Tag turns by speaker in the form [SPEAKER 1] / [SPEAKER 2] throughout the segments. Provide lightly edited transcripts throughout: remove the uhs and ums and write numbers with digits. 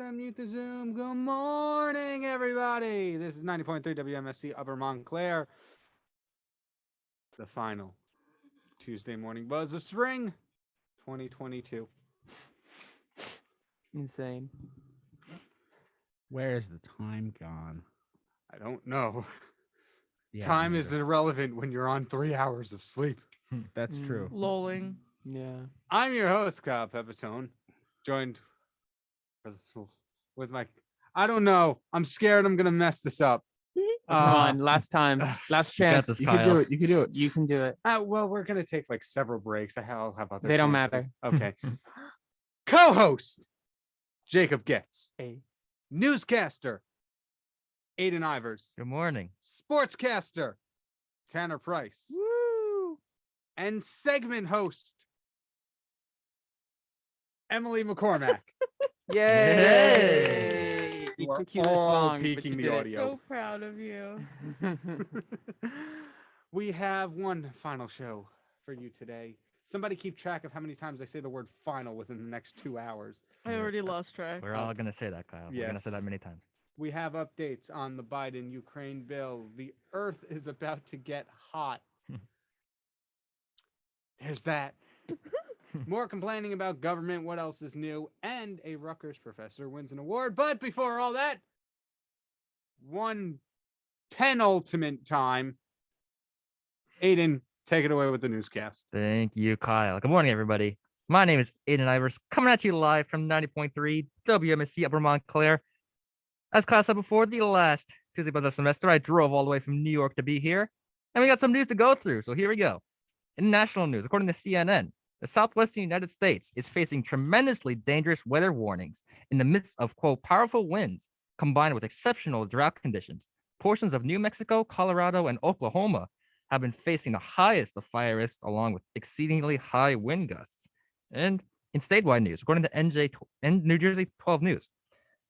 [SPEAKER 1] Unmute the Zoom. Good morning, everybody. This is 90.3 WMSC Upper Montclair. The final Tuesday morning buzz of spring 2022.
[SPEAKER 2] Insane.
[SPEAKER 3] Where is the time gone?
[SPEAKER 1] I don't know.
[SPEAKER 3] Yeah,
[SPEAKER 1] Time
[SPEAKER 3] neither.
[SPEAKER 1] is irrelevant when you're on 3 hours of sleep.
[SPEAKER 3] That's true.
[SPEAKER 2] Lolling. Yeah.
[SPEAKER 1] I'm your host, Kyle Pepitone, joined with my... I don't know. I'm scared I'm going to mess this up.
[SPEAKER 2] Come on, last time, last
[SPEAKER 4] You got
[SPEAKER 2] chance.
[SPEAKER 4] this,
[SPEAKER 3] You can do
[SPEAKER 4] Kyle.
[SPEAKER 3] it. You can do it.
[SPEAKER 2] You can do it.
[SPEAKER 1] Well, we're going to take like several breaks. I'll have other
[SPEAKER 2] They don't
[SPEAKER 1] chances.
[SPEAKER 2] matter.
[SPEAKER 1] Okay. Co-host, Jacob Goetz.
[SPEAKER 2] Hey.
[SPEAKER 1] Newscaster, Aiden Ivers.
[SPEAKER 4] Good morning.
[SPEAKER 1] Sportscaster, Tanner Price.
[SPEAKER 4] Woo!
[SPEAKER 1] And segment host, Emily McCormack.
[SPEAKER 2] Yay!
[SPEAKER 1] You
[SPEAKER 2] It
[SPEAKER 1] are
[SPEAKER 2] took you this
[SPEAKER 1] all
[SPEAKER 2] long,
[SPEAKER 1] peeking
[SPEAKER 2] but
[SPEAKER 1] the
[SPEAKER 2] you did
[SPEAKER 1] audio.
[SPEAKER 5] So proud of you.
[SPEAKER 1] We have one final show for you today. Somebody keep track of how many times I say the word final within the next 2 hours.
[SPEAKER 5] I already lost track.
[SPEAKER 4] We're all gonna say that, Kyle. We're gonna say
[SPEAKER 1] Yes.
[SPEAKER 4] that many times.
[SPEAKER 1] We have updates on the Biden-Ukraine bill. The earth is about to get hot. There's that. More complaining about government. What else is new? And a Rutgers professor wins an award. But before all that, one penultimate time. Aiden, take it away with the newscast.
[SPEAKER 4] Thank you, Kyle. Good morning, everybody. My name is Aiden Ivers, coming at you live from 90.3 WMSC Upper Montclair. As Kyle said before, the last Tuesday buzz of semester, I drove all the way from New York to be here, and we got some news to go through. So here we go. In national news, according to CNN, the southwestern United States is facing tremendously dangerous weather warnings in the midst of, quote, powerful winds combined with exceptional drought conditions. Portions of New Mexico, Colorado, and Oklahoma have been facing the highest of fire risks along with exceedingly high wind gusts. And in statewide news, according to New Jersey 12 News,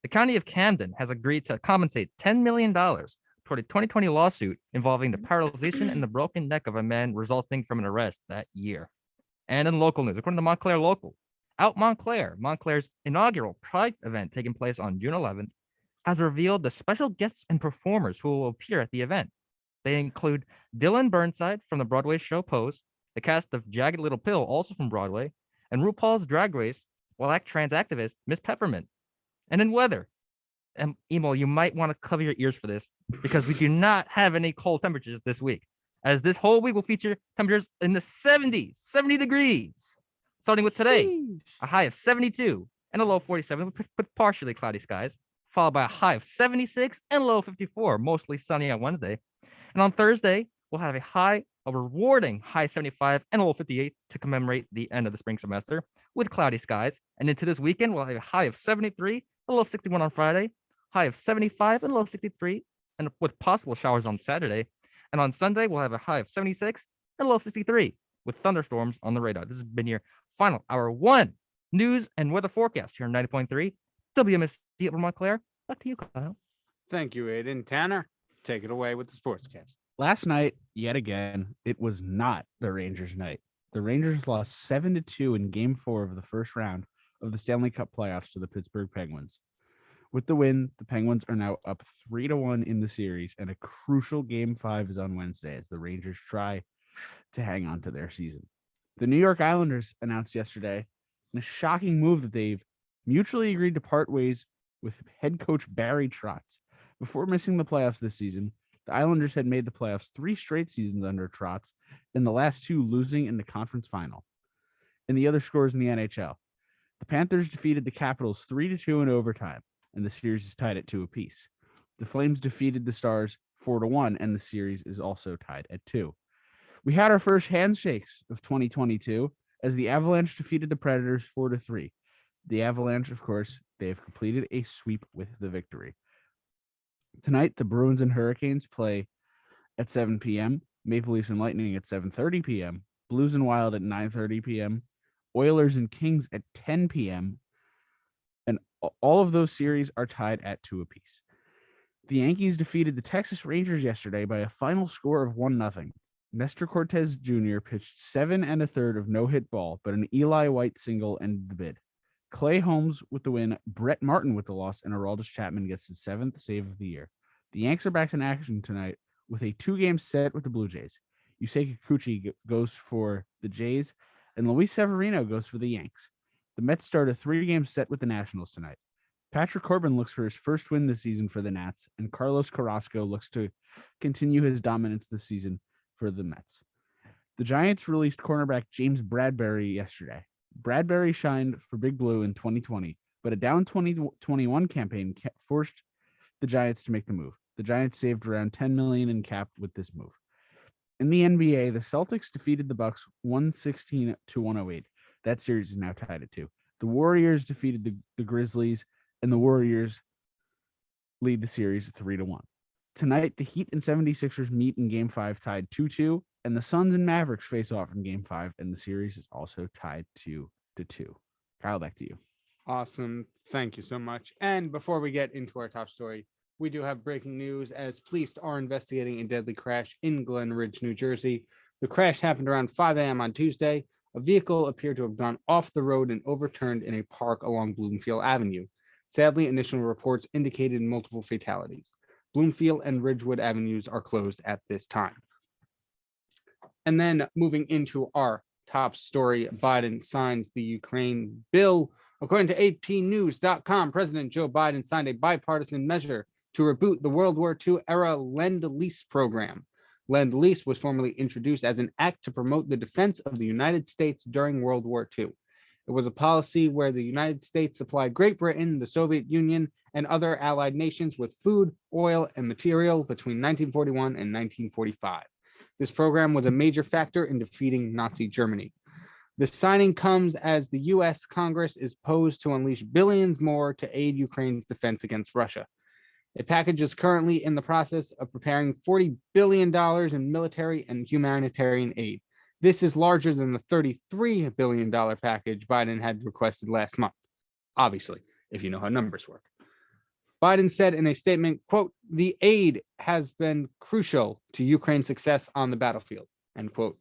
[SPEAKER 4] the county of Camden has agreed to compensate $10 million toward a 2020 lawsuit involving the paralyzation and the broken neck of a man resulting from an arrest that year. And in local news, according to Montclair Local, Montclair's inaugural Pride event taking place on June 11th, has revealed the special guests and performers who will appear at the event. They include Dylan Burnside from the Broadway show Pose, the cast of Jagged Little Pill, also from Broadway, and RuPaul's Drag Race trans activist Miss Peppermint. And in weather, and Emo, you might want to cover your ears for this because we do not have any cold temperatures this week, as this whole week will feature temperatures in the 70s, 70 degrees, starting with today, a high of 72 and a low of 47 with partially cloudy skies, followed by a high of 76 and a low of 54, mostly sunny on Wednesday. And on Thursday, we'll have a rewarding high 75 and a low 58 to commemorate the end of the spring semester with cloudy skies. And into this weekend, we'll have a high of 73, a low of 61 on Friday, high of 75 and a low of 63, and with possible showers on Saturday. And on Sunday, we'll have a high of 76 and a low of 63 with thunderstorms on the radar. This has been your final hour one news and weather forecast here on 90.3 WMSC Upper Montclair. Back to you, Kyle.
[SPEAKER 1] Thank you, Aiden. Tanner, take it away with the sportscast.
[SPEAKER 3] Last night, yet again, it was not the Rangers' night. The Rangers lost 7-2 in Game 4 of the first round of the Stanley Cup playoffs to the Pittsburgh Penguins. With the win, the Penguins are now up 3-1 in the series, and a crucial Game 5 is on Wednesday as the Rangers try to hang on to their season. The New York Islanders announced yesterday in a shocking move that they've mutually agreed to part ways with head coach Barry Trotz. Before missing the playoffs this season, the Islanders had made the playoffs 3 straight seasons under Trotz, and the last 2 losing in the conference final. In the other scores in the NHL, the Panthers defeated the Capitals 3-2 in overtime, and the series is tied at 2 apiece. The Flames defeated the Stars 4-1, and the series is also tied at 2. We had our first handshakes of 2022 as the Avalanche defeated the Predators 4-3. The Avalanche, of course, they have completed a sweep with the victory. Tonight, the Bruins and Hurricanes play at 7 p.m., Maple Leafs and Lightning at 7:30 p.m., Blues and Wild at 9:30 p.m., Oilers and Kings at 10 p.m., and all of those series are tied at 2 apiece. The Yankees defeated the Texas Rangers yesterday by a final score of 1-0. Nestor Cortez Jr. pitched 7 1/3 of no-hit ball, but an Eli White single ended the bid. Clay Holmes with the win, Brett Martin with the loss, and Aroldis Chapman gets his 7th save of the year. The Yanks are back in action tonight with a 2-game set with the Blue Jays. Yusei Kikuchi goes for the Jays, and Luis Severino goes for the Yanks. The Mets start a 3-game set with the Nationals tonight. Patrick Corbin looks for his first win this season for the Nats, and Carlos Carrasco looks to continue his dominance this season for the Mets. The Giants released cornerback James Bradbury yesterday. Bradbury shined for Big Blue in 2020, but a down 2021 campaign forced the Giants to make the move. The Giants saved around $10 million in cap with this move. In the NBA, the Celtics defeated the Bucks 116-108. That series is now tied at 2. The Warriors defeated the Grizzlies, and the Warriors lead the series 3-1. Tonight, the Heat and 76ers meet in Game 5, tied 2-2, and the Suns and Mavericks face off in Game 5, and the series is also tied 2-2. Kyle, back to you.
[SPEAKER 1] Awesome. Thank you so much. And before we get into our top story, we do have breaking news as police are investigating a deadly crash in Glen Ridge, New Jersey. The crash happened around 5 a.m. on Tuesday. A vehicle appeared to have gone off the road and overturned in a park along Bloomfield Avenue. Sadly, initial reports indicated multiple fatalities. Bloomfield and Ridgewood Avenues are closed at this time. And then moving into our top story, Biden signs the Ukraine bill. According to APnews.com, President Joe Biden signed a bipartisan measure to reboot the World War II era Lend-Lease program. Lend-Lease was formally introduced as an act to promote the defense of the United States during World War II. It was a policy where the United States supplied Great Britain, the Soviet Union, and other allied nations with food, oil, and material between 1941 and 1945. This program was a major factor in defeating Nazi Germany. The signing comes as the U.S. Congress is posed to unleash billions more to aid Ukraine's defense against Russia. A package is currently in the process of preparing $40 billion in military and humanitarian aid. This is larger than the $33 billion package Biden had requested last month. Obviously, if you know how numbers work. Biden said in a statement, quote, "The aid has been crucial to Ukraine's success on the battlefield," end quote.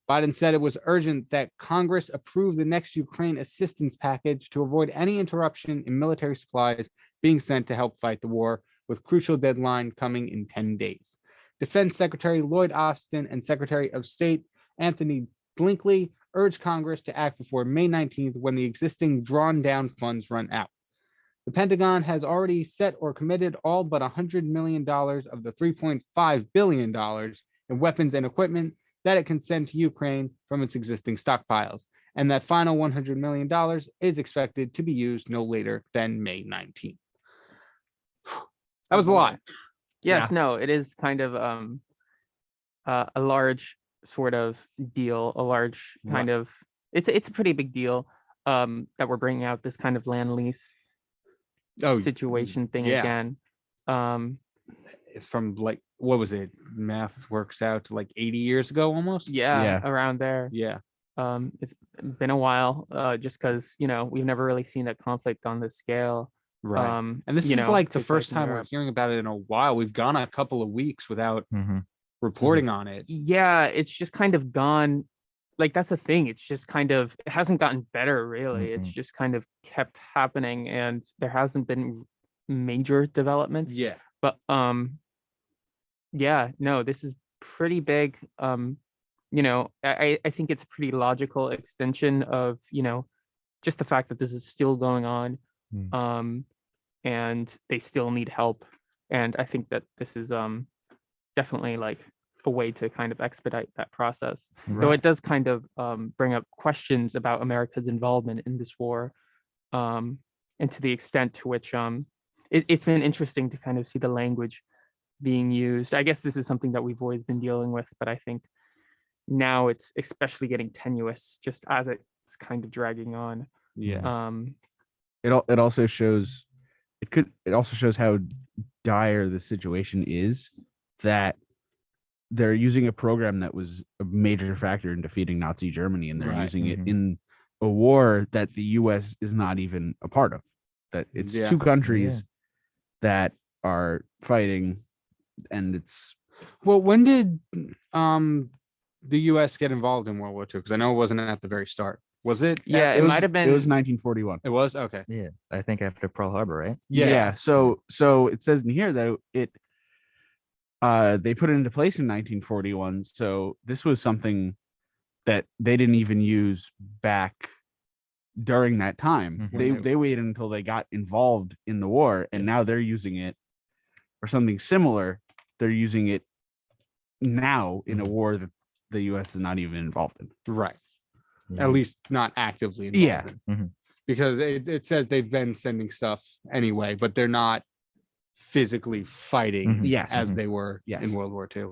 [SPEAKER 1] Biden said it was urgent that Congress approve the next Ukraine assistance package to avoid any interruption in military supplies being sent to help fight the war, with crucial deadline coming in 10 days. Defense Secretary Lloyd Austin and Secretary of State Anthony Blinken urged Congress to act before May 19th when the existing drawn-down funds run out. The Pentagon has already set or committed all but $100 million of the $3.5 billion in weapons and equipment that it can send to Ukraine from its existing stockpiles, and that final $100 million is expected to be used no later than May 19th. That was a lot.
[SPEAKER 2] Yes, no, it is kind of a large sort of deal, a large kind of it's a pretty big deal that we're bringing out this kind of land lease situation thing again.
[SPEAKER 1] From like, what was it? Math works out to like 80 years ago almost.
[SPEAKER 2] Yeah, around there.
[SPEAKER 1] Yeah.
[SPEAKER 2] It's been a while, just because we've never really seen that conflict on this scale.
[SPEAKER 1] Right. And this is like the first time we're hearing about it in a while. We've gone a couple of weeks without reporting on it.
[SPEAKER 2] Yeah, it's just kind of gone. Like, that's the thing. It's just kind of, it hasn't gotten better, really. It's just kind of kept happening, and there hasn't been major developments.
[SPEAKER 1] Yeah.
[SPEAKER 2] But yeah, no, this is pretty big. I think it's a pretty logical extension of, just the fact that this is still going on. And they still need help. And I think that this is definitely like a way to kind of expedite that process. Right. Though it does kind of bring up questions about America's involvement in this war, and to the extent to which it's been interesting to kind of see the language being used. I guess this is something that we've always been dealing with, but I think now it's especially getting tenuous just as it's kind of dragging on.
[SPEAKER 3] Yeah. It also shows how dire the situation is, that they're using a program that was a major factor in defeating Nazi Germany, and they're using it in a war that the U.S. is not even a part of. That it's two countries that are fighting, and it's
[SPEAKER 1] when did the U.S. get involved in World War II? Because I know it wasn't at the very start. Was it?
[SPEAKER 2] Yeah, it might have been.
[SPEAKER 3] It was 1941.
[SPEAKER 1] It was okay.
[SPEAKER 4] Yeah, I think after Pearl Harbor, right?
[SPEAKER 3] Yeah. So it says in here that they put it into place in 1941. So this was something that they didn't even use back during that time.
[SPEAKER 4] Mhm.
[SPEAKER 3] They waited until they got involved in the war, and now they're using it or something similar. They're using it now in a war that the U.S. is not even involved in.
[SPEAKER 1] Right.
[SPEAKER 4] Yeah.
[SPEAKER 1] At least not actively involved
[SPEAKER 3] Yeah.
[SPEAKER 1] in.
[SPEAKER 4] Mhm.
[SPEAKER 1] Because it says they've been sending stuff anyway, but they're not physically fighting
[SPEAKER 4] Mhm.
[SPEAKER 3] Yes.
[SPEAKER 1] as they were
[SPEAKER 3] Yes.
[SPEAKER 1] in World War II.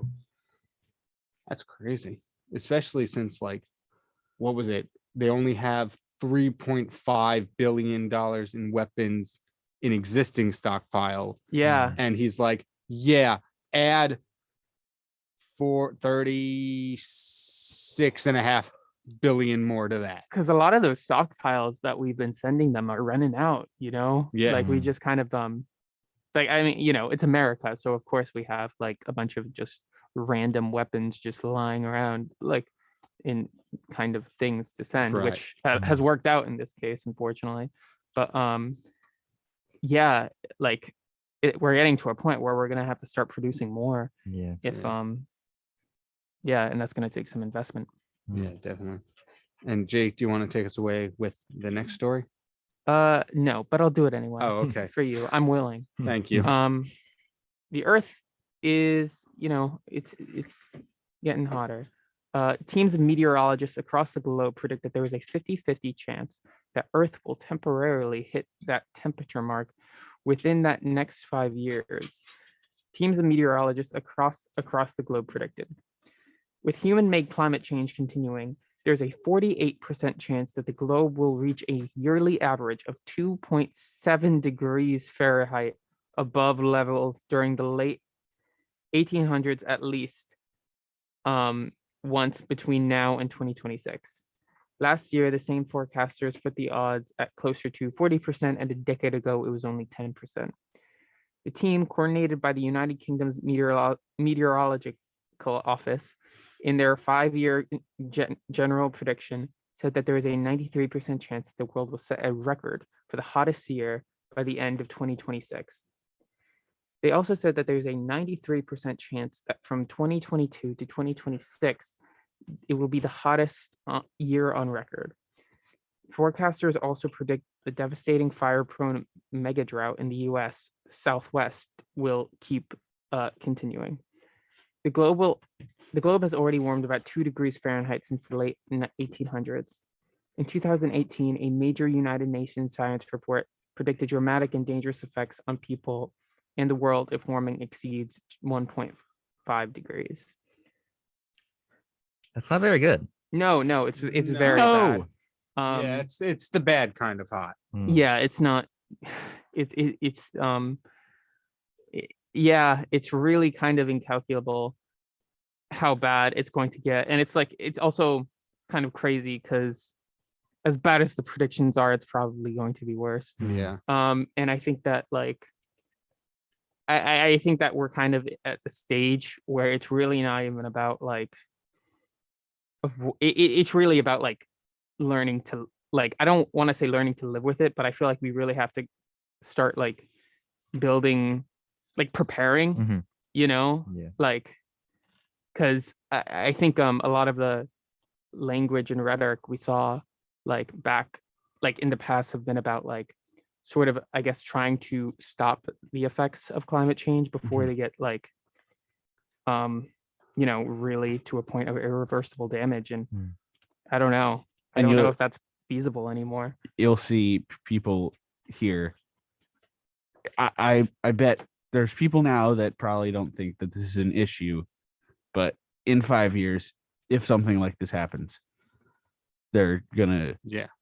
[SPEAKER 1] That's crazy. Especially since, like, what was it? They only have $3.5 billion in weapons in existing stockpile.
[SPEAKER 2] Yeah.
[SPEAKER 1] And he's like, yeah, add for 36.5 billion more to that.
[SPEAKER 2] Because a lot of those stockpiles that we've been sending them are running out,
[SPEAKER 1] Yeah.
[SPEAKER 2] like we just kind of like, I mean, it's America, so of course we have like a bunch of just random weapons just lying around, like in kind of things to send,
[SPEAKER 1] Right.
[SPEAKER 2] which has worked out in this case, unfortunately. But yeah, like we're getting to a point where we're gonna have to start producing more
[SPEAKER 4] Yeah.
[SPEAKER 2] if
[SPEAKER 1] Yeah.
[SPEAKER 2] and that's gonna take some investment.
[SPEAKER 1] Yeah, definitely. And Jake, do you want to take us away with the next story?
[SPEAKER 2] No, but I'll do it anyway.
[SPEAKER 1] Oh, okay.
[SPEAKER 2] For you, I'm willing.
[SPEAKER 1] Thank you.
[SPEAKER 2] The Earth is, it's getting hotter. Teams of meteorologists across the globe predict that there is a 50-50 chance that Earth will temporarily hit that temperature mark within that next 5 years. Teams of meteorologists across the globe predicted. With human-made climate change continuing, there's a 48% chance that the globe will reach a yearly average of 2.7 degrees Fahrenheit above levels during the late 1800s at least, once between now and 2026. Last year, the same forecasters put the odds at closer to 40%, and a decade ago, it was only 10%. The team, coordinated by the United Kingdom's Meteorological Office, in their 5-year general prediction, said that there is a 93% chance that the world will set a record for the hottest year by the end of 2026. They also said that there's a 93% chance that from 2022 to 2026, it will be the hottest year on record. Forecasters also predict the devastating fire-prone mega drought in the U.S. Southwest will keep continuing. The globe has already warmed about 2 degrees Fahrenheit since the late 1800s. In 2018, a major United Nations science report predicted dramatic and dangerous effects on people and the world if warming exceeds 1.5 degrees.
[SPEAKER 4] That's not very good.
[SPEAKER 2] No, it's very
[SPEAKER 3] No.
[SPEAKER 2] bad.
[SPEAKER 1] Yeah, it's the bad kind of hot.
[SPEAKER 2] Yeah, it's not. It's it's really kind of incalculable how bad it's going to get, and it's also kind of crazy because as bad as the predictions are, it's probably going to be worse.
[SPEAKER 1] Yeah.
[SPEAKER 2] And I think that I think that we're kind of at the stage where it's really not even about it's really about learning to I don't want to say learning to live with it, but I feel like we really have to start building, preparing,
[SPEAKER 4] Yeah.
[SPEAKER 2] because I think a lot of the language and rhetoric we saw back in the past have been about sort of, I guess, trying to stop the effects of climate change before they get really to a point of irreversible damage. And I don't know. I don't know if that's feasible anymore.
[SPEAKER 3] You'll see people here. I bet there's people now that probably don't think that this is an issue, but in 5 years, if something like this happens, they're gonna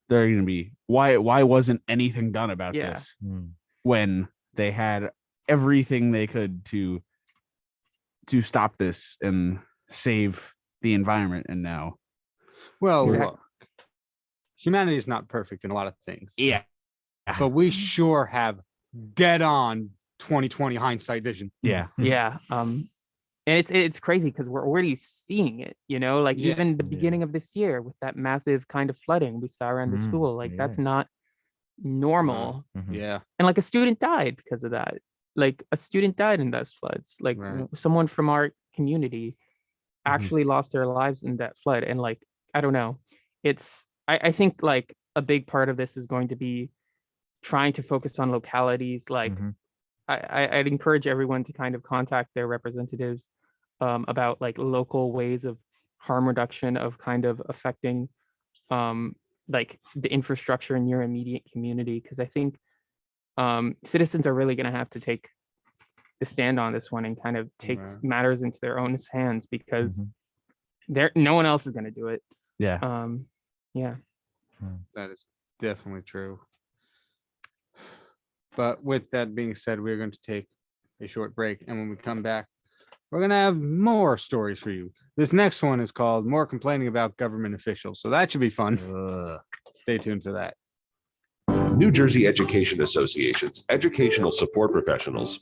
[SPEAKER 3] be why wasn't anything done about this when they had everything they could to stop this and save the environment, and now
[SPEAKER 1] Look, humanity is not perfect in a lot of things.
[SPEAKER 3] Yeah.
[SPEAKER 1] But we sure have dead on 2020 hindsight vision.
[SPEAKER 3] Yeah.
[SPEAKER 2] Yeah. And it's crazy because we're already seeing it, like
[SPEAKER 1] Yeah.
[SPEAKER 2] even the
[SPEAKER 6] Yeah.
[SPEAKER 2] beginning of this year with that massive kind of flooding we saw around the school. Like that's not normal.
[SPEAKER 6] Mhm.
[SPEAKER 1] Yeah.
[SPEAKER 2] And like a student died because of that. Like a student died in those floods. Like
[SPEAKER 1] Right.
[SPEAKER 2] someone from our community actually lost their lives in that flood. And like, I don't know. I think like a big part of this is going to be trying to focus on localities. Like
[SPEAKER 6] Mhm.
[SPEAKER 2] I'd encourage everyone to kind of contact their representatives about like local ways of harm reduction of kind of affecting like the infrastructure in your immediate community. Because I think citizens are really going to have to take the stand on this one and kind of take
[SPEAKER 1] Right.
[SPEAKER 2] matters into their own hands because
[SPEAKER 6] Mhm.
[SPEAKER 2] no one else is going to do it.
[SPEAKER 3] Yeah.
[SPEAKER 2] Yeah.
[SPEAKER 1] That is definitely true. But with that being said, we're going to take a short break. And when we come back, we're going to have more stories for you. This next one is called More Complaining About Government Officials. So that should be fun. Stay tuned for that.
[SPEAKER 7] New Jersey Education Association's educational support professionals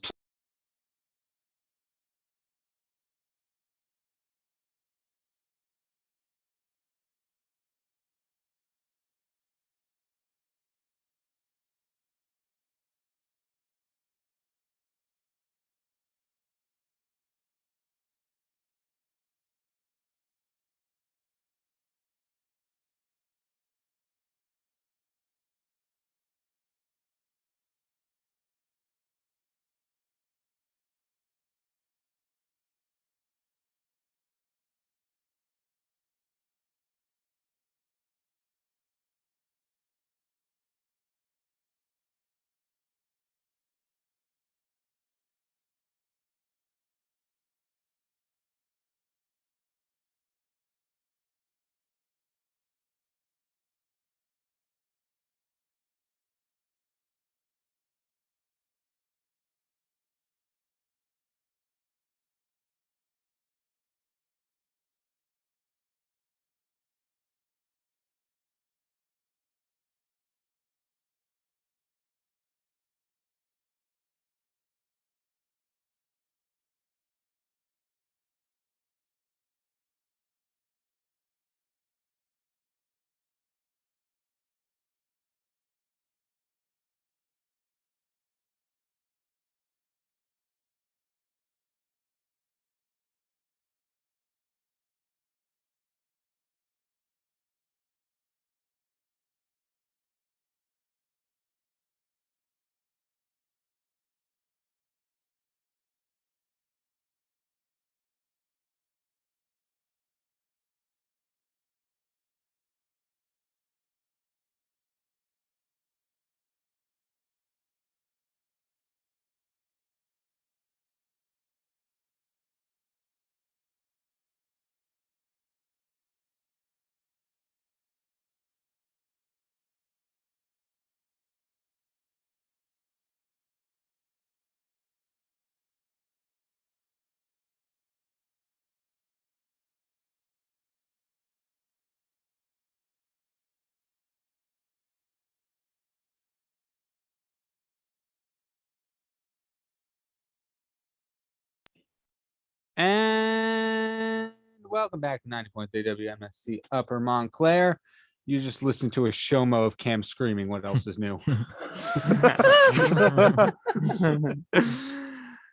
[SPEAKER 1] And welcome back to 90.3 WMSC Upper Montclair. You just listened to a show-mo of Cam screaming. What else is new?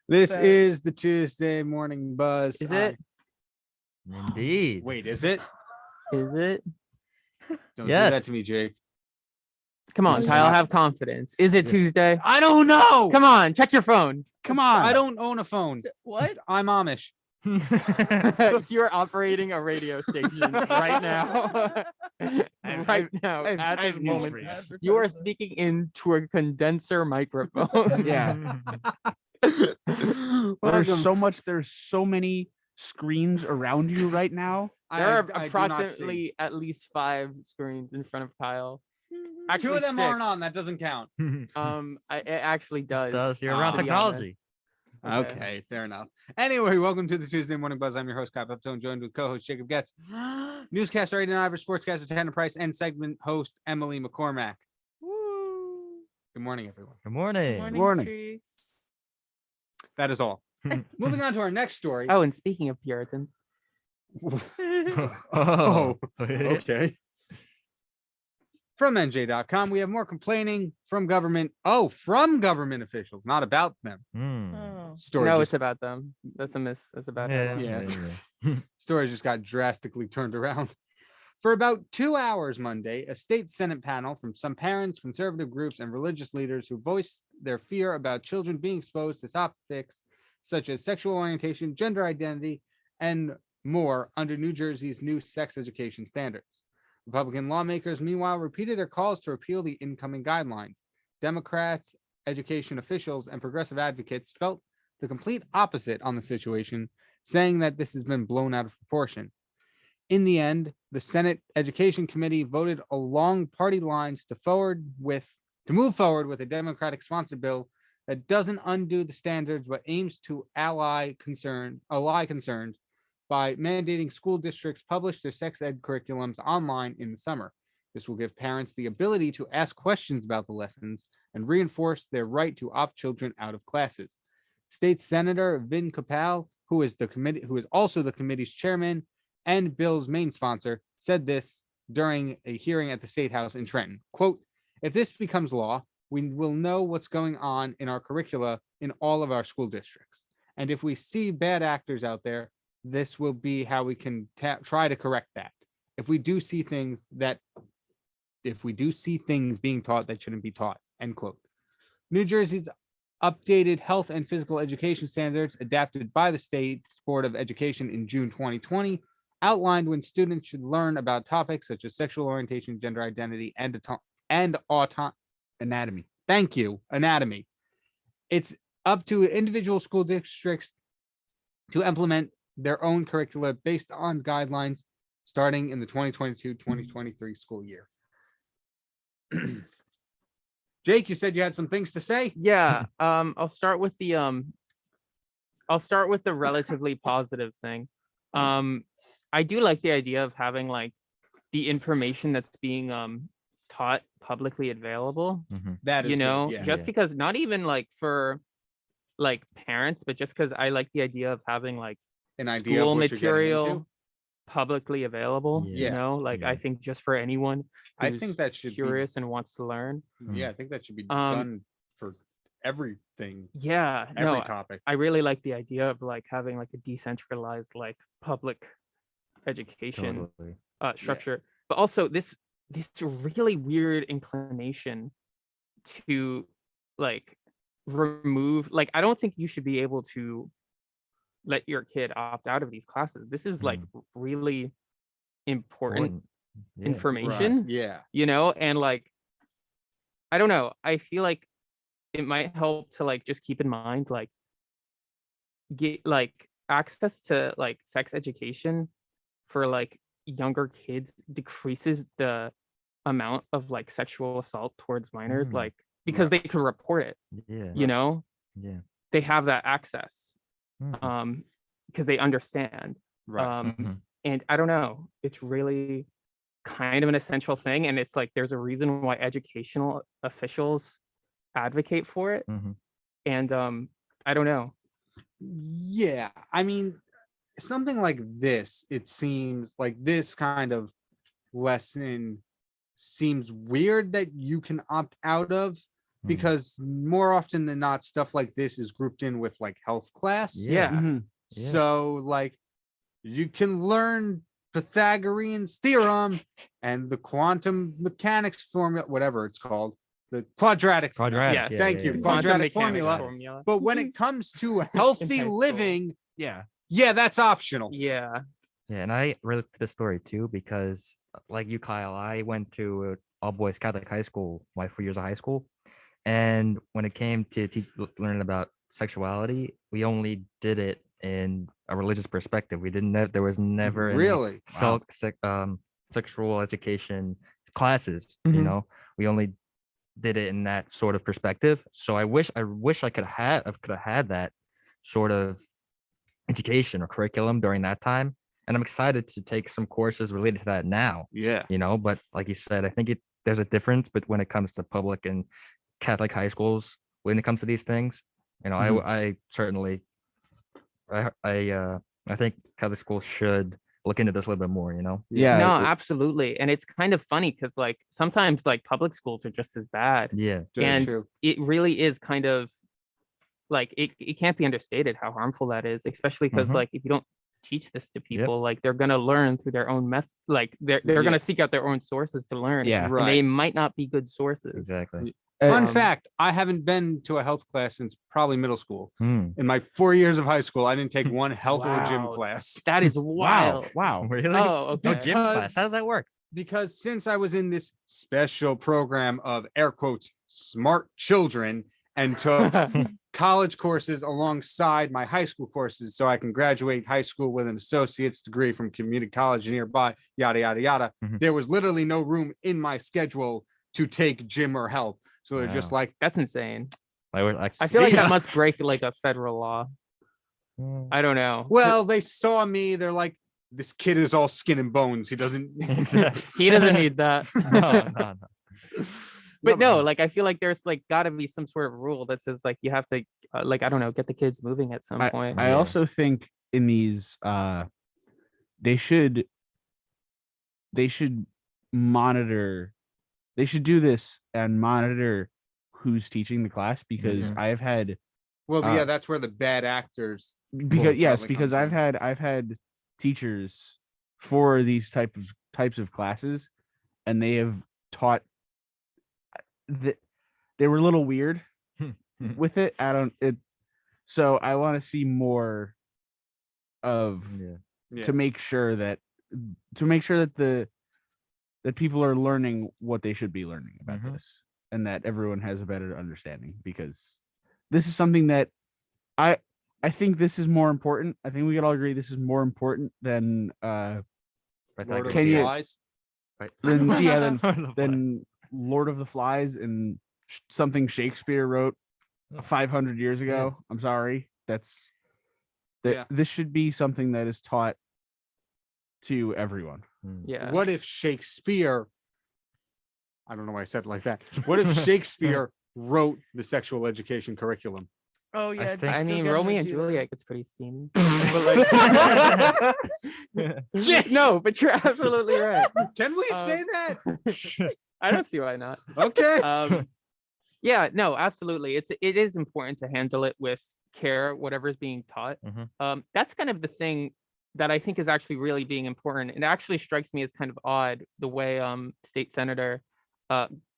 [SPEAKER 1] This
[SPEAKER 5] Fair.
[SPEAKER 1] is the Tuesday Morning Buzz.
[SPEAKER 2] Is it?
[SPEAKER 4] Indeed.
[SPEAKER 1] Wait, is it?
[SPEAKER 2] Is it?
[SPEAKER 1] Don't do that
[SPEAKER 4] Yes.
[SPEAKER 1] to me, Jake.
[SPEAKER 2] Come on,
[SPEAKER 1] It's
[SPEAKER 2] Kyle,
[SPEAKER 1] not-
[SPEAKER 2] have confidence. Is it Tuesday?
[SPEAKER 1] I don't know.
[SPEAKER 2] Come on, check your phone.
[SPEAKER 3] Come on.
[SPEAKER 1] I don't own a phone.
[SPEAKER 5] What?
[SPEAKER 1] I'm Amish.
[SPEAKER 2] You're operating a radio station right now. Right now,
[SPEAKER 3] I've-
[SPEAKER 2] at
[SPEAKER 3] I've
[SPEAKER 2] this
[SPEAKER 3] news
[SPEAKER 2] moment.
[SPEAKER 3] for you.
[SPEAKER 2] You are speaking into a condenser microphone.
[SPEAKER 3] Yeah.
[SPEAKER 1] Welcome.
[SPEAKER 3] There's so many screens around you right now.
[SPEAKER 2] There are
[SPEAKER 1] I do not see.
[SPEAKER 2] approximately at least 5 screens in front of Kyle.
[SPEAKER 1] Two
[SPEAKER 2] Actually,
[SPEAKER 1] of them aren't
[SPEAKER 2] 6.
[SPEAKER 1] on. That doesn't count.
[SPEAKER 2] It actually does.
[SPEAKER 4] You're around
[SPEAKER 2] to be honest.
[SPEAKER 4] technology.
[SPEAKER 1] Okay, fair enough. Anyway, welcome to the Tuesday Morning Buzz. I'm your host, Kyle Pepitone, joined with co-host Jacob Goetz, newscaster Aiden Ivers, sportscaster Tanner Price, and segment host Emily McCormack. Good morning, everyone.
[SPEAKER 4] Good morning.
[SPEAKER 5] Morning,
[SPEAKER 3] Morning.
[SPEAKER 5] streets.
[SPEAKER 1] That is all. Moving on to our next story.
[SPEAKER 2] Oh, and speaking of Puritans,
[SPEAKER 1] Oh, okay. From NJ.com, we have more complaining from government. Oh, from government officials, not about them.
[SPEAKER 5] Oh.
[SPEAKER 1] Story
[SPEAKER 2] no,
[SPEAKER 1] just,
[SPEAKER 2] it's about them. That's a miss. That's a bad headline.
[SPEAKER 1] Yeah. Story just got drastically turned around. For about 2 hours Monday, a state Senate panel from some parents, conservative groups, and religious leaders who voiced their fear about children being exposed to topics such as sexual orientation, gender identity, and more under New Jersey's new sex education standards. Republican lawmakers, meanwhile, repeated their calls to repeal the incoming guidelines. Democrats, education officials, and progressive advocates felt the complete opposite on the situation, saying that this has been blown out of proportion. In the end, the Senate Education Committee voted along party lines to move forward with a Democratic-sponsored bill that doesn't undo the standards but aims to ally concerns by mandating school districts publish their sex ed curriculums online in the summer. This will give parents the ability to ask questions about the lessons and reinforce their right to opt children out of classes. State Senator Vin Kapal, who is also the committee's chairman and bill's main sponsor, said this during a hearing at the State House in Trenton. Quote, "If this becomes law, we will know what's going on in our curricula in all of our school districts. And if we see bad actors out there, this will be how we can try to correct that. If we do see things being taught that shouldn't be taught." End quote. New Jersey's updated health and physical education standards, adapted by the state's Board of Education in June 2020, outlined when students should learn about topics such as sexual orientation, gender identity, and
[SPEAKER 3] Anatomy.
[SPEAKER 1] Thank you, anatomy. It's up to individual school districts to implement their own curricula based on guidelines starting in the 2022-2023 school year. Jake, you said you had some things to say?
[SPEAKER 2] Yeah. I'll start with the relatively positive thing. I do like the idea of having like the information that's being taught publicly available.
[SPEAKER 1] That is good, yeah.
[SPEAKER 2] just because not even like for like parents, but just because I like the idea of having like
[SPEAKER 1] An idea
[SPEAKER 2] school
[SPEAKER 1] of what you're getting
[SPEAKER 2] material
[SPEAKER 1] into.
[SPEAKER 2] publicly available.
[SPEAKER 1] Yeah.
[SPEAKER 2] I think just for anyone
[SPEAKER 1] I
[SPEAKER 2] who's
[SPEAKER 1] think that should
[SPEAKER 2] curious and wants to learn.
[SPEAKER 1] I think that should be done for everything,
[SPEAKER 2] Yeah,
[SPEAKER 1] every
[SPEAKER 2] no,
[SPEAKER 1] topic.
[SPEAKER 2] I really like the idea of like having like a decentralized like public education structure, but also this really weird inclination to like remove, like I don't think you should be able to let your kid opt out of these classes. This is like really important information,
[SPEAKER 1] Yeah.
[SPEAKER 2] and like I don't know, I feel like it might help to like just keep in mind like get like access to like sex education for like younger kids decreases the amount of like sexual assault towards minors, like because they could report it. They have that access because they understand. And I don't know, it's really kind of an essential thing, and it's like there's a reason why educational officials advocate for it. And I don't know.
[SPEAKER 1] Yeah, I mean, something like this, it seems like this kind of lesson seems weird that you can opt out of, because more often than not, stuff like this is grouped in with like health class. So like you can learn Pythagorean's theorem and the quantum mechanics formula, whatever it's called, the quadratic.
[SPEAKER 2] Yes.
[SPEAKER 1] Thank you. Quadratic formula. But when it comes to healthy living, that's optional.
[SPEAKER 2] Yeah,
[SPEAKER 4] and I relate to the story too, because like you, Kyle, I went to all boys Catholic high school, my 4 years of high school, and when it came to learning about sexuality, we only did it in a religious perspective. We didn't there was never
[SPEAKER 1] Really
[SPEAKER 4] sexual education classes. We only did it in that sort of perspective. So I wish I could have had that sort of education or curriculum during that time, and I'm excited to take some courses related to that now. But like you said, I think there's a difference, but when it comes to public and Catholic high schools, when it comes to these things, I certainly I think Catholic schools should look into this a little bit more.
[SPEAKER 3] Yeah.
[SPEAKER 2] No, absolutely. And it's kind of funny because like sometimes like public schools are just as bad.
[SPEAKER 4] Yeah.
[SPEAKER 1] Very
[SPEAKER 2] And
[SPEAKER 1] true.
[SPEAKER 2] it really is kind of like it can't be understated how harmful that is, especially because
[SPEAKER 4] Mhm.
[SPEAKER 2] like if you don't teach this to people, like they're gonna learn through their own like they're
[SPEAKER 1] Yeah.
[SPEAKER 2] gonna seek out their own sources to learn.
[SPEAKER 3] Yeah.
[SPEAKER 2] And they
[SPEAKER 1] Right.
[SPEAKER 2] might not be good sources.
[SPEAKER 4] Exactly.
[SPEAKER 1] Fun
[SPEAKER 2] Um,
[SPEAKER 1] fact, I haven't been to a health class since probably middle school.
[SPEAKER 4] Hmm.
[SPEAKER 1] In my 4 years of high school, I didn't take one health or gym
[SPEAKER 2] Wow.
[SPEAKER 1] class.
[SPEAKER 2] That is
[SPEAKER 3] Wow.
[SPEAKER 2] wild.
[SPEAKER 3] Wow.
[SPEAKER 4] Really?
[SPEAKER 2] Oh,
[SPEAKER 4] No
[SPEAKER 2] okay.
[SPEAKER 4] gym class. How does that work?
[SPEAKER 1] Because since I was in this special program of air quotes smart children and took college courses alongside my high school courses so I can graduate high school with an associate's degree from community college nearby, yada yada yada.
[SPEAKER 4] Mhm.
[SPEAKER 1] There was literally no room in my schedule to take gym or health. So they're just
[SPEAKER 4] Wow.
[SPEAKER 1] like,
[SPEAKER 2] That's insane.
[SPEAKER 4] Like,
[SPEAKER 2] I feel like
[SPEAKER 1] Yeah.
[SPEAKER 2] that must break like a federal law.
[SPEAKER 4] Hmm.
[SPEAKER 2] I don't know.
[SPEAKER 1] well, they saw me, they're like, this kid is all skin and bones. He doesn't
[SPEAKER 2] He doesn't need that.
[SPEAKER 4] no.
[SPEAKER 2] But no, like I feel like there's like got to be some sort of rule that says like you have to like I don't know, get the kids moving at some point.
[SPEAKER 3] I
[SPEAKER 4] Yeah.
[SPEAKER 3] also think in these they should monitor, they should do this and monitor who's teaching the class, because
[SPEAKER 4] Mhm.
[SPEAKER 3] I've had
[SPEAKER 1] well, yeah,
[SPEAKER 3] Uh,
[SPEAKER 1] that's where the bad actors
[SPEAKER 3] because yes,
[SPEAKER 1] probably
[SPEAKER 3] because
[SPEAKER 1] comes in.
[SPEAKER 3] I've had teachers for these types of classes, and they have taught that they were a little weird with it. So I want to see more of
[SPEAKER 4] Yeah.
[SPEAKER 1] Yeah.
[SPEAKER 3] to make sure that that people are learning what they should be learning about
[SPEAKER 4] Mhm.
[SPEAKER 3] this, and that everyone has a better understanding, because this is something that I think this is more important. I think we can all agree this is more important than
[SPEAKER 4] Right,
[SPEAKER 1] Lord of
[SPEAKER 3] Can
[SPEAKER 1] the
[SPEAKER 3] you-
[SPEAKER 1] Flies.
[SPEAKER 4] Right.
[SPEAKER 3] than Lord of the Flies and something Shakespeare wrote 500 years ago. I'm sorry.
[SPEAKER 1] Yeah.
[SPEAKER 3] This should be something that is taught to everyone.
[SPEAKER 2] Yeah.
[SPEAKER 1] What if Shakespeare? I don't know why I said it like that. What if Shakespeare wrote the sexual education curriculum?
[SPEAKER 5] Oh yeah.
[SPEAKER 4] think-
[SPEAKER 5] just
[SPEAKER 2] I
[SPEAKER 5] go
[SPEAKER 2] mean,
[SPEAKER 5] get him
[SPEAKER 2] Romeo
[SPEAKER 5] to
[SPEAKER 2] and
[SPEAKER 5] do
[SPEAKER 2] Juliet gets pretty steamy.
[SPEAKER 4] No.
[SPEAKER 2] But you're absolutely right.
[SPEAKER 1] Can we say
[SPEAKER 2] Um,
[SPEAKER 1] that?
[SPEAKER 2] I don't see why not.
[SPEAKER 1] Okay.
[SPEAKER 2] Yeah, no, absolutely. It is important to handle it with care, whatever's being taught.
[SPEAKER 4] Mhm.
[SPEAKER 2] That's kind of the thing that I think is actually really being important. It actually strikes me as kind of odd the way State Senator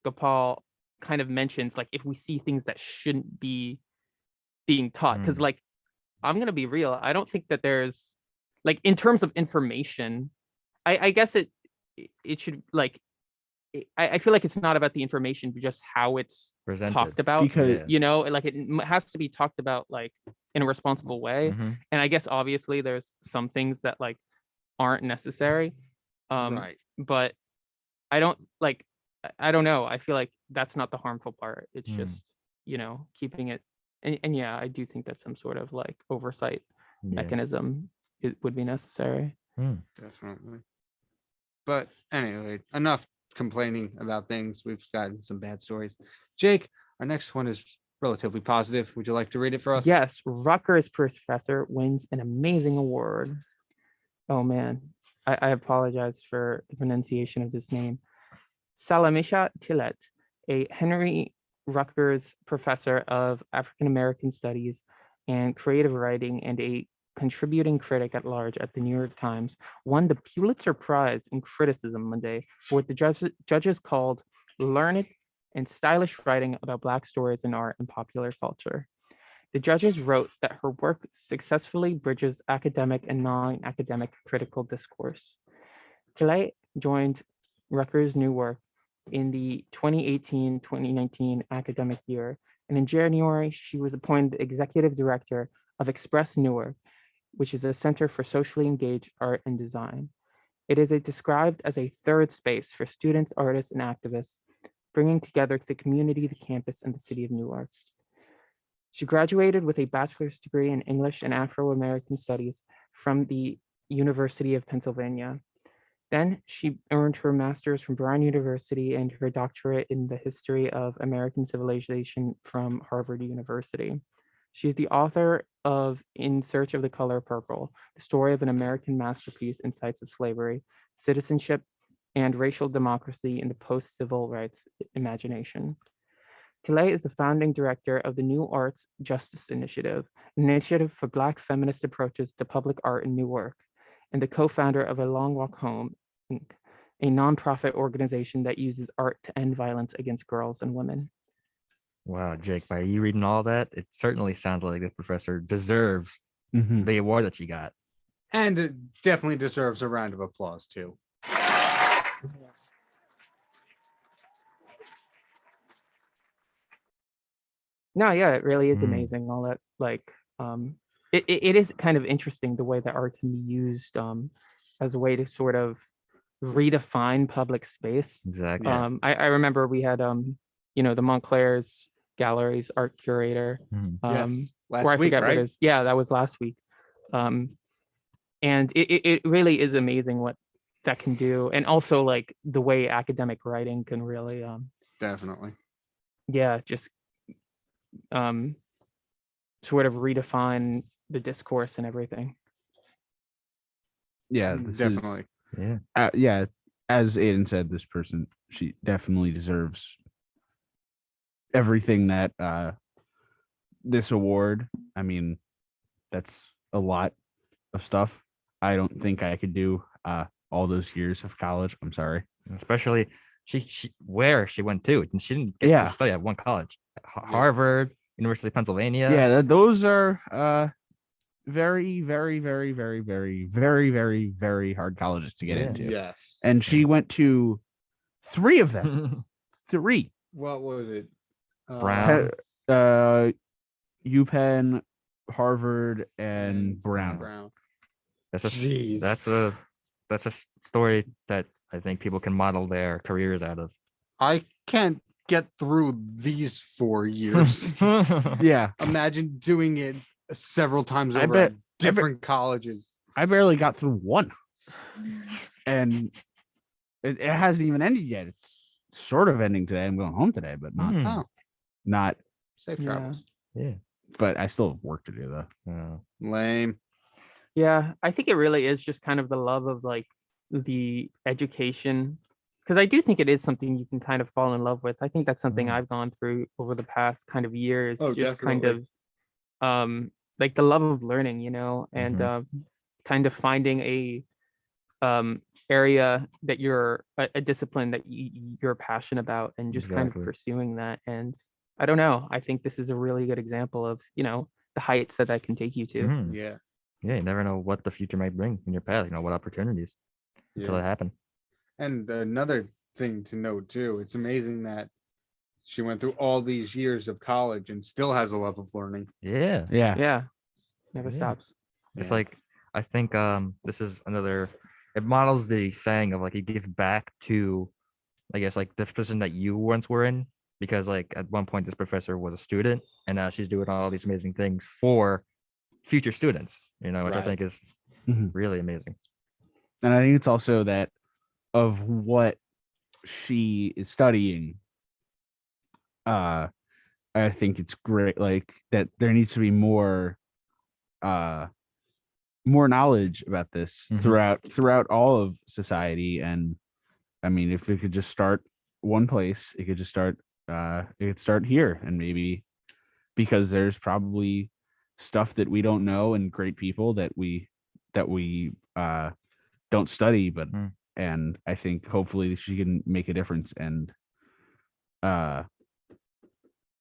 [SPEAKER 2] Gopal kind of mentions like if we see things that shouldn't be being taught, because like I'm gonna be real, I don't think that there's like in terms of information, I guess it should like I feel like it's not about the information, but just how it's
[SPEAKER 4] Presented.
[SPEAKER 2] talked about.
[SPEAKER 3] Because
[SPEAKER 4] Yeah.
[SPEAKER 2] You know, like it has to be talked about like in a responsible way.
[SPEAKER 4] Mhm.
[SPEAKER 2] And I guess obviously there's some things that like aren't necessary.
[SPEAKER 1] Right.
[SPEAKER 2] But I don't like I don't know. I feel like that's not the harmful part. It's
[SPEAKER 4] Mm.
[SPEAKER 2] just, you know, keeping it and yeah, I do think that some sort of like oversight
[SPEAKER 4] Yeah.
[SPEAKER 2] mechanism it would be necessary.
[SPEAKER 1] Definitely. But anyway, enough complaining about things. We've gotten some bad stories. Jake, our next one is relatively positive. Would you like to read it for us?
[SPEAKER 2] Yes, Rutgers professor wins an amazing award. Oh man, I apologize for the pronunciation of this name. Salamisha Tillet, a Henry Rutgers professor of African American Studies and creative writing and a contributing critic at large at the New York Times, won the Pulitzer Prize in Criticism Monday for what the judges called learned and stylish writing about Black stories in art and popular culture. The judges wrote that her work successfully bridges academic and non-academic critical discourse. Tillet joined Rutgers' new work in the 2018-2019 academic year, and in January, she was appointed executive director of Express Newark, which is a center for socially engaged art and design. It is described as a third space for students, artists, and activists, bringing together the community, the campus, and the city of Newark. She graduated with a bachelor's degree in English and Afro-American Studies from the University of Pennsylvania. Then she earned her master's from Brown University and her doctorate in the history of American civilization from Harvard University. She is the author of In Search of the Color Purple, the story of an American masterpiece in sites of slavery, citizenship, and racial democracy in the post-civil rights imagination. Tilley is the founding director of the New Arts Justice Initiative, an initiative for Black feminist approaches to public art and new work, and the co-founder of A Long Walk Home, Inc., a nonprofit organization that uses art to end violence against girls and women.
[SPEAKER 4] Wow, Jake, by you reading all that, it certainly sounds like this professor deserves
[SPEAKER 3] Mhm.
[SPEAKER 4] the award that she got.
[SPEAKER 1] And it definitely deserves a round of applause too.
[SPEAKER 2] No, yeah, it really is
[SPEAKER 4] Mm.
[SPEAKER 2] amazing. All that, like, it is kind of interesting the way that art can be used as a way to sort of redefine public space.
[SPEAKER 4] Exactly.
[SPEAKER 1] Yeah.
[SPEAKER 2] I remember we had the Montclair's gallery's art curator.
[SPEAKER 4] Mhm.
[SPEAKER 1] Yes. Last
[SPEAKER 2] Or I
[SPEAKER 1] week,
[SPEAKER 2] forget
[SPEAKER 1] right?
[SPEAKER 2] what his, yeah, that was last week. And it really is amazing what that can do. And also like the way academic writing can really
[SPEAKER 1] Definitely.
[SPEAKER 2] just sort of redefine the discourse and everything.
[SPEAKER 3] Yeah, this
[SPEAKER 1] Definitely.
[SPEAKER 4] Yeah.
[SPEAKER 3] is as Aiden said, this person, she definitely deserves everything that this award. I mean, that's a lot of stuff. I don't think I could do all those years of college. I'm sorry.
[SPEAKER 4] Especially she where she went to. And she didn't get
[SPEAKER 3] Yeah.
[SPEAKER 4] to study at one college. Harvard, University of Pennsylvania.
[SPEAKER 3] Yeah, those are very, very, very, very, very, very, very, very hard colleges to get
[SPEAKER 4] Yeah.
[SPEAKER 3] into.
[SPEAKER 1] Yes.
[SPEAKER 3] And she went to 3 of them. 3.
[SPEAKER 1] What was it?
[SPEAKER 4] Brown.
[SPEAKER 3] UPenn, Harvard, and Brown.
[SPEAKER 1] Brown.
[SPEAKER 4] That's a
[SPEAKER 1] Jeez.
[SPEAKER 4] that's a story that I think people can model their careers out of.
[SPEAKER 1] I can't get through these 4 years.
[SPEAKER 3] Yeah,
[SPEAKER 1] Imagine doing it several times
[SPEAKER 3] I
[SPEAKER 1] over
[SPEAKER 3] bet-
[SPEAKER 1] at different colleges.
[SPEAKER 3] I barely got through 1, and it hasn't even ended yet. It's sort of ending today. I'm going home today, but not
[SPEAKER 4] Hmm.
[SPEAKER 1] Oh,
[SPEAKER 3] not.
[SPEAKER 1] safe
[SPEAKER 2] Yeah.
[SPEAKER 1] travels.
[SPEAKER 4] Yeah.
[SPEAKER 3] But I still have work to do though.
[SPEAKER 1] Lame.
[SPEAKER 2] Yeah, I think it really is just kind of the love of like the education, because I do think it is something you can kind of fall in love with. I think that's something
[SPEAKER 4] Mm.
[SPEAKER 2] I've gone through over the past kind of years,
[SPEAKER 1] Oh,
[SPEAKER 2] just kind of
[SPEAKER 1] definitely.
[SPEAKER 2] like the love of learning, and kind of finding a area that you're a discipline that you're passionate about and just kind of
[SPEAKER 4] Exactly.
[SPEAKER 2] pursuing that. And I don't know, I think this is a really good example of the heights that can take you to.
[SPEAKER 4] Mhm.
[SPEAKER 1] Yeah.
[SPEAKER 4] Yeah, you never know what the future might bring in your path, what opportunities until it
[SPEAKER 1] Yeah.
[SPEAKER 4] happen.
[SPEAKER 1] And another thing to note too, it's amazing that she went through all these years of college and still has a love of learning.
[SPEAKER 4] Yeah.
[SPEAKER 2] Yeah, never
[SPEAKER 4] Yeah.
[SPEAKER 2] stops.
[SPEAKER 4] It's
[SPEAKER 1] Yeah.
[SPEAKER 4] like I think this is another it models the saying of like you give back to I guess like the position that you once were in, because like at one point this professor was a student and now she's doing all these amazing things for future students, which I
[SPEAKER 1] Right.
[SPEAKER 4] think is
[SPEAKER 3] Mhm.
[SPEAKER 4] really amazing.
[SPEAKER 3] And I think it's also that of what she is studying. I think it's great, like that there needs to be more knowledge about this
[SPEAKER 4] Mhm.
[SPEAKER 3] throughout all of society. And I mean, if it could just start one place, it could just start here, and maybe because there's probably stuff that we don't know and great people that we don't study, but
[SPEAKER 4] Mm.
[SPEAKER 3] and I think hopefully she can make a difference and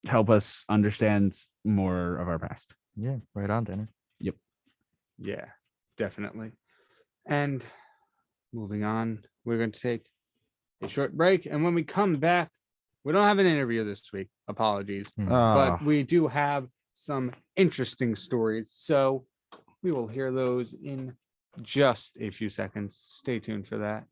[SPEAKER 3] help us understand more of our past.
[SPEAKER 4] Yeah, right on, Tanner.
[SPEAKER 1] Yeah, definitely. And moving on, we're going to take a short break. And when we come back, we don't have an interview this week. Apologies. But we do have some interesting stories. So we will hear those in just a few seconds. Stay tuned for that.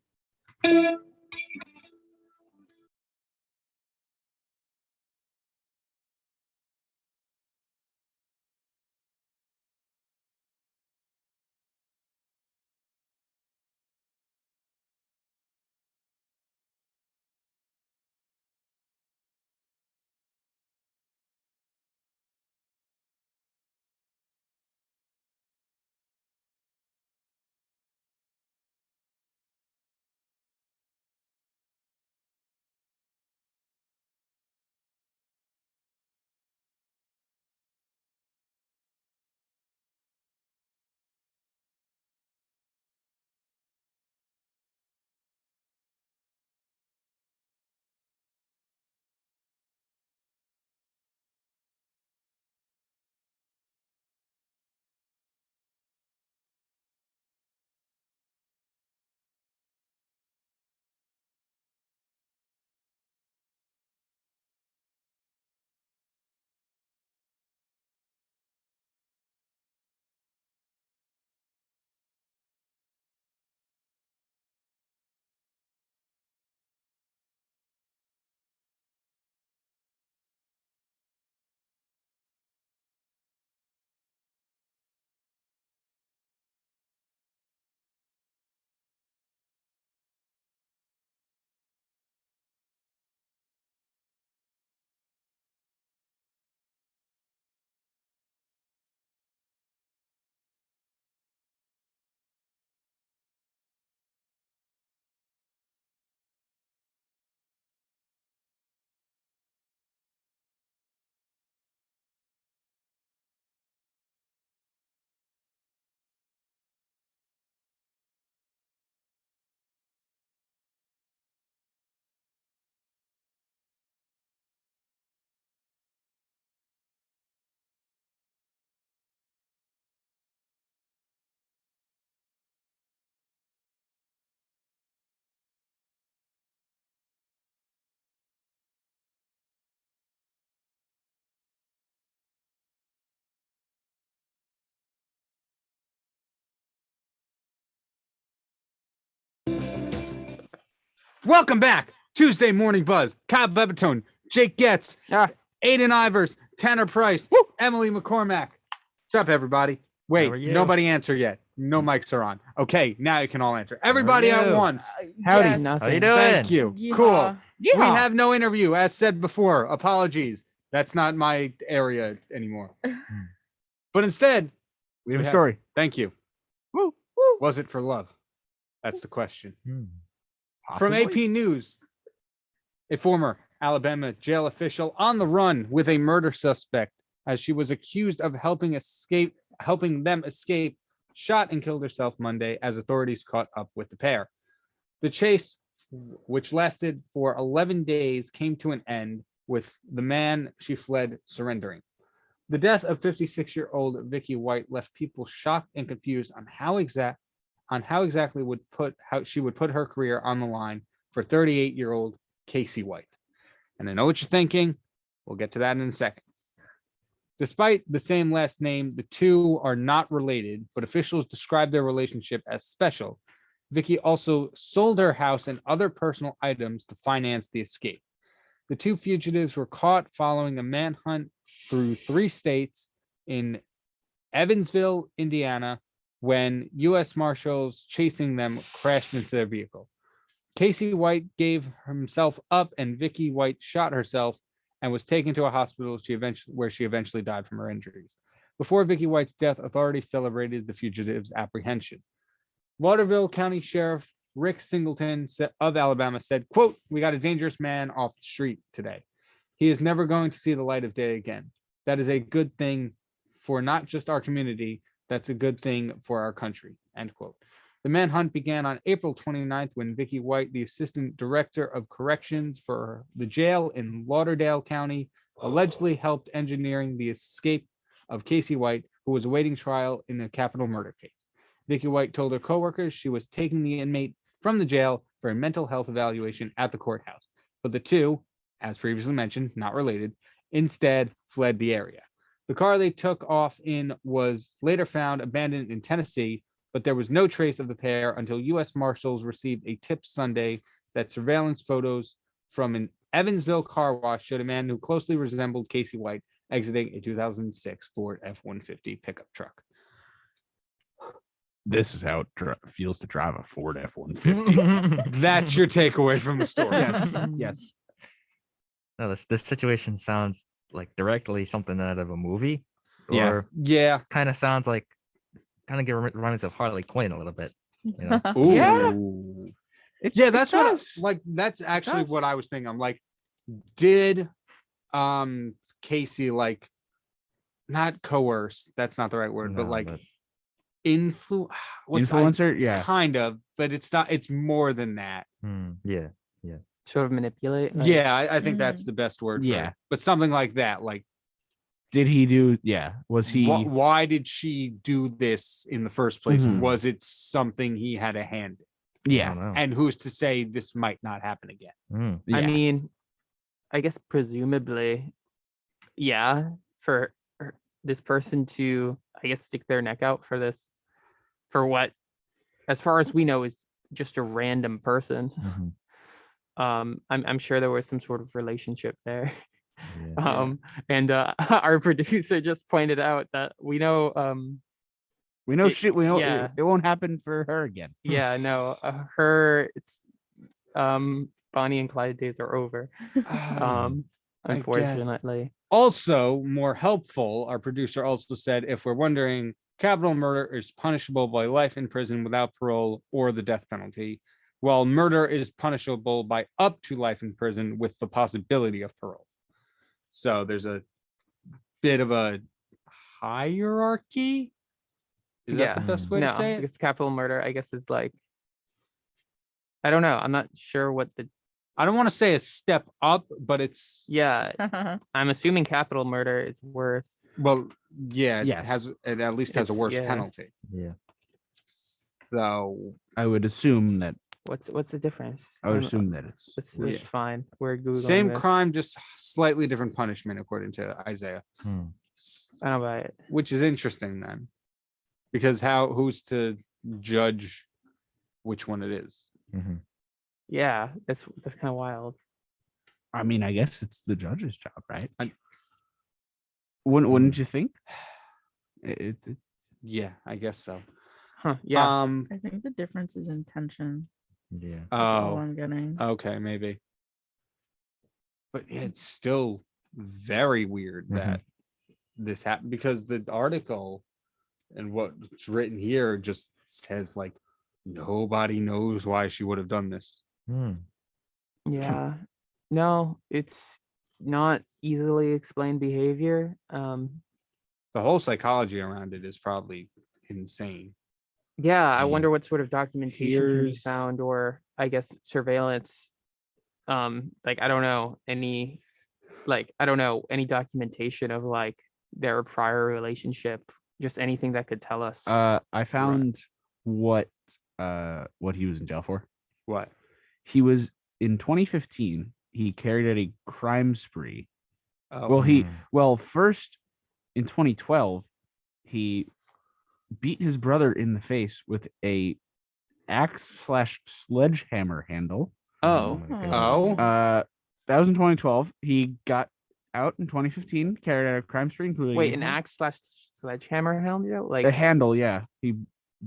[SPEAKER 1] Welcome back. Tuesday Morning Buzz. Kyle Pepitone, Jake Goetz,
[SPEAKER 2] Ah.
[SPEAKER 1] Aiden Ivers, Tanner Price, Emily McCormack. What's up, everybody? Wait,
[SPEAKER 4] How are you?
[SPEAKER 1] nobody answer yet. No mics are on. Okay, now you can all answer. Everybody at
[SPEAKER 4] you?
[SPEAKER 1] once.
[SPEAKER 3] Howdy.
[SPEAKER 5] Yes.
[SPEAKER 2] Nothing.
[SPEAKER 4] How you doing?
[SPEAKER 1] Thank you.
[SPEAKER 5] Yeehaw.
[SPEAKER 1] Cool. We
[SPEAKER 3] Yeah.
[SPEAKER 1] have no interview, as said before. Apologies. That's not my area anymore. But instead,
[SPEAKER 3] We have a
[SPEAKER 1] have-
[SPEAKER 3] story.
[SPEAKER 1] thank you.
[SPEAKER 3] Woo.
[SPEAKER 1] Was it for love? That's the question.
[SPEAKER 4] Hmm.
[SPEAKER 1] From
[SPEAKER 3] Possibly.
[SPEAKER 1] AP News, a former Alabama jail official on the run with a murder suspect as she was accused of helping them escape, shot and killed herself Monday as authorities caught up with the pair. The chase, which lasted for 11 days, came to an end with the man she fled surrendering. The death of 56-year-old Vicky White left people shocked and confused on how exactly she would put her career on the line for 38-year-old Casey White. And I know what you're thinking. We'll get to that in a second. Despite the same last name, the two are not related, but officials describe their relationship as special. Vicky also sold her house and other personal items to finance the escape. The two fugitives were caught following a manhunt through 3 states in Evansville, Indiana, when U.S. Marshals chasing them crashed into their vehicle. Casey White gave himself up, and Vicky White shot herself and was taken to a hospital where she eventually died from her injuries. Before Vicky White's death, authorities celebrated the fugitive's apprehension. Lauderville County Sheriff Rick Singleton of Alabama said, quote, "We got a dangerous man off the street today. He is never going to see the light of day again. That is a good thing for not just our community, that's a good thing for our country," end quote. The manhunt began on April 29th when Vicky White, the assistant director of corrections for the jail in Lauderdale County, allegedly helped engineering the escape of Casey White, who was awaiting trial in a capital murder case. Vicky White told her coworkers she was taking the inmate from the jail for a mental health evaluation at the courthouse, but the two, as previously mentioned, not related, instead fled the area. The car they took off in was later found abandoned in Tennessee, but there was no trace of the pair until U.S. Marshals received a tip Sunday that surveillance photos from an Evansville car wash showed a man who closely resembled Casey White exiting a 2006 Ford F-150 pickup truck.
[SPEAKER 3] This is how it feels to drive a Ford F-150.
[SPEAKER 1] That's your takeaway from the story.
[SPEAKER 3] Yes. Yes.
[SPEAKER 4] No, this situation sounds like directly something out of a movie.
[SPEAKER 3] Yeah.
[SPEAKER 4] Or
[SPEAKER 1] Yeah.
[SPEAKER 4] kind of sounds like reminds me of Harley Quinn a little bit. You know?
[SPEAKER 1] Ooh.
[SPEAKER 3] Yeah.
[SPEAKER 1] Yeah, that's what
[SPEAKER 3] does.
[SPEAKER 1] that's actually
[SPEAKER 3] does.
[SPEAKER 1] what I was thinking. I'm like, did Casey not coerce, that's not the right word, but
[SPEAKER 4] No,
[SPEAKER 3] Influencer? Yeah.
[SPEAKER 1] kind of, but it's not, it's more than that.
[SPEAKER 4] Yeah.
[SPEAKER 2] Sort of manipulate. like-
[SPEAKER 1] Yeah, I think that's the best word. For
[SPEAKER 3] Yeah.
[SPEAKER 1] it. But something like that, like
[SPEAKER 3] Did he do? Yeah. Was he?
[SPEAKER 1] why did she do this in the first place?
[SPEAKER 3] Mhm.
[SPEAKER 1] Was it something he had a hand in?
[SPEAKER 4] I
[SPEAKER 3] Yeah.
[SPEAKER 4] don't know.
[SPEAKER 1] And who's to say this might not happen again?
[SPEAKER 4] Mm.
[SPEAKER 2] I
[SPEAKER 3] Yeah.
[SPEAKER 2] mean, I guess presumably, yeah, for this person to, I guess, stick their neck out for this, for what, as far as we know, is just a random person.
[SPEAKER 4] Mhm.
[SPEAKER 2] I'm sure there was some sort of relationship there.
[SPEAKER 4] Yeah.
[SPEAKER 2] And our producer just pointed out that we know,
[SPEAKER 3] We know
[SPEAKER 2] It-
[SPEAKER 3] shit. We know
[SPEAKER 2] yeah.
[SPEAKER 3] it won't happen for her again.
[SPEAKER 2] yeah, no, Bonnie and Clyde days are over.
[SPEAKER 1] I guess.
[SPEAKER 2] Unfortunately.
[SPEAKER 1] Also, more helpful, our producer also said, if we're wondering, capital murder is punishable by life in prison without parole or the death penalty, while murder is punishable by up to life in prison with the possibility of parole. So there's a bit of a hierarchy. Is that the
[SPEAKER 2] Yeah.
[SPEAKER 1] best way to
[SPEAKER 2] No,
[SPEAKER 1] say it?
[SPEAKER 2] because capital murder, I guess, is like, I don't know. I'm not sure what the,
[SPEAKER 1] I don't want to say a step up, but it's
[SPEAKER 2] yeah, I'm assuming capital murder is worse.
[SPEAKER 1] well, yeah,
[SPEAKER 3] Yes.
[SPEAKER 1] it at least has a
[SPEAKER 2] It's-
[SPEAKER 1] worse
[SPEAKER 2] yeah.
[SPEAKER 1] penalty.
[SPEAKER 4] Yeah.
[SPEAKER 1] So
[SPEAKER 3] I would assume that.
[SPEAKER 2] What's the difference?
[SPEAKER 3] I would
[SPEAKER 2] don't know.
[SPEAKER 3] assume that it's.
[SPEAKER 2] This
[SPEAKER 1] Yeah.
[SPEAKER 2] is fine. We're Googling
[SPEAKER 1] same
[SPEAKER 2] this.
[SPEAKER 1] crime, just slightly different punishment, according to Isaiah.
[SPEAKER 4] Hmm.
[SPEAKER 2] I don't buy it.
[SPEAKER 1] Which is interesting then, because who's to judge which one it is?
[SPEAKER 4] Mhm.
[SPEAKER 2] Yeah, that's kind of wild.
[SPEAKER 3] I mean, I guess it's the judge's job, right?
[SPEAKER 1] I-
[SPEAKER 3] Wouldn't you think? It's
[SPEAKER 1] Yeah, I guess so.
[SPEAKER 2] Huh? Yeah.
[SPEAKER 5] I think the difference is intention.
[SPEAKER 4] Yeah.
[SPEAKER 5] That's all
[SPEAKER 1] Oh,
[SPEAKER 5] I'm getting.
[SPEAKER 1] okay, maybe. But yeah, it's still very weird
[SPEAKER 4] Mhm.
[SPEAKER 1] that this happened because the article and what's written here just says like nobody knows why she would have done this.
[SPEAKER 4] Hmm.
[SPEAKER 2] Yeah. No, it's not easily explained behavior.
[SPEAKER 1] The whole psychology around it is probably insane.
[SPEAKER 2] Yeah, I
[SPEAKER 3] Yeah.
[SPEAKER 2] wonder what sort of documentation can be
[SPEAKER 1] Here's-
[SPEAKER 2] found, or I guess surveillance. Like I don't know any any documentation of like their prior relationship, just anything that could tell us.
[SPEAKER 3] I found what he was in jail for.
[SPEAKER 1] What?
[SPEAKER 3] He was in 2015. He carried out a crime spree.
[SPEAKER 1] Oh,
[SPEAKER 3] First in 2012, he beat his brother in the face with a axe/sledgehammer handle.
[SPEAKER 2] Oh,
[SPEAKER 4] my
[SPEAKER 1] Oh.
[SPEAKER 4] gosh.
[SPEAKER 3] That was in 2012. He got out in 2015, carried out a crime spree, including
[SPEAKER 2] wait, an axe/sledgehammer handle? Like,
[SPEAKER 3] a handle. Yeah, he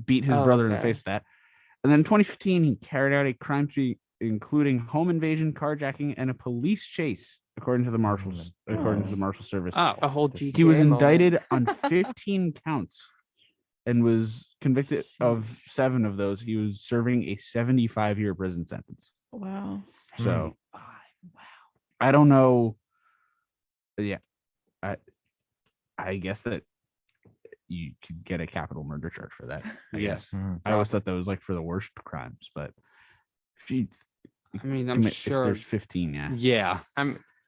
[SPEAKER 3] beat his
[SPEAKER 2] Oh,
[SPEAKER 3] brother in the
[SPEAKER 2] okay.
[SPEAKER 3] face with that. And then in 2015, he carried out a crime spree, including home invasion, carjacking, and a police chase, according to the marshals. According to the marshal service,
[SPEAKER 1] oh,
[SPEAKER 2] a whole
[SPEAKER 4] This-
[SPEAKER 2] GTA
[SPEAKER 3] he was
[SPEAKER 2] moment.
[SPEAKER 3] indicted on 15 counts and was convicted of
[SPEAKER 2] Sheesh.
[SPEAKER 3] 7 of those. He was serving a 75-year prison sentence.
[SPEAKER 5] Wow.
[SPEAKER 3] So I don't know. Yeah, I guess that you could get a capital murder charge for that. I
[SPEAKER 1] Yeah.
[SPEAKER 3] guess. I always thought that was like for the worst crimes, but if you
[SPEAKER 1] I mean, I'm
[SPEAKER 3] commit,
[SPEAKER 1] sure.
[SPEAKER 3] if there's 15, yeah.
[SPEAKER 1] Yeah.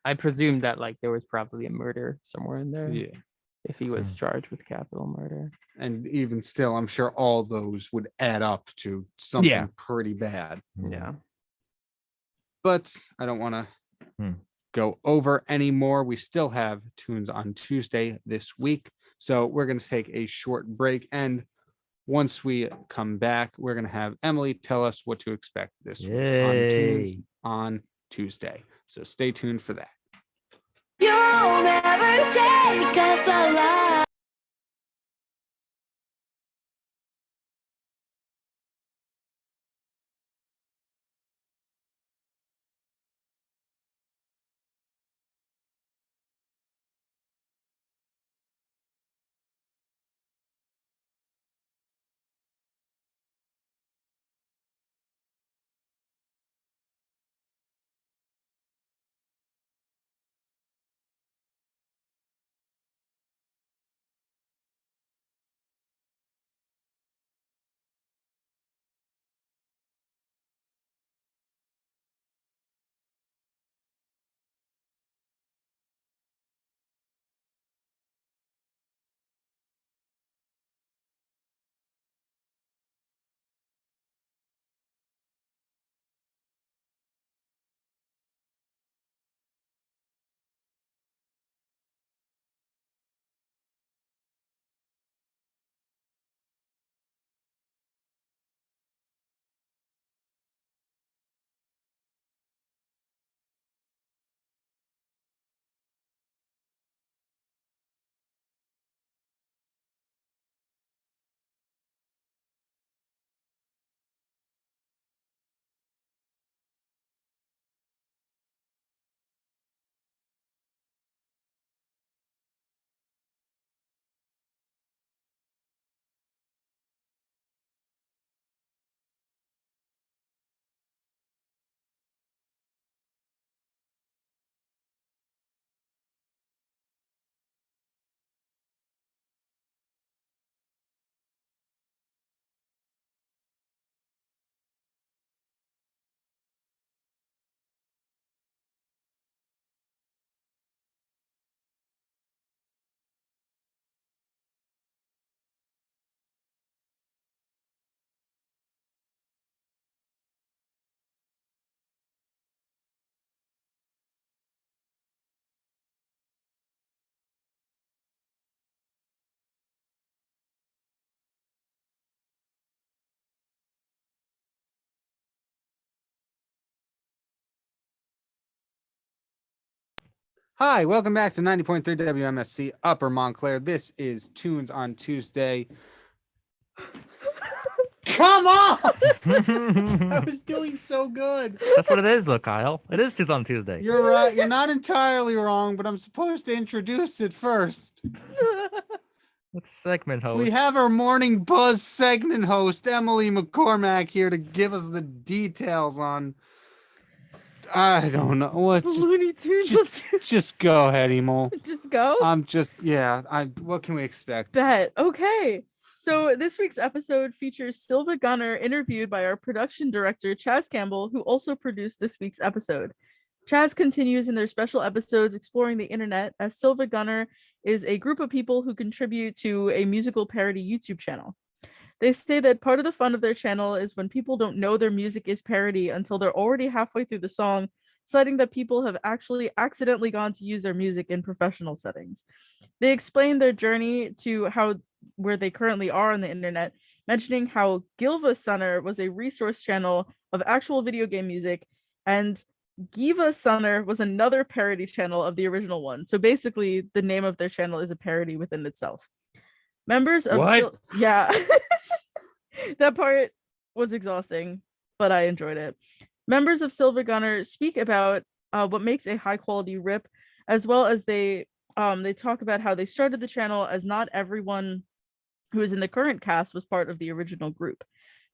[SPEAKER 2] I presume that like there was probably a murder somewhere in there
[SPEAKER 1] Yeah.
[SPEAKER 2] if he was
[SPEAKER 4] Hmm.
[SPEAKER 2] charged with capital murder.
[SPEAKER 1] And even still, I'm sure all those would add up to something
[SPEAKER 3] Yeah.
[SPEAKER 1] pretty bad.
[SPEAKER 2] Yeah.
[SPEAKER 1] But I don't want to
[SPEAKER 4] Hmm.
[SPEAKER 1] go over anymore. We still have tunes on Tuesday this week. So we're going to take a short break. And once we come back, we're going to have Emily tell us what to expect this week on tunes
[SPEAKER 4] Yay.
[SPEAKER 1] on Tuesday. So stay tuned for that.
[SPEAKER 6] You'll never take us alive.
[SPEAKER 1] Hi, welcome back to 90.3 WMSC Upper Montclair. This is Tunes on Tuesday. Come on! I was doing so good.
[SPEAKER 4] That's what it is, though, Kyle. It is Tuesday on Tuesday.
[SPEAKER 1] You're right. You're not entirely wrong, but I'm supposed to introduce it first.
[SPEAKER 4] What's segment host?
[SPEAKER 1] We have our morning buzz segment host, Emily McCormack, here to give us the details on. I don't know what.
[SPEAKER 5] Looney Tunes. on Tuesday.
[SPEAKER 1] Just go ahead, Emo.
[SPEAKER 5] Just go.
[SPEAKER 1] I'm just what can we expect?
[SPEAKER 5] Bet. Okay. So this week's episode features Silva Gunner interviewed by our production director, Chaz Campbell, who also produced this week's episode. Chaz continues in their special episodes exploring the internet, as Silva Gunner is a group of people who contribute to a musical parody YouTube channel. They say that part of the fun of their channel is when people don't know their music is parody until they're already halfway through the song, citing that people have actually accidentally gone to use their music in professional settings. They explain their journey to where they currently are on the internet, mentioning how Gilva Sunner was a resource channel of actual video game music, and Giva Sunner was another parody channel of the original one. So basically, the name of their channel is a parody within itself. Members of yeah, that part was exhausting, but I enjoyed it. Members of Silver Gunner speak about what makes a high quality rip, as well as they talk about how they started the channel, as not everyone who is in the current cast was part of the original group.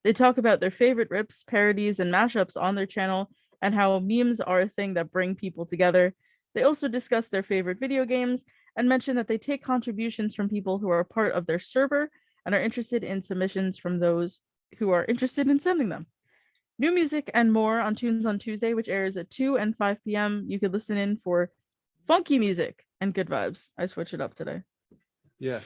[SPEAKER 5] They talk about their favorite rips, parodies, and mashups on their channel, and how memes are a thing that bring people together. They also discuss their favorite video games and mention that they take contributions from people who are part of their server and are interested in submissions from those who are interested in sending them. New music and more on Tunes on Tuesday, which airs at 2 and 5 p.m. You could listen in for funky music and good vibes. I switched it up today.
[SPEAKER 1] Yeah.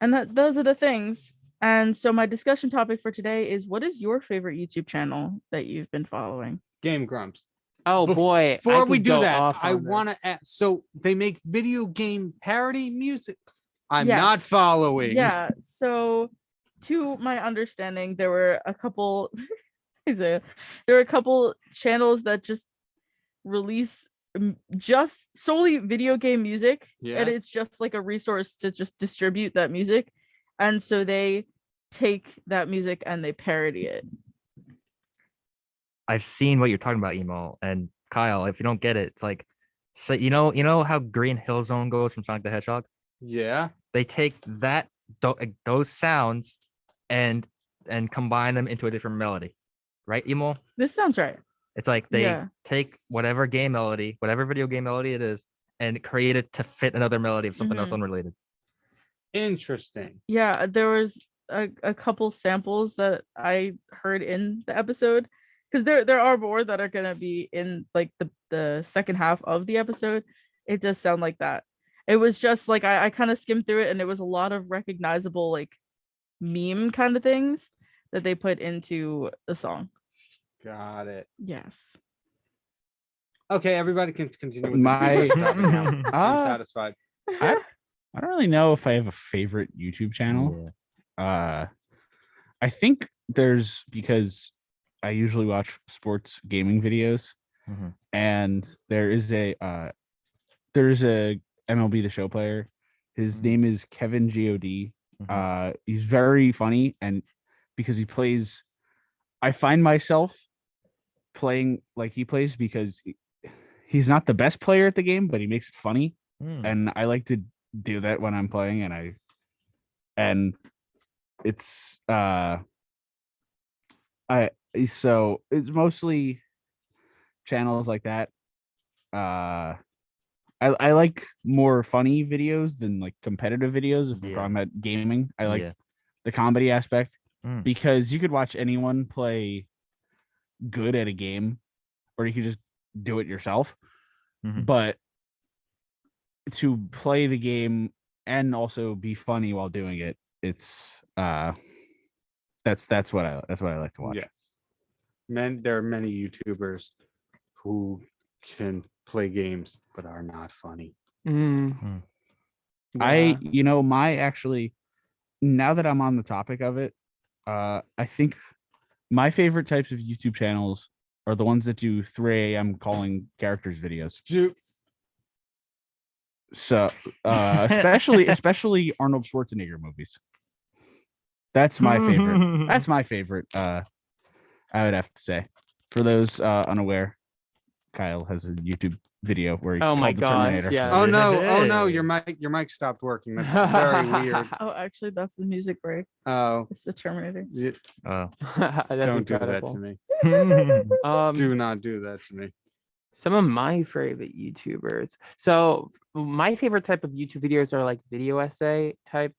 [SPEAKER 5] And those are the things. And so my discussion topic for today is, what is your favorite YouTube channel that you've been following?
[SPEAKER 1] Game Grumps.
[SPEAKER 2] Oh boy!
[SPEAKER 1] Before we do that, I want to ask. So they make video game parody music. I'm not
[SPEAKER 5] Yes.
[SPEAKER 1] following.
[SPEAKER 5] Yeah. So, to my understanding, there were a couple. There were a couple channels that just release just solely video game music, and it's just like a resource to just distribute that music, and so they take that music and they parody it.
[SPEAKER 4] I've seen what you're talking about, Emo, and Kyle. If you don't get it, it's like, so you know how Green Hill Zone goes from Sonic the Hedgehog.
[SPEAKER 1] Yeah.
[SPEAKER 4] They take those sounds and combine them into a different melody, right, Emo?
[SPEAKER 5] This sounds right.
[SPEAKER 4] It's like they take whatever game melody, whatever video game melody it is, and create it to fit another melody of something else unrelated.
[SPEAKER 1] Interesting.
[SPEAKER 5] Yeah, there was a couple samples that I heard in the episode, because there are more that are gonna be in like the second half of the episode. It does sound like that. It was just like I kind of skimmed through it, and it was a lot of recognizable like meme kind of things that they put into the song.
[SPEAKER 1] Got it.
[SPEAKER 5] Yes.
[SPEAKER 1] Okay, everybody can continue with
[SPEAKER 3] My-
[SPEAKER 1] I'm satisfied.
[SPEAKER 3] I don't really know if I have a favorite YouTube channel. I think there's, because I usually watch sports gaming videos, and there's a MLB The Show player. His name is Kevin God. He's very funny, and because he plays, I find myself playing like he plays, because he's not the best player at the game, but he makes it funny, and I like to do that when I'm playing, and it's so it's mostly channels like that. I like more funny videos than like competitive videos. If we're talking about gaming, I like the comedy aspect, because you could watch anyone play good at a game, or you could just do it yourself. But to play the game and also be funny while doing it, it's that's what I like to watch.
[SPEAKER 1] Yes. There are many YouTubers who can play games but are not funny.
[SPEAKER 3] I actually, now that I'm on the topic of it, I think my favorite types of YouTube channels are the ones that do 3 a.m. calling characters videos. So especially Arnold Schwarzenegger movies. That's my favorite. That's my favorite. I would have to say. For those unaware, Kyle has a YouTube video where he
[SPEAKER 2] Oh my
[SPEAKER 3] called the
[SPEAKER 2] gosh,
[SPEAKER 3] Terminator.
[SPEAKER 2] yeah.
[SPEAKER 1] Oh no,
[SPEAKER 4] Hey.
[SPEAKER 1] your mic stopped working. That's very weird.
[SPEAKER 5] Oh, actually, that's the music break.
[SPEAKER 1] Oh,
[SPEAKER 5] It's the Terminator.
[SPEAKER 4] Oh.
[SPEAKER 2] That's
[SPEAKER 1] don't do that
[SPEAKER 2] incredible.
[SPEAKER 1] to me.
[SPEAKER 2] Um,
[SPEAKER 1] Do not do that to me.
[SPEAKER 2] some of my favorite YouTubers. So my favorite type of YouTube videos are like video essay type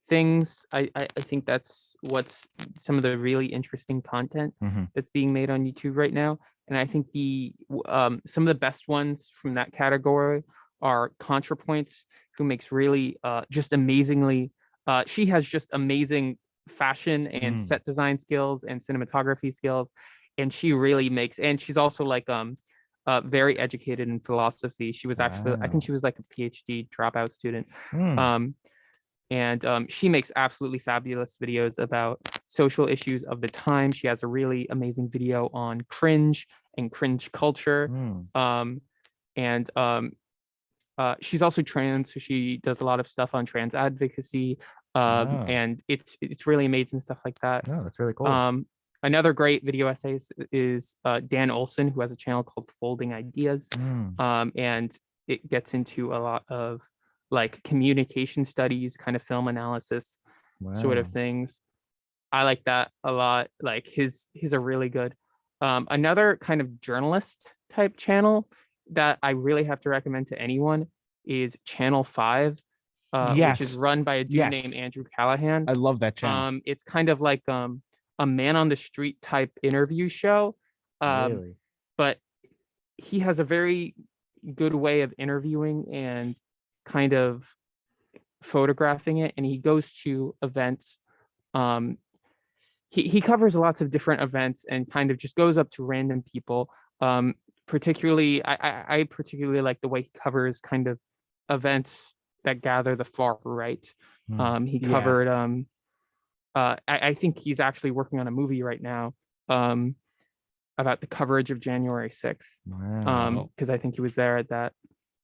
[SPEAKER 2] things. I think that's what's some of the really interesting content
[SPEAKER 4] Mhm.
[SPEAKER 2] that's being made on YouTube right now. And I think some of the best ones from that category are ContraPoints, who makes really just amazingly. She has just amazing fashion and set design skills and cinematography skills, and she really makes. And she's also like very educated in philosophy. She was actually, I think she was like a PhD dropout student. And she makes absolutely fabulous videos about social issues of the time. She has a really amazing video on cringe and cringe culture. She's also trans, so she does a lot of stuff on trans advocacy. And it's really amazing stuff like that.
[SPEAKER 4] No, that's really cool.
[SPEAKER 2] Another great video essay is Dan Olsen, who has a channel called Folding Ideas. And it gets into a lot of like communication studies, kind of film analysis sort of things. I like that a lot. Like his are really good. Another kind of journalist type channel that I really have to recommend to anyone is Channel 5, which is run by a dude named Andrew Callahan.
[SPEAKER 3] I love that channel.
[SPEAKER 2] It's kind of like a man on the street type interview show.
[SPEAKER 4] Really?
[SPEAKER 2] But he has a very good way of interviewing and kind of photographing it, and he goes to events. He covers lots of different events and kind of just goes up to random people. Particularly, I particularly like the way he covers kind of events that gather the far right. He covered I think he's actually working on a movie right now about the coverage of January 6th. Because I think he was there at that.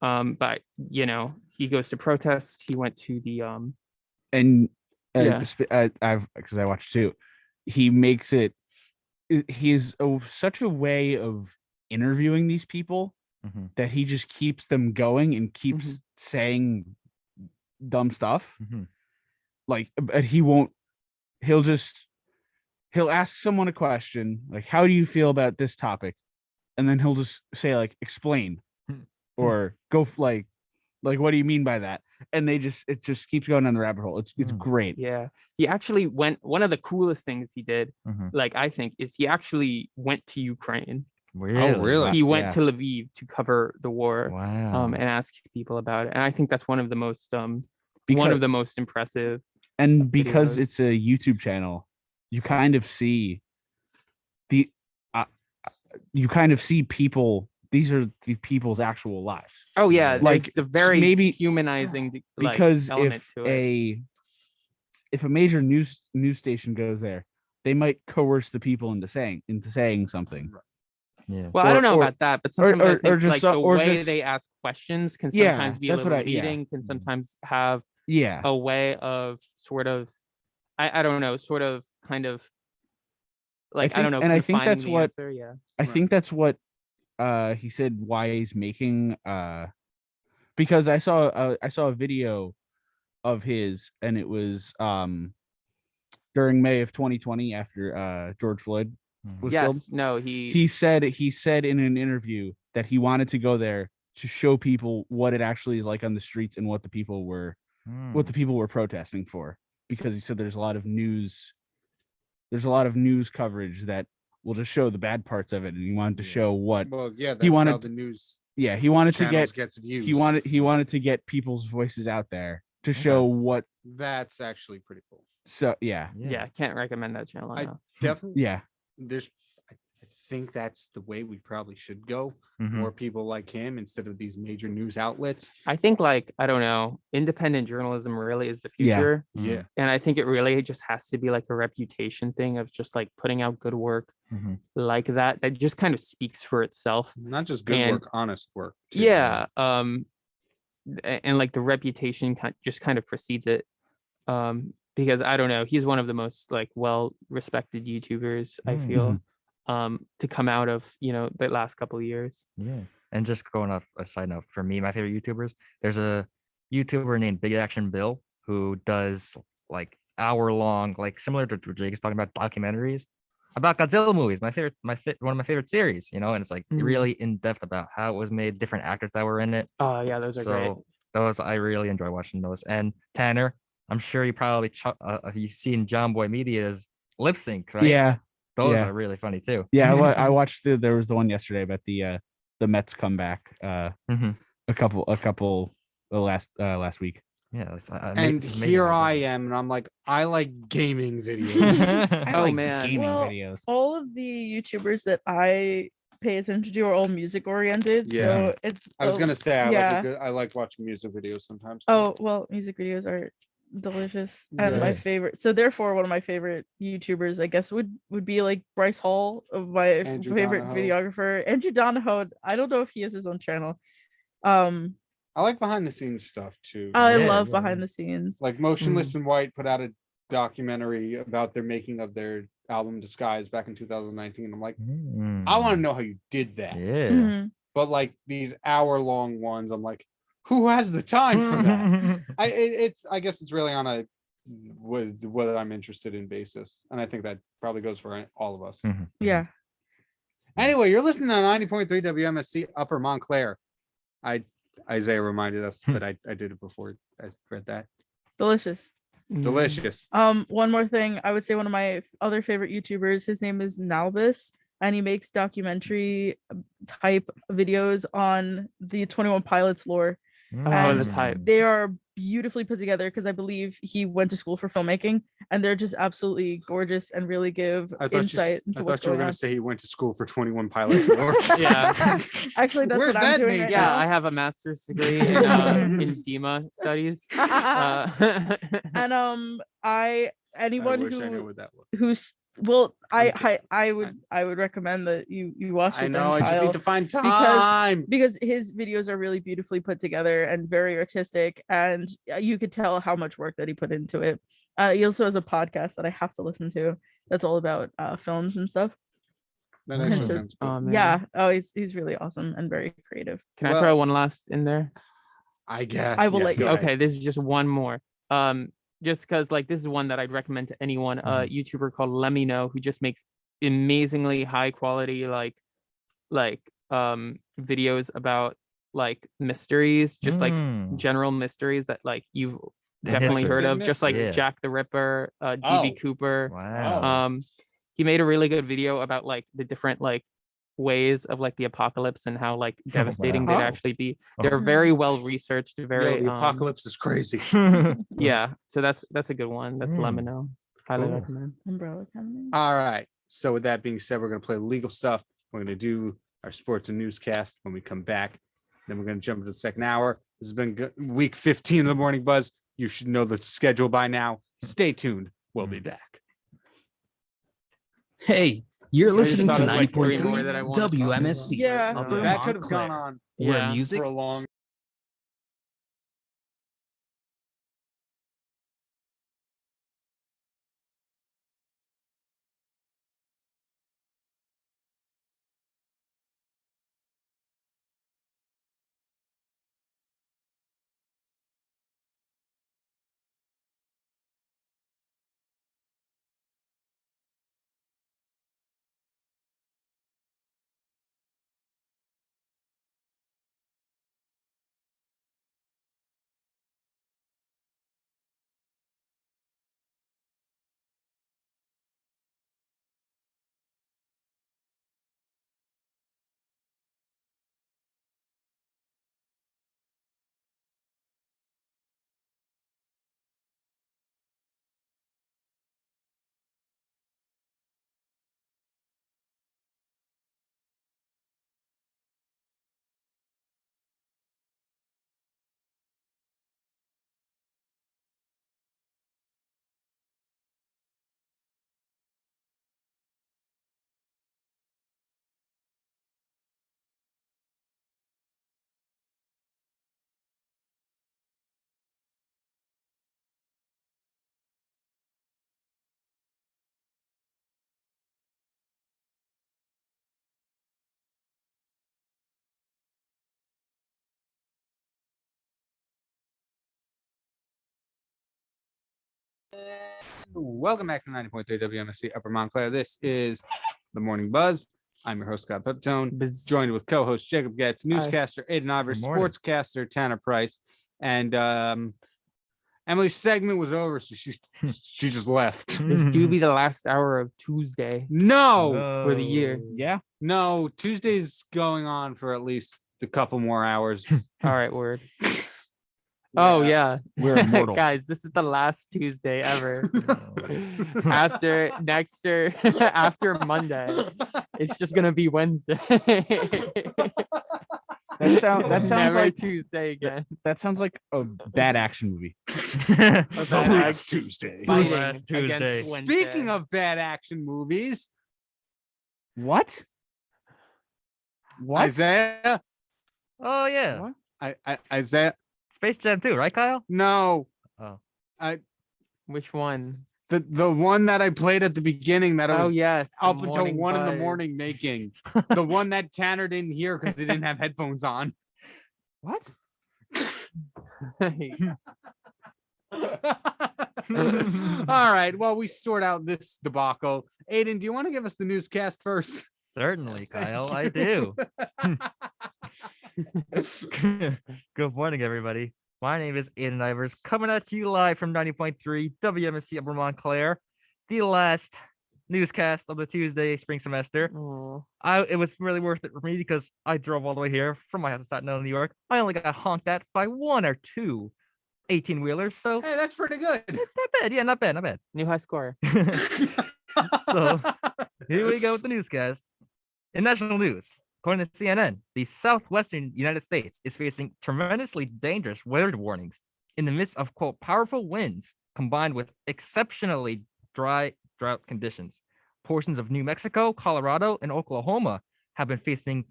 [SPEAKER 2] But you know, he goes to protests. He went to the
[SPEAKER 3] And
[SPEAKER 2] Yeah.
[SPEAKER 3] because I watched too. He makes it. He's such a way of interviewing these people that he just keeps them going and keeps saying dumb stuff. Like, but he won't. He'll ask someone a question like, "How do you feel about this topic?" And then he'll just say like, "Explain," or "Go like, what do you mean by that?" And it just keeps going on the rabbit hole. It's great.
[SPEAKER 2] Yeah, he actually went. One of the coolest things he did, like I think, is he actually went to Ukraine.
[SPEAKER 4] Really?
[SPEAKER 1] really?
[SPEAKER 2] He went to Lviv to cover the war.
[SPEAKER 4] Wow.
[SPEAKER 2] And ask people about it. And I think that's one of the most impressive.
[SPEAKER 3] And because
[SPEAKER 2] videos.
[SPEAKER 3] it's a YouTube channel, you kind of see people. These are the people's actual lives.
[SPEAKER 2] Oh yeah,
[SPEAKER 3] Like,
[SPEAKER 2] like the very
[SPEAKER 3] maybe
[SPEAKER 2] humanizing
[SPEAKER 3] because
[SPEAKER 2] element
[SPEAKER 3] if
[SPEAKER 2] to it.
[SPEAKER 3] a major news station goes there, they might coerce the people into saying something.
[SPEAKER 4] Yeah.
[SPEAKER 2] Well, I don't know
[SPEAKER 3] or-
[SPEAKER 2] about that, but sometimes I think
[SPEAKER 3] just
[SPEAKER 2] like
[SPEAKER 3] so-
[SPEAKER 2] the
[SPEAKER 3] or
[SPEAKER 2] way
[SPEAKER 3] just-
[SPEAKER 2] they ask questions can
[SPEAKER 3] Yeah,
[SPEAKER 2] sometimes be a
[SPEAKER 3] that's what
[SPEAKER 2] little
[SPEAKER 3] I- yeah.
[SPEAKER 2] leading, can sometimes have
[SPEAKER 3] Yeah,
[SPEAKER 2] a way of sort of, I don't know, sort of kind of like, I don't know.
[SPEAKER 3] and I think
[SPEAKER 2] defining
[SPEAKER 3] that's
[SPEAKER 2] the
[SPEAKER 3] what
[SPEAKER 2] answer, yeah.
[SPEAKER 3] I think that's what he said why he's making because I saw a video of his, and it was during May of 2020 after George Floyd was killed.
[SPEAKER 2] Yes, no,
[SPEAKER 3] He said in an interview that he wanted to go there to show people what it actually is like on the streets and what the people were protesting for, because he said there's a lot of news coverage that will just show the bad parts of it, and he wanted to show what
[SPEAKER 1] Well, yeah, that's
[SPEAKER 3] he wanted
[SPEAKER 1] how the news
[SPEAKER 3] he wanted to
[SPEAKER 1] channels
[SPEAKER 3] get
[SPEAKER 1] gets views.
[SPEAKER 3] he wanted to get people's voices out there to show what.
[SPEAKER 1] That's actually pretty cool.
[SPEAKER 3] So yeah,
[SPEAKER 2] yeah, can't recommend that channel.
[SPEAKER 1] I
[SPEAKER 2] No.
[SPEAKER 1] definitely
[SPEAKER 3] yeah,
[SPEAKER 1] I think that's the way we probably should go.
[SPEAKER 4] Mhm.
[SPEAKER 1] More people like him instead of these major news outlets.
[SPEAKER 2] I think like, I don't know, independent journalism really is the
[SPEAKER 3] Yeah.
[SPEAKER 2] future.
[SPEAKER 1] Yeah.
[SPEAKER 2] And I think it really just has to be like a reputation thing of just like putting out good work like that just kind of speaks for itself.
[SPEAKER 1] Not just good
[SPEAKER 2] And-
[SPEAKER 1] work, honest work. too.
[SPEAKER 2] Yeah. and like the reputation just kind of precedes it. Because I don't know, he's one of the most like well respected YouTubers, I feel, to come out of, you know, the last couple of years.
[SPEAKER 4] Yeah. And just going off a side note, for me, my favorite YouTubers, there's a YouTuber named Big Action Bill who does like hour-long, like similar to what Jake is talking about, documentaries about Godzilla movies. One of my favorite series, you know, and it's like really in depth about how it was made, different actors that were in it.
[SPEAKER 2] Oh yeah, those are great.
[SPEAKER 4] So those I really enjoy watching those. And Tanner, I'm sure you probably you've seen John Boy Media's lip sync, right?
[SPEAKER 3] Yeah.
[SPEAKER 4] Those
[SPEAKER 3] yeah.
[SPEAKER 4] are really funny too.
[SPEAKER 3] Yeah, I watched there was the one yesterday about the Mets comeback a couple last week.
[SPEAKER 4] Yeah, it's,
[SPEAKER 1] And
[SPEAKER 4] it's amazing
[SPEAKER 1] here
[SPEAKER 4] how
[SPEAKER 1] I
[SPEAKER 4] good
[SPEAKER 1] am, and I'm like, I like gaming videos.
[SPEAKER 3] I
[SPEAKER 2] Oh,
[SPEAKER 3] like
[SPEAKER 2] man.
[SPEAKER 3] gaming
[SPEAKER 5] Well,
[SPEAKER 3] videos.
[SPEAKER 5] all of the YouTubers that I pay attention to are all music oriented.
[SPEAKER 1] Yeah.
[SPEAKER 5] So it's
[SPEAKER 1] I was gonna say
[SPEAKER 5] yeah.
[SPEAKER 1] I like watching music videos sometimes. too.
[SPEAKER 5] Oh, well, music videos are delicious and my
[SPEAKER 1] Yeah.
[SPEAKER 5] favorite. So therefore one of my favorite YouTubers, I guess, would be like Bryce Hall, of my
[SPEAKER 1] Andrew
[SPEAKER 5] favorite
[SPEAKER 1] Donahoe.
[SPEAKER 5] videographer. Andrew Donahoe. I don't know if he has his own channel.
[SPEAKER 1] I like behind the scenes stuff too.
[SPEAKER 5] I
[SPEAKER 4] Yeah,
[SPEAKER 5] love
[SPEAKER 4] yeah,
[SPEAKER 5] behind
[SPEAKER 4] yeah.
[SPEAKER 5] the scenes.
[SPEAKER 1] Like Motionless in White put out a documentary about their making of their album Disguise back in 2019. I'm like, I want to know how you did that.
[SPEAKER 4] Yeah.
[SPEAKER 5] Mhm.
[SPEAKER 1] But like these hour-long ones, I'm like, who has the time for that? I guess it's really on a whether I'm interested in basis, and I think that probably goes for all of us.
[SPEAKER 5] Yeah.
[SPEAKER 1] Anyway, you're listening to 90.3 WMSC Upper Montclair. Isaiah reminded us, but I did it before I read that.
[SPEAKER 5] Delicious.
[SPEAKER 1] Delicious.
[SPEAKER 5] One more thing, I would say one of my other favorite YouTubers, his name is Nalbus, and he makes documentary type videos on the 21 Pilots lore.
[SPEAKER 2] Oh,
[SPEAKER 5] And
[SPEAKER 2] that's hype.
[SPEAKER 5] they are beautifully put together because I believe he went to school for filmmaking, and they're just absolutely gorgeous and really give insight into
[SPEAKER 1] I
[SPEAKER 5] what's
[SPEAKER 1] thought you were
[SPEAKER 5] going
[SPEAKER 1] going
[SPEAKER 5] on.
[SPEAKER 1] to say he went to school for 21 Pilots lore.
[SPEAKER 2] Yeah.
[SPEAKER 5] Actually, that's
[SPEAKER 1] Where's
[SPEAKER 5] what I'm
[SPEAKER 1] that
[SPEAKER 5] doing
[SPEAKER 1] made?
[SPEAKER 5] right
[SPEAKER 2] Yeah,
[SPEAKER 5] now.
[SPEAKER 2] I have a master's degree in DEMA studies.
[SPEAKER 5] And
[SPEAKER 1] I
[SPEAKER 5] anyone
[SPEAKER 1] wish I knew
[SPEAKER 5] who
[SPEAKER 1] what that was.
[SPEAKER 5] who's well, I would recommend that you watch it.
[SPEAKER 1] I know.
[SPEAKER 5] Then,
[SPEAKER 1] I just
[SPEAKER 5] Kyle,
[SPEAKER 1] need to find time.
[SPEAKER 5] because his videos are really beautifully put together and very artistic, and you could tell how much work that he put into it. He also has a podcast that I have to listen to that's all about films and stuff.
[SPEAKER 1] That
[SPEAKER 5] And
[SPEAKER 1] actually
[SPEAKER 5] so-
[SPEAKER 1] sounds cool.
[SPEAKER 2] Man.
[SPEAKER 5] Yeah. Oh, he's really awesome and very creative.
[SPEAKER 2] Can I
[SPEAKER 1] Well-
[SPEAKER 2] throw one last in there?
[SPEAKER 1] I guess.
[SPEAKER 5] I will let you.
[SPEAKER 1] go ahead.
[SPEAKER 2] Okay, this is just one more. Just because like this is one that I'd recommend to anyone. A YouTuber called Let Me Know, who just makes amazingly high quality videos about like mysteries, just like general mysteries that like you've
[SPEAKER 4] In
[SPEAKER 2] definitely
[SPEAKER 4] history.
[SPEAKER 2] heard of,
[SPEAKER 1] Big
[SPEAKER 2] just like
[SPEAKER 4] mystery. Yeah.
[SPEAKER 2] Jack the Ripper,
[SPEAKER 1] Oh.
[SPEAKER 2] DB Cooper.
[SPEAKER 4] Wow.
[SPEAKER 2] He made a really good video about like the different like ways of like the apocalypse and how like devastating
[SPEAKER 1] wow.
[SPEAKER 2] they'd actually be. They're very well researched,
[SPEAKER 1] Yo,
[SPEAKER 2] very
[SPEAKER 1] the apocalypse is crazy.
[SPEAKER 2] yeah, so that's a good one. That's
[SPEAKER 4] Mm.
[SPEAKER 2] Lemino. Highly
[SPEAKER 1] Cool.
[SPEAKER 2] recommend.
[SPEAKER 5] Umbrella Academy.
[SPEAKER 1] All right. So with that being said, we're going to play legal stuff. We're going to do our sports and newscast when we come back. Then we're going to jump into the second hour. This has been week 15 of the Morning Buzz. You should know the schedule by now. Stay tuned. We'll be back.
[SPEAKER 8] Hey, you're
[SPEAKER 2] I just
[SPEAKER 8] listening
[SPEAKER 2] thought
[SPEAKER 8] to
[SPEAKER 2] of, like, three more that I
[SPEAKER 8] 90.3
[SPEAKER 2] wanted to talk about.
[SPEAKER 8] WMSC.
[SPEAKER 5] Yeah.
[SPEAKER 8] Upper
[SPEAKER 1] That could have
[SPEAKER 8] Montclair,
[SPEAKER 1] gone on
[SPEAKER 8] where
[SPEAKER 2] Yeah.
[SPEAKER 8] music
[SPEAKER 1] for a long Welcome back to 90.3 WMSC Upper Montclair. This is the Morning Buzz. I'm your host, Kyle Pepitone, joined with co-host Jacob Goetz, newscaster Aiden Ivers,
[SPEAKER 4] Good morning.
[SPEAKER 1] sportscaster Tanner Price, and Emily's segment was over, so she just left.
[SPEAKER 2] This do be the last hour of Tuesday
[SPEAKER 1] No,
[SPEAKER 2] for the year.
[SPEAKER 3] Yeah.
[SPEAKER 1] no, Tuesday's going on for at least a couple more hours.
[SPEAKER 2] All right, word. Oh yeah,
[SPEAKER 3] We're immortal.
[SPEAKER 2] guys. This is the last Tuesday ever. After next year, after Monday, it's just gonna be Wednesday.
[SPEAKER 3] That sounds
[SPEAKER 2] Never
[SPEAKER 3] like
[SPEAKER 2] Tuesday again.
[SPEAKER 3] that sounds like a bad action movie.
[SPEAKER 2] Bad
[SPEAKER 7] Last Tuesday.
[SPEAKER 2] Fighting
[SPEAKER 4] Last Tuesday.
[SPEAKER 2] against Wednesday.
[SPEAKER 1] Speaking of bad action movies,
[SPEAKER 3] What? What?
[SPEAKER 1] Isaiah,
[SPEAKER 4] Oh yeah,
[SPEAKER 3] What?
[SPEAKER 1] Isaiah,
[SPEAKER 4] Space Jam 2, right, Kyle?
[SPEAKER 1] no,
[SPEAKER 2] Which one?
[SPEAKER 1] the one that I played at the beginning that I
[SPEAKER 2] Oh
[SPEAKER 1] was
[SPEAKER 2] yes, the
[SPEAKER 1] up until
[SPEAKER 2] morning
[SPEAKER 1] 1 in the
[SPEAKER 2] buzz.
[SPEAKER 1] morning making, the one that Tanner didn't hear because he didn't have headphones on.
[SPEAKER 3] What?
[SPEAKER 1] All right, well, we sort out this debacle. Aiden, do you want to give us the newscast first?
[SPEAKER 4] Certainly, Kyle, I do. Good morning, everybody. My name is Aiden Ivers, coming at you live from 90.3 WMSC Upper Montclair, the last newscast of the Tuesday spring semester.
[SPEAKER 2] Aw.
[SPEAKER 4] It was really worth it for me because I drove all the way here from my house in Staten Island, New York. I only got honked at by one or two 18-wheelers, so
[SPEAKER 1] Hey, that's pretty good.
[SPEAKER 4] it's not bad. Yeah, not bad, not bad.
[SPEAKER 2] New high score.
[SPEAKER 4] So here we go with the newscast. In national news, according to CNN, the southwestern United States is facing tremendously dangerous weather warnings in the midst of, quote, powerful winds combined with exceptionally dry drought conditions. Portions of New Mexico, Colorado, and Oklahoma have been facing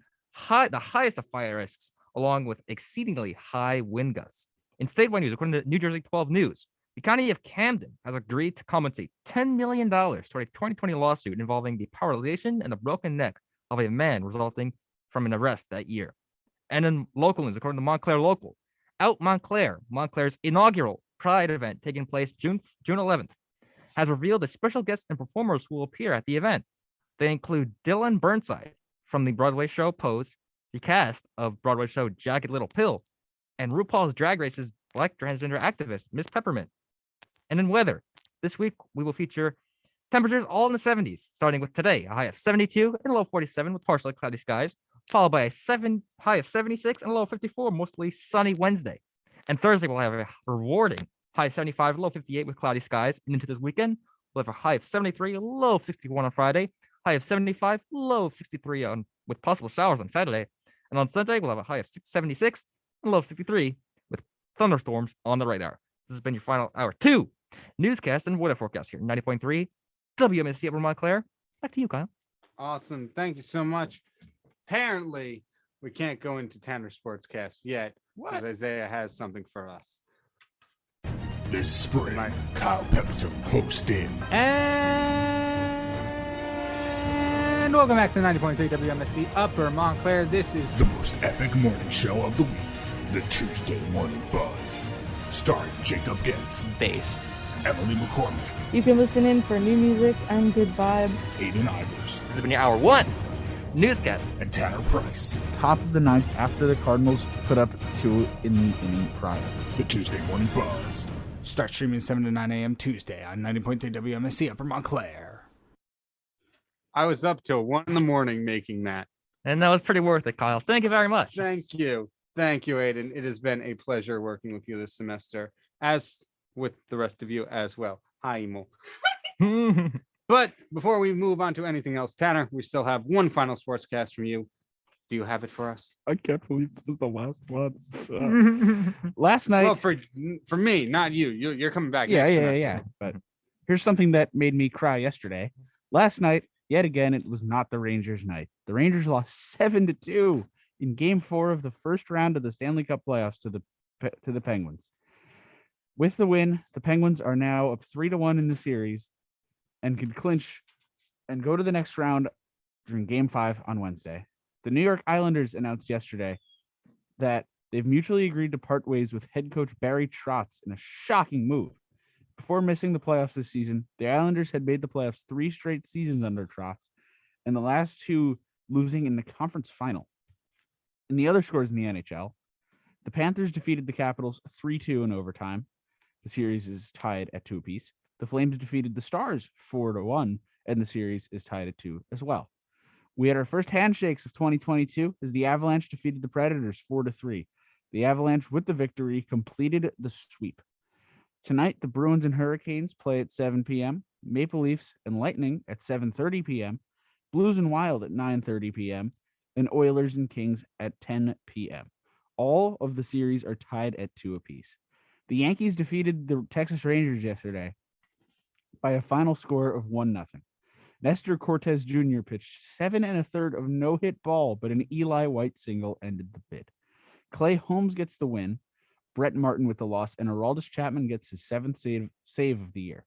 [SPEAKER 4] the highest of fire risks, along with exceedingly high wind gusts. In statewide news, according to New Jersey 12 News, the county of Camden has agreed to compensate $10 million toward a 2020 lawsuit involving the paralyzation and the broken neck of a man resulting from an arrest that year. And in local news, according to Montclair Local, Out Montclair, Montclair's inaugural Pride event taking place June 11th, has revealed the special guests and performers who will appear at the event. They include Dylan Burnside from the Broadway show Pose, the cast of Broadway show Jagged Little Pill, and RuPaul's Drag Race's Black transgender activist, Miss Peppermint. And in weather, this week we will feature temperatures all in the 70s, starting with today, a high of 72 and a low 47 with partially cloudy skies, followed by a high of 76 and a low 54, mostly sunny Wednesday. And Thursday we'll have a rewarding high of 75, low 58 with cloudy skies. And into this weekend, we'll have a high of 73, low of 61 on Friday, high of 75, low of 63 with possible showers on Saturday. And on Sunday, we'll have a high of 76 and low of 63 with thunderstorms on the radar. This has been your final hour 2 newscast and weather forecast here, 90.3 WMSC Upper Montclair. Back to you, Kyle.
[SPEAKER 1] Awesome. Thank you so much. Apparently, we can't go into Tanner Sportscast yet because Isaiah has something for us.
[SPEAKER 8] This spring, Kyle Pepitone hosting.
[SPEAKER 1] And welcome back to 90.3 WMSC Upper Montclair. This is
[SPEAKER 8] The most epic morning show of the week, the Tuesday Morning Buzz. Starring Jacob Goetz,
[SPEAKER 2] Based.
[SPEAKER 8] Emily McCormick,
[SPEAKER 5] You can listen in for new music and good vibes.
[SPEAKER 8] Aiden Ivers,
[SPEAKER 4] This has been your hour 1 newscast.
[SPEAKER 8] and Tanner Price.
[SPEAKER 3] Top of the ninth after the Cardinals put up 2 in the inning prior.
[SPEAKER 8] The Tuesday Morning Buzz. Start streaming 7 to 9 a.m. Tuesday on 90.3 WMSC Upper Montclair.
[SPEAKER 1] I was up till 1 in the morning making that.
[SPEAKER 4] And that was pretty worth it, Kyle. Thank you very much.
[SPEAKER 1] Thank you. Thank you, Aiden. It has been a pleasure working with you this semester, as with the rest of you as well. Hi, Emil. But before we move on to anything else, Tanner, we still have one final sportscast from you. Do you have it for us?
[SPEAKER 3] I can't believe this is the last one. Last night.
[SPEAKER 1] Well, for me, not you. You're coming back.
[SPEAKER 3] yeah,
[SPEAKER 1] next
[SPEAKER 3] yeah,
[SPEAKER 1] semester.
[SPEAKER 3] yeah. But here's something that made me cry yesterday. Last night, yet again, it was not the Rangers' night. The Rangers lost 7-2 in Game 4 of the first round of the Stanley Cup playoffs to the Penguins. With the win, the Penguins are now up 3-1 in the series and can clinch and go to the next round during Game 5 on Wednesday. The New York Islanders announced yesterday that they've mutually agreed to part ways with head coach Barry Trotz in a shocking move. Before missing the playoffs this season, the Islanders had made the playoffs 3 straight seasons under Trotz, and the last 2 losing in the conference final. In the other scores in the NHL, the Panthers defeated the Capitals 3-2 in overtime. The series is tied at 2 apiece. The Flames defeated the Stars 4-1, and the series is tied at 2 as well. We had our first handshakes of 2022 as the Avalanche defeated the Predators 4-3. The Avalanche, with the victory, completed the sweep. Tonight, the Bruins and Hurricanes play at 7 p.m., Maple Leafs and Lightning at 7:30 p.m., Blues and Wild at 9:30 p.m., and Oilers and Kings at 10 p.m. All of the series are tied at 2 apiece. The Yankees defeated the Texas Rangers yesterday by a final score of 1-0. Nestor Cortez Jr. pitched 7 1/3 of no-hit ball, but an Eli White single ended the bid. Clay Holmes gets the win, Brett Martin with the loss, and Aroldis Chapman gets his 7th save of the year.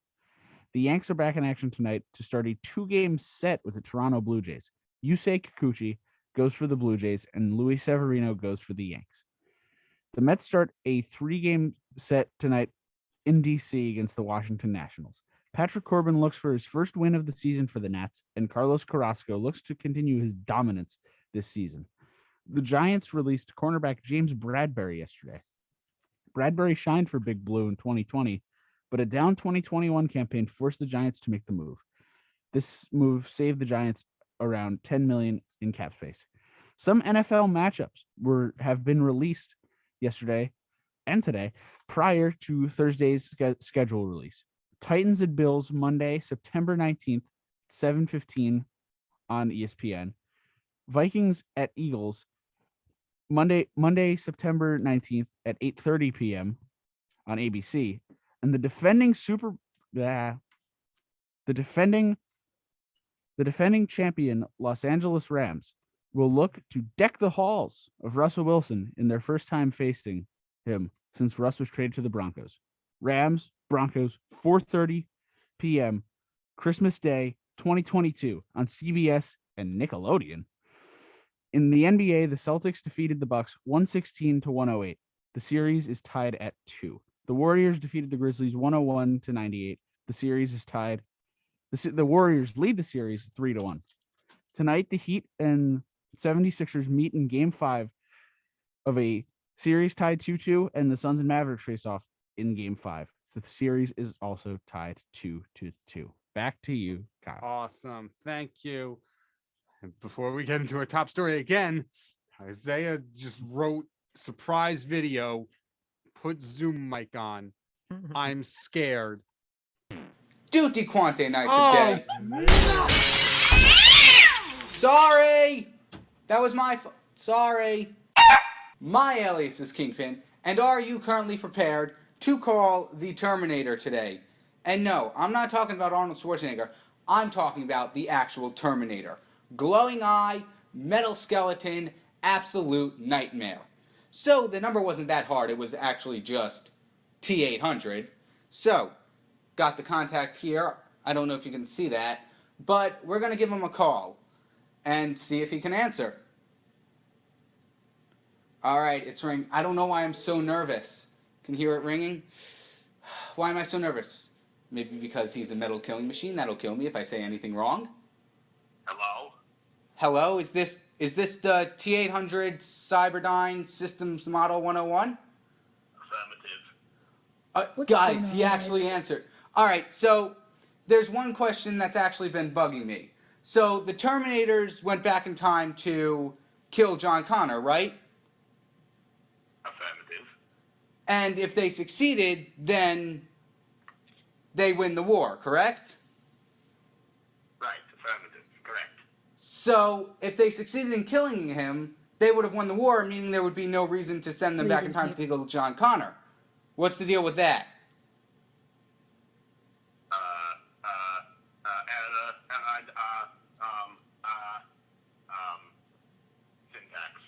[SPEAKER 3] The Yanks are back in action tonight to start a 2-game set with the Toronto Blue Jays. Yusei Kikuchi goes for the Blue Jays, and Luis Severino goes for the Yanks. The Mets start a 3-game set tonight in D.C. against the Washington Nationals. Patrick Corbin looks for his first win of the season for the Nats, and Carlos Carrasco looks to continue his dominance this season. The Giants released cornerback James Bradbury yesterday. Bradbury shined for Big Blue in 2020, but a down 2021 campaign forced the Giants to make the move. This move saved the Giants around $10 million in cap space. Some NFL matchups have been released yesterday and today prior to Thursday's schedule release. Titans and Bills Monday, September 19th, 7:15 on ESPN. Vikings at Eagles Monday, September 19th at 8:30 p.m. on ABC. And the defending champion Los Angeles Rams will look to deck the halls of Russell Wilson in their first time facing him since Russ was traded to the Broncos. Rams, Broncos, 4:30 p.m. Christmas Day 2022 on CBS and Nickelodeon. In the NBA, the Celtics defeated the Bucks 116-108. The series is tied at 2. The Warriors defeated the Grizzlies 101-98. The series is tied. The Warriors lead the series 3-1. Tonight, the Heat and 76ers meet in Game 5 of a series tied 2-2, and the Suns and Mavericks face off in Game 5. So the series is also tied 2-2. Back to you, Kyle.
[SPEAKER 1] Awesome. Thank you. And before we get into our top story again, Isaiah just wrote surprise video, put Zoom mic on. I'm scared.
[SPEAKER 9] Duty Quante night today. Sorry! That was my fault. Sorry. My alias is Kingpin, and are you currently prepared to call the Terminator today? And no, I'm not talking about Arnold Schwarzenegger. I'm talking about the actual Terminator. Glowing eye, metal skeleton, absolute nightmare. So the number wasn't that hard. It was actually just T800. So, got the contact here. I don't know if you can see that, but we're going to give him a call and see if he can answer. All right, it's ringing. I don't know why I'm so nervous. Can you hear it ringing? Why am I so nervous? Maybe because he's a metal killing machine. That'll kill me if I say anything wrong.
[SPEAKER 10] Hello?
[SPEAKER 9] Hello, is this the T800 Cyberdyne Systems Model 101?
[SPEAKER 10] Affirmative.
[SPEAKER 9] Guys, he actually answered. All right, so there's one question that's actually been bugging me. So the Terminators went back in time to kill John Connor, right?
[SPEAKER 10] Affirmative.
[SPEAKER 9] And if they succeeded, then they win the war, correct?
[SPEAKER 10] Right, affirmative, correct.
[SPEAKER 9] So if they succeeded in killing him, they would have won the war, meaning there would be no reason to send them back in time to kill John Connor. What's the deal with that?
[SPEAKER 10] Syntax.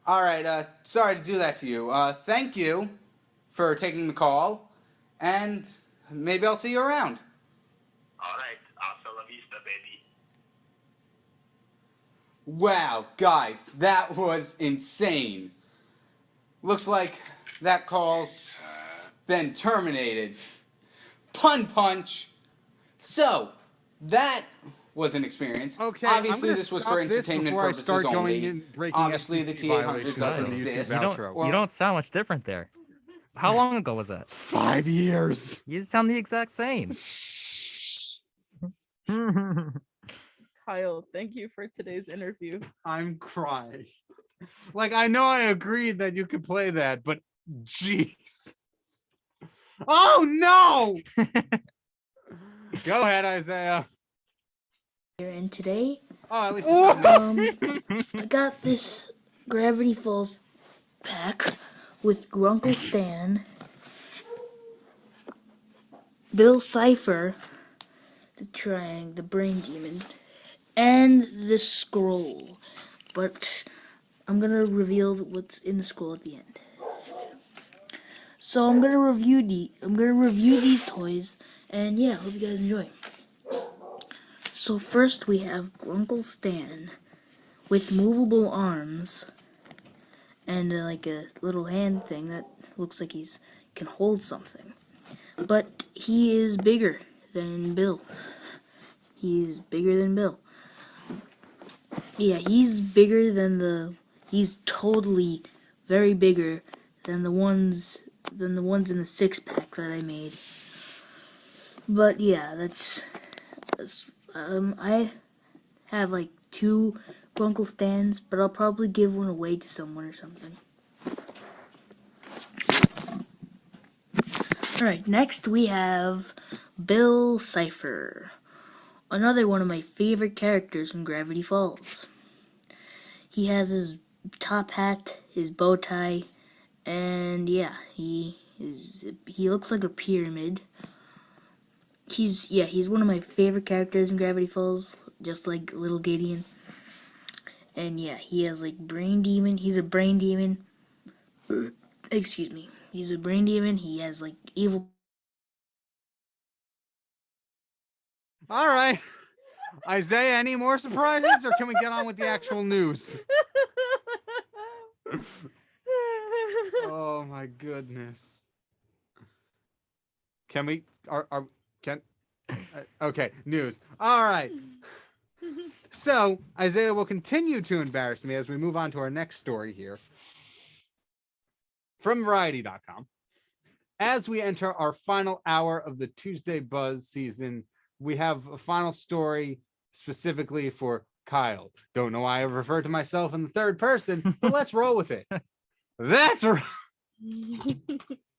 [SPEAKER 9] All right, sorry to do that to you. Thank you for taking the call, and maybe I'll see you around.
[SPEAKER 10] All right, hasta la vista, baby.
[SPEAKER 9] Wow, guys, that was insane. Looks like that call's been terminated. Pun punch. So, that was an experience.
[SPEAKER 1] Okay,
[SPEAKER 9] Obviously,
[SPEAKER 1] I'm gonna
[SPEAKER 9] this was
[SPEAKER 1] stop
[SPEAKER 9] for
[SPEAKER 1] this
[SPEAKER 9] entertainment
[SPEAKER 1] before I
[SPEAKER 9] purposes
[SPEAKER 1] start going
[SPEAKER 9] only.
[SPEAKER 1] and breaking
[SPEAKER 9] Obviously, the
[SPEAKER 1] FCC
[SPEAKER 9] T800
[SPEAKER 1] violations
[SPEAKER 9] doesn't
[SPEAKER 1] on the YouTube
[SPEAKER 9] exist.
[SPEAKER 1] outro.
[SPEAKER 4] You don't sound much different there. How long ago was that?
[SPEAKER 1] 5 years.
[SPEAKER 4] You sound the exact same.
[SPEAKER 5] Kyle, thank you for today's interview.
[SPEAKER 1] I'm crying. Like, I know I agreed that you could play that, but jeez. Oh no! Go ahead, Isaiah.
[SPEAKER 6] And today,
[SPEAKER 1] Oh, at least it's not me.
[SPEAKER 6] I got this Gravity Falls pack with Grunkle Stan, Bill Cipher, the Brain Demon, and the scroll. But I'm gonna reveal what's in the scroll at the end. So I'm gonna review these toys, and yeah, hope you guys enjoy. So first we have Grunkle Stan with movable arms and like a little hand thing that looks like he's can hold something. But he is bigger than Bill. He's bigger than Bill. Yeah, he's totally very bigger than the ones in the 6-pack that I made. But yeah, that's I have like 2 Grunkle Stans, but I'll probably give one away to someone or something. Alright, next we have Bill Cipher. Another one of my favorite characters from Gravity Falls. He has his top hat, his bow tie, and yeah, he looks like a pyramid. He's one of my favorite characters in Gravity Falls, just like Little Gideon. And yeah, he has like Brain Demon. He's a Brain Demon. Excuse me. He's a Brain Demon. He has like evil.
[SPEAKER 1] All right. Isaiah, any more surprises, or can we get on with the actual news? Oh my goodness. Can we okay, news. All right. So Isaiah will continue to embarrass me as we move on to our next story here from Variety.com. As we enter our final hour of the Tuesday Buzz season, we have a final story specifically for Kyle. Don't know why I refer to myself in the third person, but let's roll with it. That's right.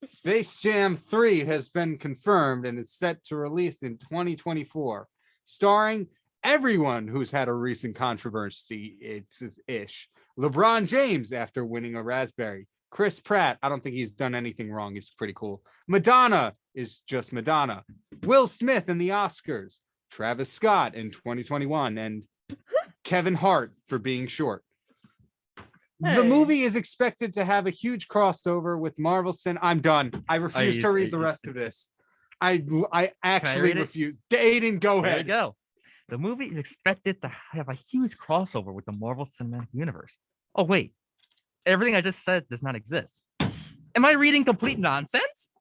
[SPEAKER 1] Space Jam 3 has been confirmed and is set to release in 2024, starring everyone who's had a recent controversy. It's ish. LeBron James after winning a Raspberry. Chris Pratt, I don't think he's done anything wrong. He's pretty cool. Madonna is just Madonna. Will Smith in the Oscars. Travis Scott in 2021. And Kevin Hart for being short.
[SPEAKER 5] Hey.
[SPEAKER 1] The movie is expected to have a huge crossover with Marvel I'm done. I refuse to read the rest of this. I actually refuse. Aiden, go
[SPEAKER 4] There you
[SPEAKER 1] ahead.
[SPEAKER 4] go. The movie is expected to have a huge crossover with the Marvel Cinematic Universe. Oh, wait. Everything I just said does not exist. Am I reading complete nonsense?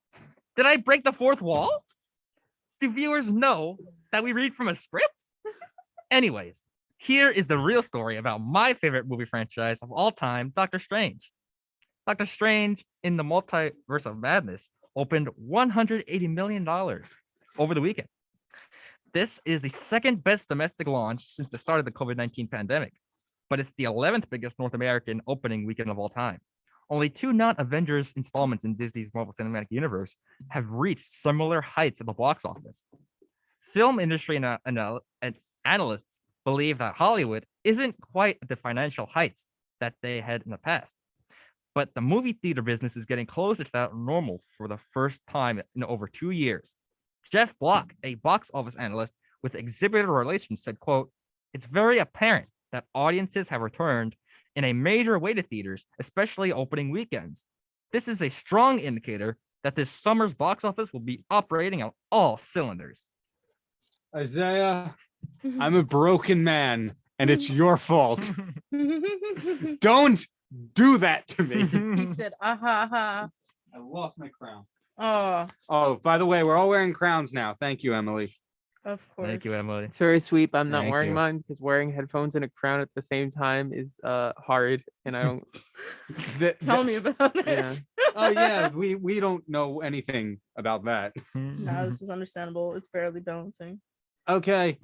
[SPEAKER 4] Did I break the fourth wall? Do viewers know that we read from a script? Anyways, here is the real story about my favorite movie franchise of all time, Doctor Strange. Doctor Strange in the Multiverse of Madness opened $180 million over the weekend. This is the second best domestic launch since the start of the COVID-19 pandemic, but it's the 11th biggest North American opening weekend of all time. Only 2 non-Avengers installments in Disney's Marvel Cinematic Universe have reached similar heights at the box office. Film industry and analysts believe that Hollywood isn't quite at the financial heights that they had in the past, but the movie theater business is getting closer to that normal for the first time in over 2 years. Jeff Block, a box office analyst with exhibitor relations, said, quote, "It's very apparent that audiences have returned in a major way to theaters, especially opening weekends. This is a strong indicator that this summer's box office will be operating on all cylinders."
[SPEAKER 1] Isaiah, I'm a broken man, and it's your fault. Don't do that to me.
[SPEAKER 5] He said, aha, aha.
[SPEAKER 1] I lost my crown.
[SPEAKER 5] Oh,
[SPEAKER 1] Oh, by the way, we're all wearing crowns now. Thank you, Emily.
[SPEAKER 5] of course.
[SPEAKER 4] Thank you, Emily.
[SPEAKER 2] It's very sweet, but I'm not
[SPEAKER 3] Thank
[SPEAKER 2] wearing
[SPEAKER 3] you.
[SPEAKER 2] mine because wearing headphones and a crown at the same time is hard, and I don't.
[SPEAKER 5] Tell me about it.
[SPEAKER 2] Yeah.
[SPEAKER 1] Oh yeah, we don't know anything about that.
[SPEAKER 5] Nah, this is understandable. It's barely balancing.
[SPEAKER 1] Okay.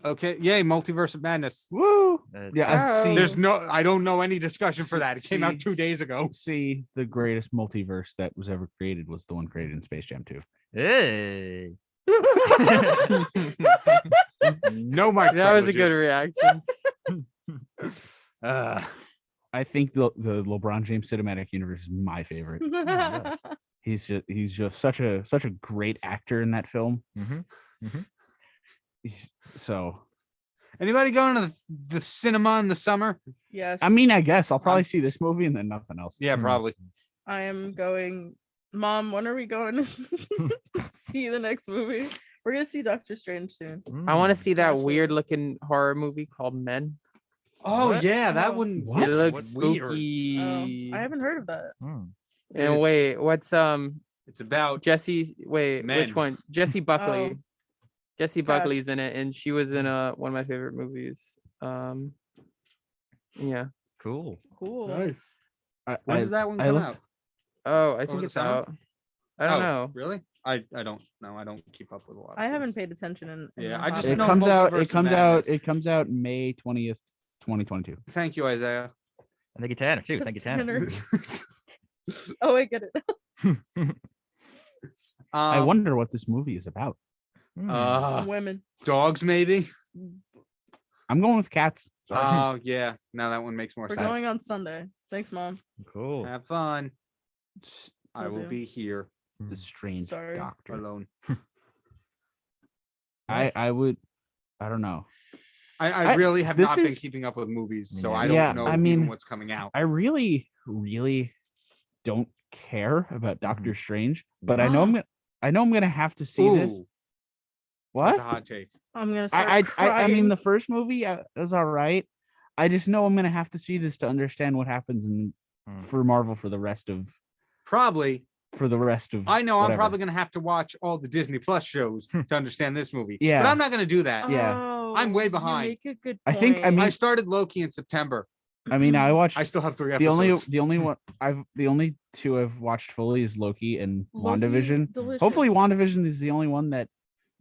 [SPEAKER 1] Okay. Yay, Multiverse of Madness.
[SPEAKER 3] Woo! Yeah,
[SPEAKER 5] Oh.
[SPEAKER 3] see,
[SPEAKER 1] There's no. I don't know any discussion for that. It came out
[SPEAKER 3] See-
[SPEAKER 1] 2 days ago.
[SPEAKER 3] see, the greatest multiverse that was ever created was the one created in Space Jam 2.
[SPEAKER 4] Hey.
[SPEAKER 1] No, my.
[SPEAKER 2] That was a good reaction.
[SPEAKER 3] I think the LeBron James cinematic universe is my favorite. He's just such a great actor in that film. So
[SPEAKER 1] Anybody going to the cinema in the summer?
[SPEAKER 5] Yes.
[SPEAKER 3] I mean, I guess I'll probably see this movie and then nothing else.
[SPEAKER 1] Yeah, probably.
[SPEAKER 5] I am going. Mom, when are we going to see the next movie? We're gonna see Doctor Strange soon.
[SPEAKER 2] I want to see that
[SPEAKER 5] Actually.
[SPEAKER 2] weird looking horror movie called Men.
[SPEAKER 1] Oh
[SPEAKER 4] What?
[SPEAKER 1] yeah, that
[SPEAKER 5] Oh.
[SPEAKER 1] wouldn't.
[SPEAKER 3] What?
[SPEAKER 2] It looks
[SPEAKER 1] What's weird?
[SPEAKER 2] spooky.
[SPEAKER 5] I haven't heard of that.
[SPEAKER 2] And
[SPEAKER 1] It's-
[SPEAKER 2] wait, what's
[SPEAKER 1] It's about.
[SPEAKER 2] Jesse? Wait,
[SPEAKER 1] Men.
[SPEAKER 2] which one? Jesse Buckley.
[SPEAKER 5] Oh.
[SPEAKER 2] Jesse
[SPEAKER 5] Cast.
[SPEAKER 2] Buckley's in it, and she was in one of my favorite movies. Yeah.
[SPEAKER 4] Cool.
[SPEAKER 5] Cool.
[SPEAKER 1] Nice.
[SPEAKER 3] I,
[SPEAKER 1] When
[SPEAKER 3] I-
[SPEAKER 1] does that one
[SPEAKER 3] I
[SPEAKER 1] come
[SPEAKER 3] looked-
[SPEAKER 1] out?
[SPEAKER 2] Oh, I
[SPEAKER 1] Over
[SPEAKER 2] think
[SPEAKER 1] the
[SPEAKER 2] it's
[SPEAKER 1] summer?
[SPEAKER 2] out. I don't
[SPEAKER 1] Oh,
[SPEAKER 2] know.
[SPEAKER 1] Really? I don't know. I don't keep up with a lot. Of
[SPEAKER 5] I haven't
[SPEAKER 1] things.
[SPEAKER 5] paid attention in
[SPEAKER 1] Yeah,
[SPEAKER 5] a
[SPEAKER 1] I just
[SPEAKER 5] hot
[SPEAKER 3] It
[SPEAKER 1] know
[SPEAKER 5] minute.
[SPEAKER 3] comes out.
[SPEAKER 1] Multiverse
[SPEAKER 3] It
[SPEAKER 1] of
[SPEAKER 3] comes out.
[SPEAKER 1] Madness.
[SPEAKER 3] It comes out May 20th, 2022.
[SPEAKER 1] Thank you, Isaiah.
[SPEAKER 4] Thank you, Tanner. Too. Thank you, Tanner.
[SPEAKER 5] Oh, I get it.
[SPEAKER 3] I wonder what this movie is about.
[SPEAKER 5] Women.
[SPEAKER 1] Dogs maybe.
[SPEAKER 3] I'm going with cats.
[SPEAKER 1] Oh yeah. Now that one makes more
[SPEAKER 5] We're
[SPEAKER 1] sense.
[SPEAKER 5] going on Sunday. Thanks, Mom.
[SPEAKER 4] Cool.
[SPEAKER 1] Have fun. I
[SPEAKER 5] Will
[SPEAKER 1] will
[SPEAKER 5] do.
[SPEAKER 1] be here
[SPEAKER 3] The strange
[SPEAKER 5] Sorry.
[SPEAKER 3] doctor.
[SPEAKER 1] alone.
[SPEAKER 3] I would. I don't know.
[SPEAKER 1] I really have
[SPEAKER 3] this
[SPEAKER 1] not been
[SPEAKER 3] is-
[SPEAKER 1] keeping up with movies, so
[SPEAKER 4] Yeah.
[SPEAKER 1] I don't
[SPEAKER 3] Yeah,
[SPEAKER 1] know
[SPEAKER 3] I
[SPEAKER 1] even
[SPEAKER 3] mean,
[SPEAKER 1] what's coming out.
[SPEAKER 3] I really don't care about Doctor Strange, but I know I'm gonna have to see this.
[SPEAKER 1] Ooh,
[SPEAKER 3] What?
[SPEAKER 1] that's a hot take.
[SPEAKER 5] I'm gonna start
[SPEAKER 3] I mean,
[SPEAKER 5] crying.
[SPEAKER 3] the first movie was all right. I just know I'm gonna have to see this to understand what happens for Marvel for the rest of
[SPEAKER 1] Probably.
[SPEAKER 3] I
[SPEAKER 1] I know I'm
[SPEAKER 3] whatever.
[SPEAKER 1] probably gonna have to watch all the Disney Plus shows to understand this movie. But
[SPEAKER 3] Yeah.
[SPEAKER 1] I'm not gonna do that.
[SPEAKER 3] yeah.
[SPEAKER 5] Oh,
[SPEAKER 1] I'm way
[SPEAKER 5] you
[SPEAKER 1] behind.
[SPEAKER 5] make a good
[SPEAKER 3] I think- I
[SPEAKER 5] point.
[SPEAKER 3] mean-
[SPEAKER 1] I started Loki in September.
[SPEAKER 3] I mean, I watched
[SPEAKER 1] I still have 3
[SPEAKER 3] the
[SPEAKER 1] episodes.
[SPEAKER 3] only two I've watched fully is Loki and
[SPEAKER 5] Loki,
[SPEAKER 3] WandaVision.
[SPEAKER 5] delicious.
[SPEAKER 3] Hopefully, WandaVision is the only one that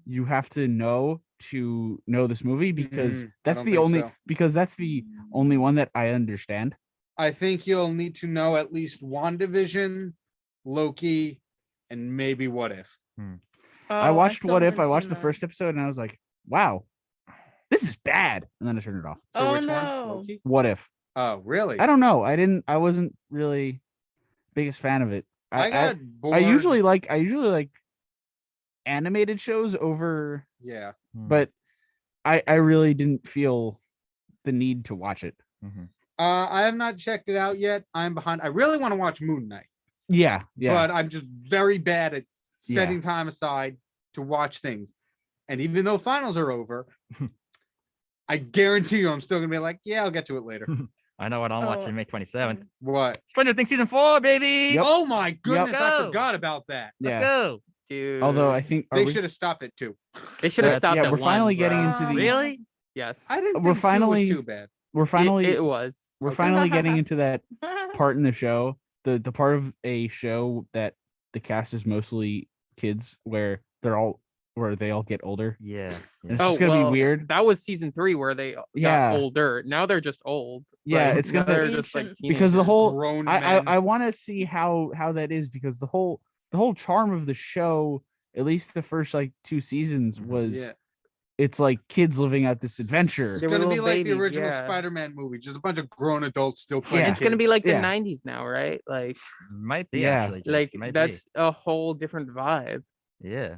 [SPEAKER 3] you have to know to know this movie because
[SPEAKER 1] I
[SPEAKER 3] that's
[SPEAKER 1] don't
[SPEAKER 3] the
[SPEAKER 1] think
[SPEAKER 3] only
[SPEAKER 1] so.
[SPEAKER 3] because that's the only one that I understand.
[SPEAKER 1] I think you'll need to know at least WandaVision, Loki, and maybe What If.
[SPEAKER 3] I
[SPEAKER 5] Oh,
[SPEAKER 3] watched
[SPEAKER 5] still
[SPEAKER 3] What If.
[SPEAKER 5] haven't
[SPEAKER 3] I watched
[SPEAKER 5] seen
[SPEAKER 3] the
[SPEAKER 5] that.
[SPEAKER 3] first episode and I was like, wow, this is bad. And then I turned it off.
[SPEAKER 1] So
[SPEAKER 5] Oh,
[SPEAKER 1] which one?
[SPEAKER 5] no.
[SPEAKER 1] Loki?
[SPEAKER 3] What If?
[SPEAKER 1] Oh, really?
[SPEAKER 3] I don't know. I wasn't really biggest fan of it.
[SPEAKER 1] I got bored.
[SPEAKER 3] I usually like animated shows over,
[SPEAKER 1] Yeah.
[SPEAKER 3] but I really didn't feel the need to watch it.
[SPEAKER 1] I have not checked it out yet. I'm behind. I really want to watch Moon Knight,
[SPEAKER 3] Yeah.
[SPEAKER 1] but I'm just very bad at setting time aside to watch things. And even though finals are over, I guarantee you I'm still gonna be like, yeah, I'll get to it later.
[SPEAKER 4] I know what I'm
[SPEAKER 5] Oh.
[SPEAKER 4] watching May 27th.
[SPEAKER 1] What?
[SPEAKER 4] Stranger Things season 4, baby.
[SPEAKER 3] Yep.
[SPEAKER 1] Oh my goodness, I
[SPEAKER 4] Go.
[SPEAKER 1] forgot about that.
[SPEAKER 4] Let's
[SPEAKER 3] Yeah.
[SPEAKER 4] go.
[SPEAKER 2] Dude.
[SPEAKER 3] Although I think
[SPEAKER 1] They should have stopped it too.
[SPEAKER 2] they should have
[SPEAKER 3] That's-
[SPEAKER 2] stopped
[SPEAKER 3] yeah,
[SPEAKER 2] at
[SPEAKER 3] we're finally
[SPEAKER 2] one,
[SPEAKER 3] getting
[SPEAKER 2] bro.
[SPEAKER 3] into the-
[SPEAKER 4] Really?
[SPEAKER 2] Yes.
[SPEAKER 1] I didn't
[SPEAKER 3] We're
[SPEAKER 1] think
[SPEAKER 3] finally-
[SPEAKER 1] 2 was too bad.
[SPEAKER 3] we're finally
[SPEAKER 2] It was.
[SPEAKER 3] we're
[SPEAKER 1] Okay.
[SPEAKER 3] finally getting into that part in the show, the part of a show that the cast is mostly kids where they all get older.
[SPEAKER 4] Yeah.
[SPEAKER 3] And it's just gonna be weird.
[SPEAKER 2] That was season 3 where they got
[SPEAKER 3] Yeah.
[SPEAKER 2] older. Now they're just old.
[SPEAKER 3] Yeah,
[SPEAKER 2] Like,
[SPEAKER 3] it's
[SPEAKER 2] now
[SPEAKER 3] gonna-
[SPEAKER 2] they're just like
[SPEAKER 5] Ancient.
[SPEAKER 3] Because the
[SPEAKER 2] teenagers.
[SPEAKER 3] whole
[SPEAKER 1] Grown
[SPEAKER 3] I
[SPEAKER 1] men.
[SPEAKER 3] want to see how that is because the whole charm of the show, at least the first like 2 seasons, was
[SPEAKER 1] Yeah.
[SPEAKER 3] it's like kids living out this adventure.
[SPEAKER 1] It's
[SPEAKER 2] They were
[SPEAKER 1] gonna be
[SPEAKER 2] little
[SPEAKER 1] like the
[SPEAKER 2] babies,
[SPEAKER 1] original
[SPEAKER 2] yeah.
[SPEAKER 1] Spider-Man movie, just a bunch of grown adults still
[SPEAKER 2] Yeah,
[SPEAKER 1] playing.
[SPEAKER 2] it's gonna be like the
[SPEAKER 3] Yeah.
[SPEAKER 2] 90s now, right? Like
[SPEAKER 4] Might be
[SPEAKER 3] Yeah.
[SPEAKER 4] actually. Jake,
[SPEAKER 2] like
[SPEAKER 4] might be.
[SPEAKER 2] that's a whole different vibe.
[SPEAKER 4] Yeah.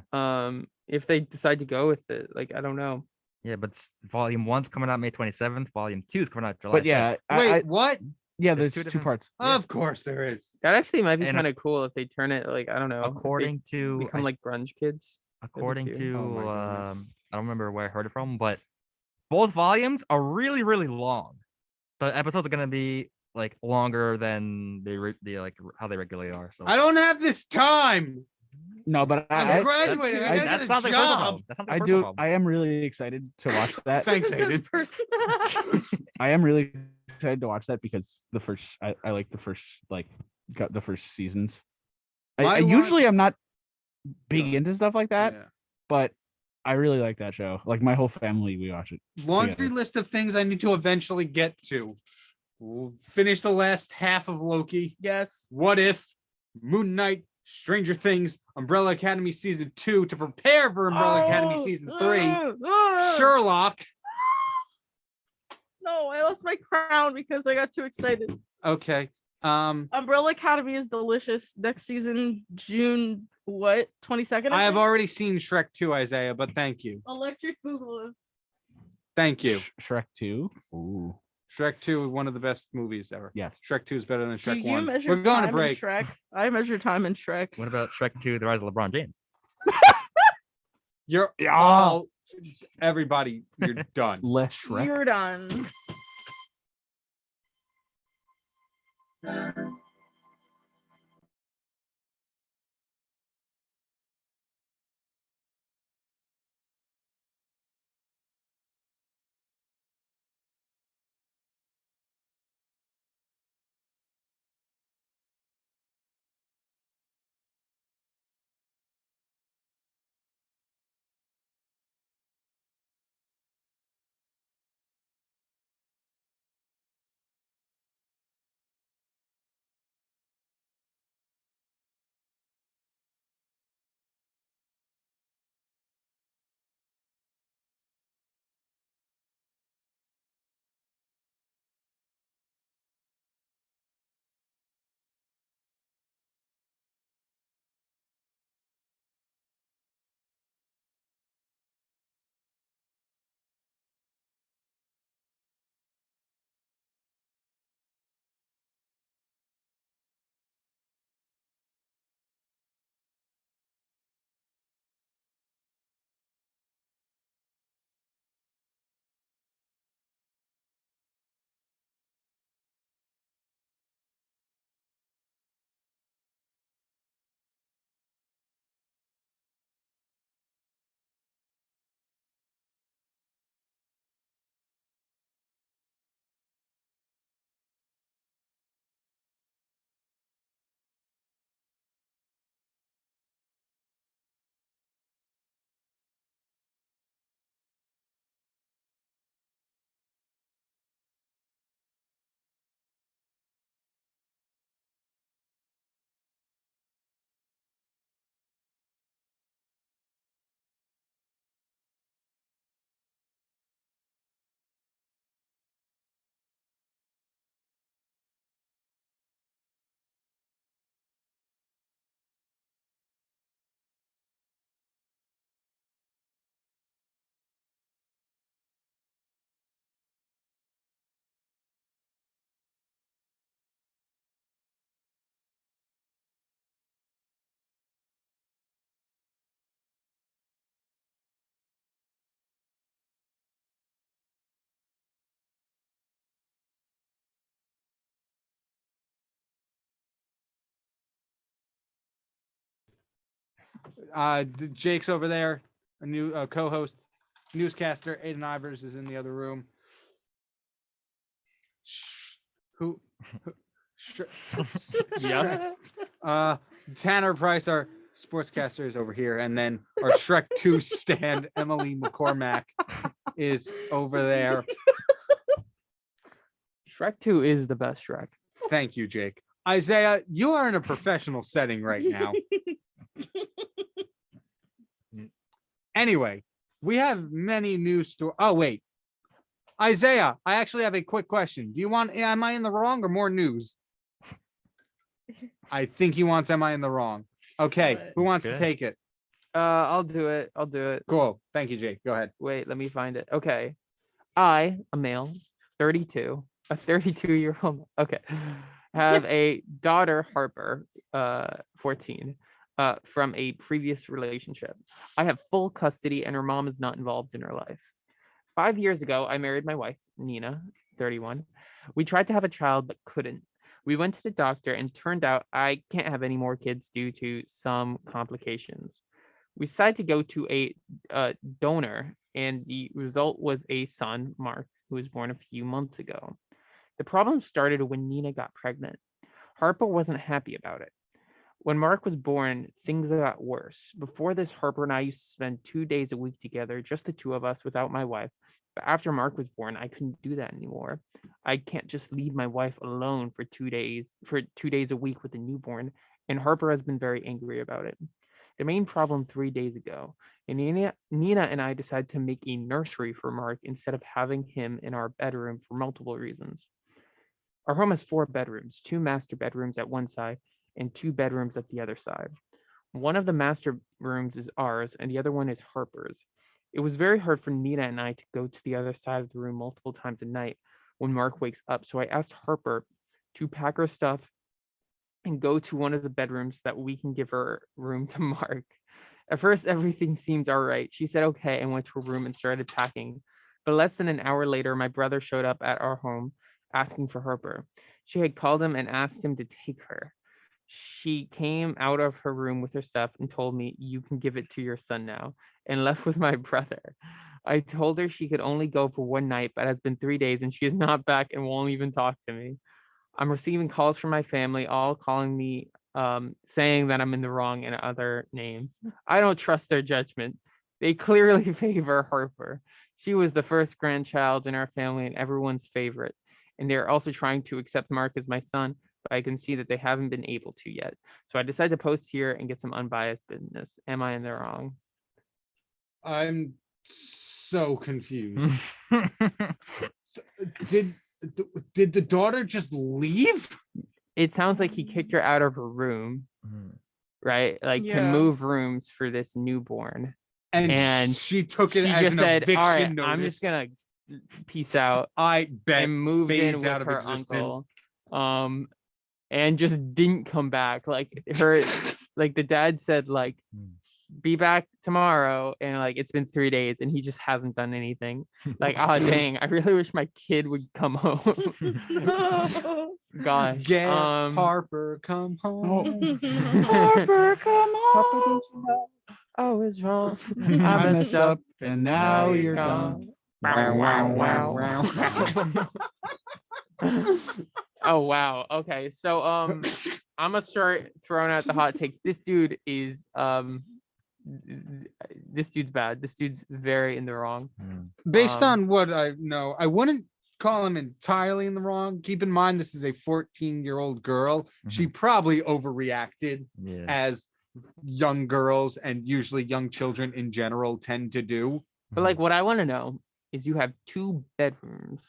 [SPEAKER 2] If they decide to go with it, like I don't know.
[SPEAKER 4] Yeah, but volume 1's coming out May 27th. Volume 2 is coming out July.
[SPEAKER 3] But yeah,
[SPEAKER 4] 5th.
[SPEAKER 1] Wait, what?
[SPEAKER 3] yeah,
[SPEAKER 4] There's
[SPEAKER 3] there's
[SPEAKER 4] two
[SPEAKER 3] 2
[SPEAKER 4] different-
[SPEAKER 3] parts.
[SPEAKER 4] Yeah.
[SPEAKER 1] Of course there is.
[SPEAKER 2] That actually might be
[SPEAKER 4] And
[SPEAKER 2] kind of cool if they turn it like I don't know. if they
[SPEAKER 4] according to
[SPEAKER 2] become like grunge kids.
[SPEAKER 4] according
[SPEAKER 2] cute.
[SPEAKER 4] to
[SPEAKER 1] Oh my goodness.
[SPEAKER 4] I don't remember where I heard it from, but both volumes are really really long. The episodes are gonna be like longer than they like how they regularly are. So
[SPEAKER 1] I don't have this time.
[SPEAKER 3] No, but
[SPEAKER 1] I'm
[SPEAKER 3] I
[SPEAKER 1] graduating. I
[SPEAKER 3] I-
[SPEAKER 1] got
[SPEAKER 4] that
[SPEAKER 1] a
[SPEAKER 4] sounds like a personal
[SPEAKER 1] job.
[SPEAKER 4] problem. That sounds like a
[SPEAKER 3] I
[SPEAKER 4] personal
[SPEAKER 3] do.
[SPEAKER 4] problem.
[SPEAKER 3] I am really excited to watch that.
[SPEAKER 1] Thanks,
[SPEAKER 5] This is
[SPEAKER 1] Aiden.
[SPEAKER 5] person-
[SPEAKER 3] I am really excited to watch that because I like the first got the first seasons.
[SPEAKER 1] My
[SPEAKER 3] I usually I'm not big into stuff like that,
[SPEAKER 1] Yeah.
[SPEAKER 3] but I really like that show. Like my whole family, we watch it.
[SPEAKER 1] Laundry
[SPEAKER 3] together.
[SPEAKER 1] list of things I need to eventually get to. We'll finish the last half of Loki.
[SPEAKER 5] Yes.
[SPEAKER 1] What If, Moon Knight, Stranger Things, Umbrella Academy season 2 to prepare for Umbrella Academy season 3, Sherlock.
[SPEAKER 5] No, I lost my crown because I got too excited.
[SPEAKER 1] Okay.
[SPEAKER 5] Umbrella Academy is delicious. Next season, June 22nd?
[SPEAKER 1] I have
[SPEAKER 5] think?
[SPEAKER 1] already seen Shrek 2, Isaiah, but thank you.
[SPEAKER 5] Electric Boogaloo.
[SPEAKER 1] Thank you.
[SPEAKER 3] Shrek 2. Ooh.
[SPEAKER 1] Shrek 2 is one of the best movies ever.
[SPEAKER 3] Yes.
[SPEAKER 1] Shrek 2 is better than
[SPEAKER 5] Do
[SPEAKER 1] Shrek
[SPEAKER 5] you
[SPEAKER 1] 1.
[SPEAKER 5] measure
[SPEAKER 1] We're going
[SPEAKER 5] time
[SPEAKER 1] to break.
[SPEAKER 5] in Shrek? I measure time in Shrek.
[SPEAKER 4] What about Shrek 2: The Rise of LeBron James?
[SPEAKER 1] You're all everybody, you're done.
[SPEAKER 3] Less Shrek.
[SPEAKER 5] You're done.
[SPEAKER 1] Jake's over there, a new co-host, newscaster. Aiden Ivers is in the other room. Who?
[SPEAKER 2] Yeah.
[SPEAKER 1] Tanner Price, our sportscaster, is over here, and then our Shrek 2 stand, Emily McCormack, is over there.
[SPEAKER 2] Shrek 2 is the best Shrek.
[SPEAKER 1] Thank you, Jake. Isaiah, you are in a professional setting right now. Anyway, we have many news stories. Oh, wait. Isaiah, I actually have a quick question. Do you want, am I in the wrong or more news? I think he wants, am I in the wrong? Okay, who wants to
[SPEAKER 4] Okay.
[SPEAKER 1] take it?
[SPEAKER 2] I'll do it.
[SPEAKER 1] Cool. Thank you, Jake. Go ahead.
[SPEAKER 2] Wait, let me find it. Okay. I, a male, 32, a 32-year-old. Okay. Have a daughter, Harper, 14, from a previous relationship. I have full custody and her mom is not involved in her life. 5 years ago, I married my wife, Nina. 31. We tried to have a child, but couldn't. We went to the doctor and turned out I can't have any more kids due to some complications. We decided to go to a donor, and the result was a son, Mark, who was born a few months ago. The problem started when Nina got pregnant. Harper wasn't happy about it. When Mark was born, things got worse. Before this, Harper and I used to spend 2 days a week together, just the two of us without my wife. But after Mark was born, I couldn't do that anymore. I can't just leave my wife alone for 2 days, for 2 days a week with a newborn. And Harper has been very angry about it. The main problem 3 days ago, and Nina and I decided to make a nursery for Mark instead of having him in our bedroom for multiple reasons. Our home has 4 bedrooms, 2 master bedrooms at one side and 2 bedrooms at the other side. One of the master rooms is ours and the other one is Harper's. It was very hard for Nina and I to go to the other side of the room multiple times a night when Mark wakes up. So I asked Harper to pack her stuff and go to one of the bedrooms so that we can give her room to Mark. At first, everything seemed all right. She said okay and went to her room and started packing. But less than an hour later, my brother showed up at our home asking for Harper. She had called him and asked him to take her. She came out of her room with her stuff and told me, "You can give it to your son now," and left with my brother. I told her she could only go for one night, but it has been 3 days and she is not back and won't even talk to me. I'm receiving calls from my family, all calling me, saying that I'm in the wrong and other names. I don't trust their judgment. They clearly favor Harper. She was the first grandchild in our family and everyone's favorite. And they're also trying to accept Mark as my son, but I can see that they haven't been able to yet. So I decided to post here and get some unbiased business. Am I in the wrong?
[SPEAKER 1] I'm so confused. Did the daughter just leave?
[SPEAKER 2] It sounds like he kicked her out of her room, right? Like to
[SPEAKER 5] Yeah.
[SPEAKER 2] move rooms for this newborn.
[SPEAKER 1] And she took it
[SPEAKER 2] She
[SPEAKER 1] as
[SPEAKER 2] just
[SPEAKER 1] an
[SPEAKER 2] said,
[SPEAKER 1] eviction
[SPEAKER 2] all right,
[SPEAKER 1] notice.
[SPEAKER 2] I'm just gonna peace out.
[SPEAKER 1] I bet
[SPEAKER 2] And moved in
[SPEAKER 1] fades
[SPEAKER 2] with
[SPEAKER 1] out of
[SPEAKER 2] her
[SPEAKER 1] existence.
[SPEAKER 2] uncle. And just didn't come back. Like like the dad said, like, be back tomorrow, and like it's been 3 days and he just hasn't done anything. Like, oh dang, I really wish my kid would come home. Gosh.
[SPEAKER 1] Get Harper, come home.
[SPEAKER 3] Harper, come home.
[SPEAKER 2] I was wrong.
[SPEAKER 3] I messed up, and now you're gone.
[SPEAKER 2] Wow. Oh wow. Okay. So I'm gonna start throwing out the hot takes. This dude is this dude's bad. This dude's very in the wrong.
[SPEAKER 1] Based on what I know, I wouldn't call him entirely in the wrong. Keep in mind, this is a 14-year-old girl. She probably overreacted, as young girls and usually young children in general tend to do.
[SPEAKER 2] But like what I want to know is you have 2 bedrooms.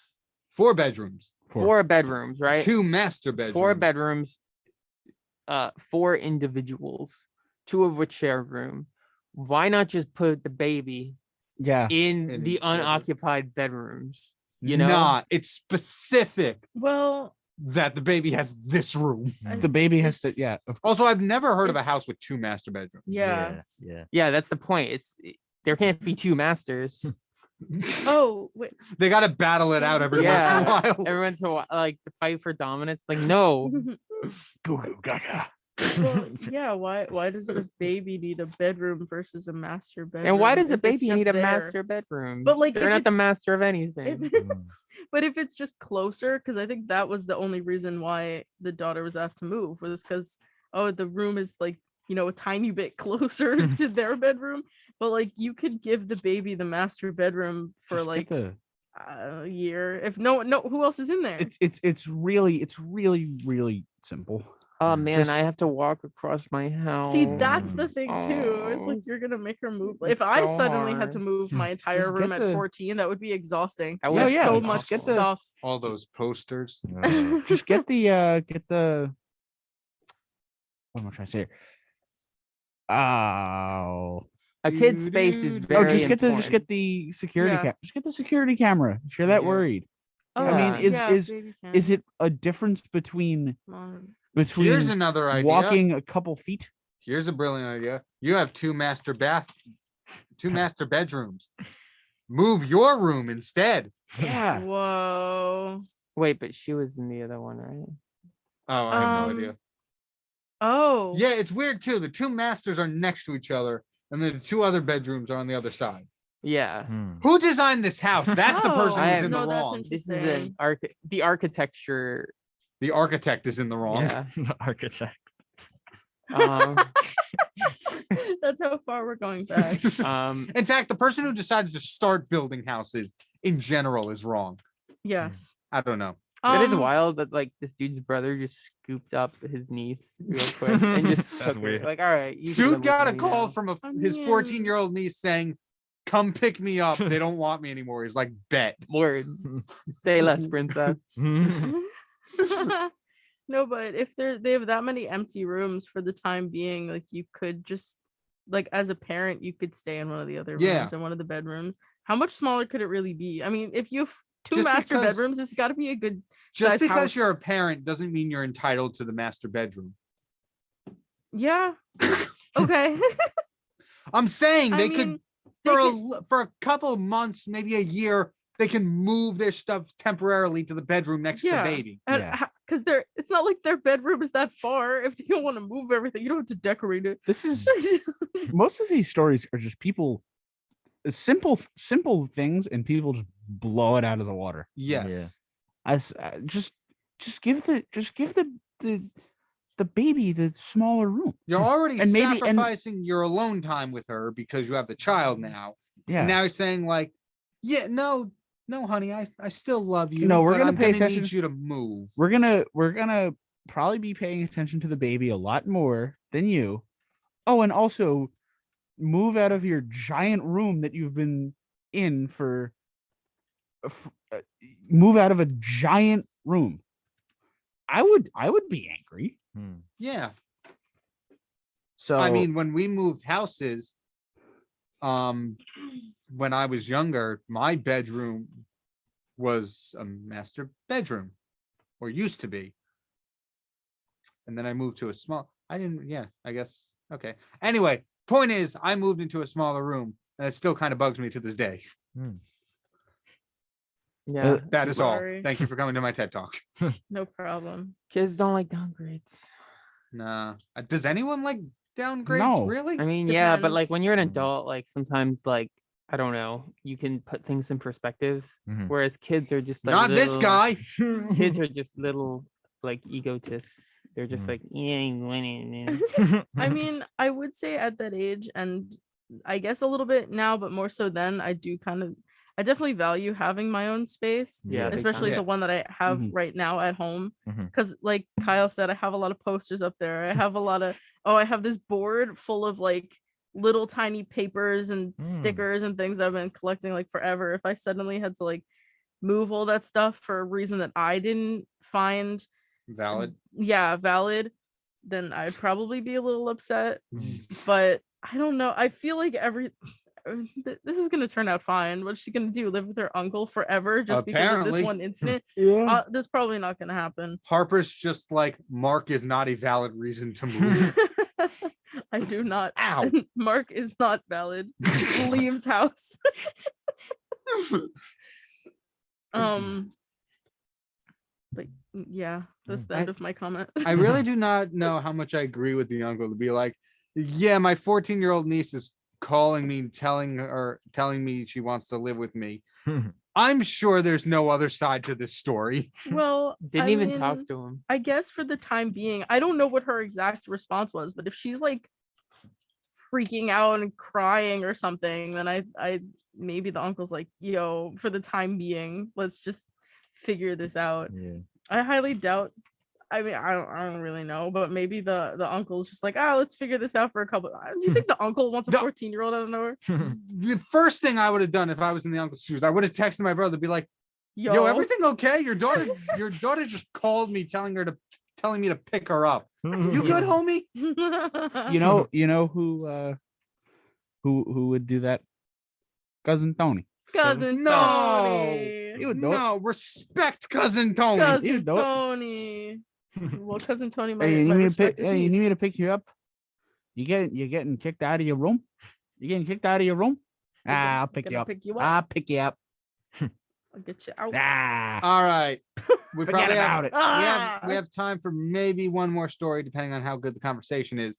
[SPEAKER 1] 4 bedrooms.
[SPEAKER 2] 4 bedrooms, right?
[SPEAKER 1] 2 master bedrooms.
[SPEAKER 2] 4 bedrooms, 4 individuals, 2 of which share a room. Why not just put the baby in the unoccupied bedrooms? You know,
[SPEAKER 1] it's specific.
[SPEAKER 5] Well,
[SPEAKER 1] that the baby has this room.
[SPEAKER 3] The baby has to,
[SPEAKER 1] Also, I've never heard of a house with 2 master bedrooms.
[SPEAKER 5] Yeah.
[SPEAKER 2] Yeah, that's the point. There can't be 2 masters.
[SPEAKER 5] Oh, wait.
[SPEAKER 1] They got to battle it out every once in a while.
[SPEAKER 2] Every once in a while, like the fight for dominance. Like, no.
[SPEAKER 3] Goo goo gaga.
[SPEAKER 5] Well, yeah. Why does the baby need a bedroom versus a master bedroom?
[SPEAKER 2] And why does a
[SPEAKER 5] if it's
[SPEAKER 2] baby
[SPEAKER 5] just
[SPEAKER 2] need a
[SPEAKER 5] there?
[SPEAKER 2] master bedroom?
[SPEAKER 5] But like,
[SPEAKER 2] they're
[SPEAKER 5] if
[SPEAKER 2] not the
[SPEAKER 5] it's-
[SPEAKER 2] master of anything.
[SPEAKER 5] But if it's just closer, because I think that was the only reason why the daughter was asked to move, was because the room is like, a tiny bit closer to their bedroom. But like, you could give the baby the master bedroom for
[SPEAKER 3] Just
[SPEAKER 5] like
[SPEAKER 3] get
[SPEAKER 5] a year. If no, who else is in there?
[SPEAKER 3] It's really simple.
[SPEAKER 2] Oh man,
[SPEAKER 3] Just-
[SPEAKER 2] I have to walk across my house.
[SPEAKER 5] See, that's the thing too. It's like you're gonna make her move. If
[SPEAKER 2] It's
[SPEAKER 5] I
[SPEAKER 2] so
[SPEAKER 5] suddenly had
[SPEAKER 2] hard.
[SPEAKER 5] to move my entire
[SPEAKER 3] Just
[SPEAKER 5] room
[SPEAKER 3] get
[SPEAKER 5] at
[SPEAKER 3] the-
[SPEAKER 5] 14, that would be exhausting.
[SPEAKER 2] That
[SPEAKER 5] I
[SPEAKER 2] would
[SPEAKER 5] have
[SPEAKER 3] yeah,
[SPEAKER 5] so
[SPEAKER 3] just
[SPEAKER 5] much
[SPEAKER 3] get the-
[SPEAKER 5] stuff.
[SPEAKER 1] All those posters.
[SPEAKER 3] Just get the what am I trying to say here? Oh.
[SPEAKER 2] A kid's space is very
[SPEAKER 3] Just get
[SPEAKER 2] important.
[SPEAKER 3] the security
[SPEAKER 5] Yeah.
[SPEAKER 3] just get the security camera if you're that
[SPEAKER 1] Yeah.
[SPEAKER 3] worried.
[SPEAKER 5] Oh,
[SPEAKER 3] I mean,
[SPEAKER 2] Yeah.
[SPEAKER 3] is it a difference between
[SPEAKER 1] Here's another idea.
[SPEAKER 3] walking a couple feet?
[SPEAKER 1] Here's a brilliant idea. You have 2 master bedrooms. move your room instead.
[SPEAKER 3] Yeah.
[SPEAKER 5] Whoa.
[SPEAKER 2] Wait, but she was in the other one, right?
[SPEAKER 1] Oh, I have no idea.
[SPEAKER 5] Oh.
[SPEAKER 1] Yeah, it's weird too. The two masters are next to each other, and the two other bedrooms are on the other side.
[SPEAKER 2] Yeah.
[SPEAKER 1] Who designed this house? That's the person
[SPEAKER 2] I
[SPEAKER 1] who's
[SPEAKER 2] have
[SPEAKER 1] in the
[SPEAKER 5] no, that's
[SPEAKER 1] wrong.
[SPEAKER 2] This is
[SPEAKER 5] interesting.
[SPEAKER 2] the architecture.
[SPEAKER 1] The architect is in the wrong.
[SPEAKER 2] Yeah.
[SPEAKER 4] The architect.
[SPEAKER 2] Um,
[SPEAKER 5] That's how far we're going back.
[SPEAKER 1] In fact, the person who decided to start building houses in general is wrong.
[SPEAKER 5] Yes.
[SPEAKER 1] I don't know.
[SPEAKER 2] That is
[SPEAKER 5] Um,
[SPEAKER 2] wild that like this dude's brother just scooped up his niece real quick and just
[SPEAKER 4] That's
[SPEAKER 2] took her.
[SPEAKER 4] weird.
[SPEAKER 2] Like, all right, you can live
[SPEAKER 1] Dude
[SPEAKER 2] with
[SPEAKER 1] got a
[SPEAKER 2] me
[SPEAKER 1] call
[SPEAKER 2] now."
[SPEAKER 1] from
[SPEAKER 5] I
[SPEAKER 1] his
[SPEAKER 5] mean-
[SPEAKER 1] 14-year-old niece saying, "Come pick me up. They don't want me anymore." He's like, "Bet."
[SPEAKER 2] Word. Say less, princess.
[SPEAKER 5] no, but if they have that many empty rooms for the time being, like you could just like as a parent, you could stay in one of the other
[SPEAKER 1] Yeah.
[SPEAKER 5] rooms in one of the bedrooms. How much smaller could it really be? I mean, if you have two
[SPEAKER 1] Just
[SPEAKER 5] master
[SPEAKER 1] because-
[SPEAKER 5] bedrooms, it's got to be a good
[SPEAKER 1] Just
[SPEAKER 5] size
[SPEAKER 1] because
[SPEAKER 5] house.
[SPEAKER 1] you're a parent doesn't mean you're entitled to the master bedroom.
[SPEAKER 5] Yeah. Okay.
[SPEAKER 1] I'm saying
[SPEAKER 5] I
[SPEAKER 1] they
[SPEAKER 5] mean,
[SPEAKER 1] could
[SPEAKER 5] they
[SPEAKER 1] for a couple of months, maybe a year, they can move their stuff temporarily to the bedroom next to the
[SPEAKER 5] Yeah.
[SPEAKER 1] baby.
[SPEAKER 3] Yeah.
[SPEAKER 5] Because it's not like their bedroom is that far. If you don't want to move everything, you don't have to decorate it.
[SPEAKER 3] This is most of these stories are just people simple things and people just blow it out of the water.
[SPEAKER 1] Yes.
[SPEAKER 4] Yeah.
[SPEAKER 3] Just give the baby the smaller room.
[SPEAKER 1] You're already
[SPEAKER 3] And maybe- and-
[SPEAKER 1] sacrificing your alone time with her because you have the child now.
[SPEAKER 3] Yeah.
[SPEAKER 1] And now you're saying like, yeah, no, honey, I still love you.
[SPEAKER 3] No, we're
[SPEAKER 1] but
[SPEAKER 3] gonna
[SPEAKER 1] I'm
[SPEAKER 3] pay
[SPEAKER 1] gonna
[SPEAKER 3] attention-
[SPEAKER 1] need you to move.
[SPEAKER 3] we're gonna probably be paying attention to the baby a lot more than you. Oh, and also move out of your giant room that you've been in for move out of a giant room. I would be angry.
[SPEAKER 1] Yeah.
[SPEAKER 3] So
[SPEAKER 1] I mean, when we moved houses, when I was younger, my bedroom was a master bedroom, or used to be. And then I moved to a small. I guess. Okay. Anyway, point is, I moved into a smaller room, and it still kind of bugs me to this day.
[SPEAKER 2] Yeah.
[SPEAKER 1] That is all.
[SPEAKER 5] Sorry.
[SPEAKER 1] Thank you for coming to my TED Talk.
[SPEAKER 5] No problem.
[SPEAKER 2] Kids don't like downgrades.
[SPEAKER 1] Nah. Does anyone like downgrades?
[SPEAKER 3] No.
[SPEAKER 1] Really?
[SPEAKER 2] I mean, yeah, but like
[SPEAKER 5] Depends.
[SPEAKER 2] when you're an adult, like sometimes like I don't know, you can put things in perspective.
[SPEAKER 4] Mhm.
[SPEAKER 2] Whereas kids are just like
[SPEAKER 1] Not this
[SPEAKER 2] little-
[SPEAKER 1] guy.
[SPEAKER 2] Kids are just little like egotists. They're just
[SPEAKER 4] Mhm.
[SPEAKER 2] like, yeah, you winning.
[SPEAKER 5] I mean, I would say at that age, and I guess a little bit now, but more so then, I definitely value having my own space,
[SPEAKER 2] Yeah, big
[SPEAKER 5] especially
[SPEAKER 1] time.
[SPEAKER 5] the one that I have
[SPEAKER 3] Mhm.
[SPEAKER 5] right now at home.
[SPEAKER 4] Mhm.
[SPEAKER 5] Because, like Kyle said, I have a lot of posters up there. I have a lot of, I have this board full of like little tiny papers and stickers and things that I've been collecting like forever. If I suddenly had to like move all that stuff for a reason that I didn't find
[SPEAKER 1] Valid.
[SPEAKER 5] valid, then I'd probably be a little upset. But I don't know. I feel like this is gonna turn out fine. What's she gonna do? Live with her uncle forever just because of
[SPEAKER 1] Apparently.
[SPEAKER 5] this one incident?
[SPEAKER 3] yeah.
[SPEAKER 5] That's probably not gonna happen.
[SPEAKER 1] Harper's just like, Mark is not a valid reason to move.
[SPEAKER 5] I do not.
[SPEAKER 1] Ow.
[SPEAKER 5] Mark is not valid. Leaves house. But yeah, that's the end of my comment.
[SPEAKER 1] I really do not know how much I agree with the uncle to be like, yeah, my 14-year-old niece is calling me, telling me she wants to live with me. I'm sure there's no other side to this story.
[SPEAKER 5] Well,
[SPEAKER 2] Didn't
[SPEAKER 5] I
[SPEAKER 2] even
[SPEAKER 5] mean,
[SPEAKER 2] talk to him.
[SPEAKER 5] I guess for the time being, I don't know what her exact response was, but if she's like freaking out and crying or something, then I maybe the uncle's like, yo, for the time being, let's just figure this out.
[SPEAKER 4] Yeah.
[SPEAKER 5] I highly doubt. I mean, I don't really know, but maybe the uncle's just like, let's figure this out for a couple. Do you think the uncle wants a
[SPEAKER 1] The-
[SPEAKER 5] 14-year-old out of nowhere?
[SPEAKER 1] The first thing I would have done if I was in the uncle's shoes, I would have texted my brother, be like, yo, everything okay? Your daughter just called me telling me to pick her up. You good, homie?
[SPEAKER 3] You know who would do that? Cousin Tony.
[SPEAKER 5] Cousin
[SPEAKER 1] No.
[SPEAKER 5] Tony.
[SPEAKER 3] He would do it.
[SPEAKER 1] No, respect cousin Tony.
[SPEAKER 3] You
[SPEAKER 5] Cousin
[SPEAKER 3] do it.
[SPEAKER 5] Tony. Well, cousin Tony might.
[SPEAKER 3] Hey, you need
[SPEAKER 5] might
[SPEAKER 3] me to
[SPEAKER 5] respect
[SPEAKER 3] pick?
[SPEAKER 5] his
[SPEAKER 3] Hey, you need
[SPEAKER 5] niece.
[SPEAKER 3] me to pick you up? You're getting kicked out of your room. You getting kicked out of your room? I'll pick you
[SPEAKER 5] Gonna
[SPEAKER 3] up.
[SPEAKER 5] pick you up.
[SPEAKER 3] I'll pick you up.
[SPEAKER 5] I'll get you out.
[SPEAKER 1] All right. We
[SPEAKER 3] Forget
[SPEAKER 1] probably
[SPEAKER 3] about
[SPEAKER 1] have,
[SPEAKER 3] it.
[SPEAKER 1] we have time for maybe one more story, depending on how good the conversation is.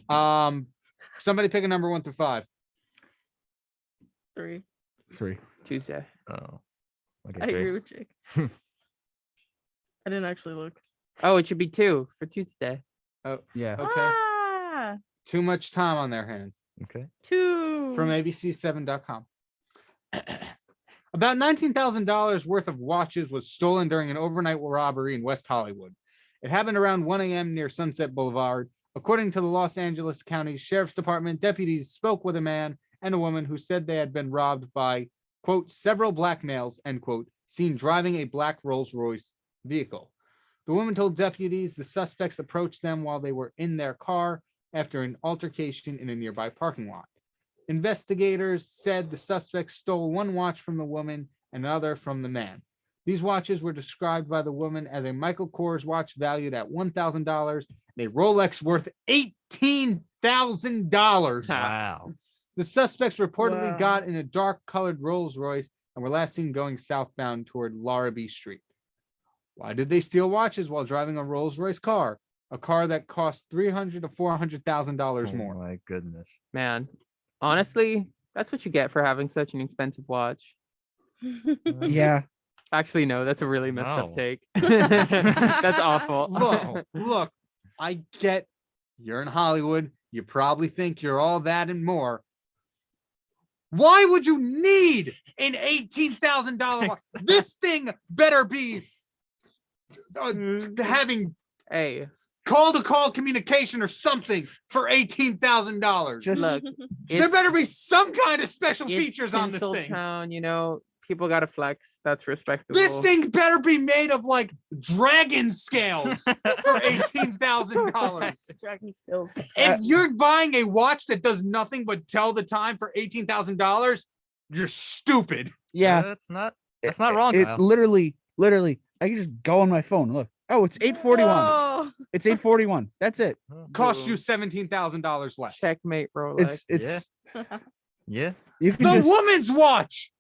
[SPEAKER 1] Somebody pick a number 1 through 5.
[SPEAKER 5] 3.
[SPEAKER 3] 3.
[SPEAKER 2] Tuesday.
[SPEAKER 4] Oh. Okay,
[SPEAKER 5] I
[SPEAKER 4] great.
[SPEAKER 5] agree with Jake. I didn't actually look.
[SPEAKER 2] Oh, it should be 2 for Tuesday.
[SPEAKER 3] Yeah.
[SPEAKER 1] Okay.
[SPEAKER 5] Ah,
[SPEAKER 1] Too much time on their hands.
[SPEAKER 4] Okay.
[SPEAKER 5] 2.
[SPEAKER 1] From abc7.com. About $19,000 worth of watches was stolen during an overnight robbery in West Hollywood. It happened around 1 a.m. near Sunset Boulevard. According to the Los Angeles County Sheriff's Department, deputies spoke with a man and a woman who said they had been robbed by, quote, several black males, end quote, seen driving a black Rolls-Royce vehicle. The woman told deputies the suspects approached them while they were in their car after an altercation in a nearby parking lot. Investigators said the suspects stole one watch from the woman and another from the man. These watches were described by the woman as a Michael Kors watch valued at $1,000 and a Rolex worth $18,000.
[SPEAKER 4] Wow.
[SPEAKER 1] The suspects reportedly
[SPEAKER 5] Wow.
[SPEAKER 1] got in a dark-colored Rolls Royce and were last seen going southbound toward Larrabee Street. Why did they steal watches while driving a Rolls Royce car? A car that cost $300,000 to $400,000 more.
[SPEAKER 4] Oh my goodness.
[SPEAKER 2] Man, honestly, that's what you get for having such an expensive watch.
[SPEAKER 3] Yeah.
[SPEAKER 2] Actually, no, that's a really messed up
[SPEAKER 4] No.
[SPEAKER 2] take. That's awful.
[SPEAKER 1] Look, I get you're in Hollywood. You probably think you're all that and more. Why would you need an $18,000 watch? This thing better be having
[SPEAKER 2] Hey,
[SPEAKER 1] call-to-call communication or something for $18,000.
[SPEAKER 3] Just
[SPEAKER 2] look,
[SPEAKER 1] There better be some kind of special
[SPEAKER 2] it's
[SPEAKER 1] features on this thing.
[SPEAKER 2] Tinseltown, you know, people gotta flex. That's respectable.
[SPEAKER 1] This thing better be made of like dragon scales for $18,000.
[SPEAKER 5] Dragon skills.
[SPEAKER 1] If you're buying a watch that does nothing but tell the time for $18,000, you're stupid.
[SPEAKER 3] yeah.
[SPEAKER 4] That's not wrong,
[SPEAKER 3] It
[SPEAKER 4] Kyle.
[SPEAKER 3] literally, I can just go on my phone. Look. Oh, it's 8:41.
[SPEAKER 5] Oh,
[SPEAKER 3] It's 8:41. That's it.
[SPEAKER 1] Costs you $17,000 less.
[SPEAKER 2] Checkmate Rolex.
[SPEAKER 3] It's
[SPEAKER 4] Yeah.
[SPEAKER 3] you can
[SPEAKER 1] The
[SPEAKER 3] just
[SPEAKER 1] woman's watch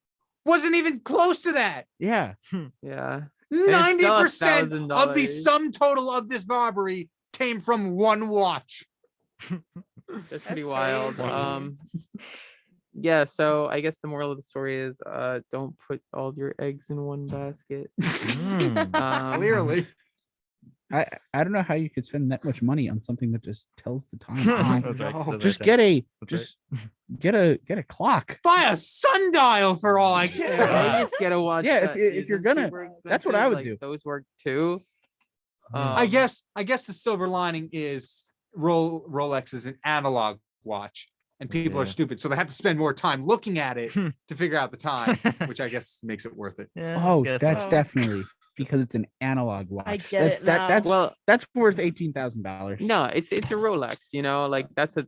[SPEAKER 1] wasn't even close to that.
[SPEAKER 3] yeah.
[SPEAKER 2] Yeah.
[SPEAKER 1] 90% of the
[SPEAKER 2] $1,000.
[SPEAKER 1] sum total of this robbery came from one watch.
[SPEAKER 2] That's pretty
[SPEAKER 5] That's
[SPEAKER 2] wild.
[SPEAKER 5] crazy.
[SPEAKER 2] Yeah, so I guess the moral of the story is don't put all your eggs in one basket.
[SPEAKER 1] Clearly.
[SPEAKER 3] I don't know how you could spend that much money on something that just tells the time.
[SPEAKER 4] That's right,
[SPEAKER 1] No.
[SPEAKER 4] that's
[SPEAKER 3] Just
[SPEAKER 4] right,
[SPEAKER 3] get a
[SPEAKER 4] That's
[SPEAKER 3] get a clock.
[SPEAKER 1] Buy a sundial for all I care.
[SPEAKER 2] Or you just get a watch.
[SPEAKER 3] Yeah,
[SPEAKER 2] that
[SPEAKER 3] if you're
[SPEAKER 2] isn't
[SPEAKER 3] gonna-
[SPEAKER 2] super
[SPEAKER 3] that's what I
[SPEAKER 2] expensive,
[SPEAKER 3] would
[SPEAKER 2] like,
[SPEAKER 3] do.
[SPEAKER 2] Those work too.
[SPEAKER 1] I guess the silver lining is Rolex is an analog watch, and people are
[SPEAKER 4] Yeah.
[SPEAKER 1] stupid, so they have to spend more time looking at it to figure out the time, which I guess makes it worth it.
[SPEAKER 4] Yeah,
[SPEAKER 3] Oh,
[SPEAKER 4] guess
[SPEAKER 3] that's
[SPEAKER 4] so.
[SPEAKER 3] definitely because it's an analog watch.
[SPEAKER 5] I get
[SPEAKER 3] that's
[SPEAKER 5] it now.
[SPEAKER 2] Well,
[SPEAKER 3] that's worth $18,000.
[SPEAKER 2] no, it's a Rolex. You know, like that's a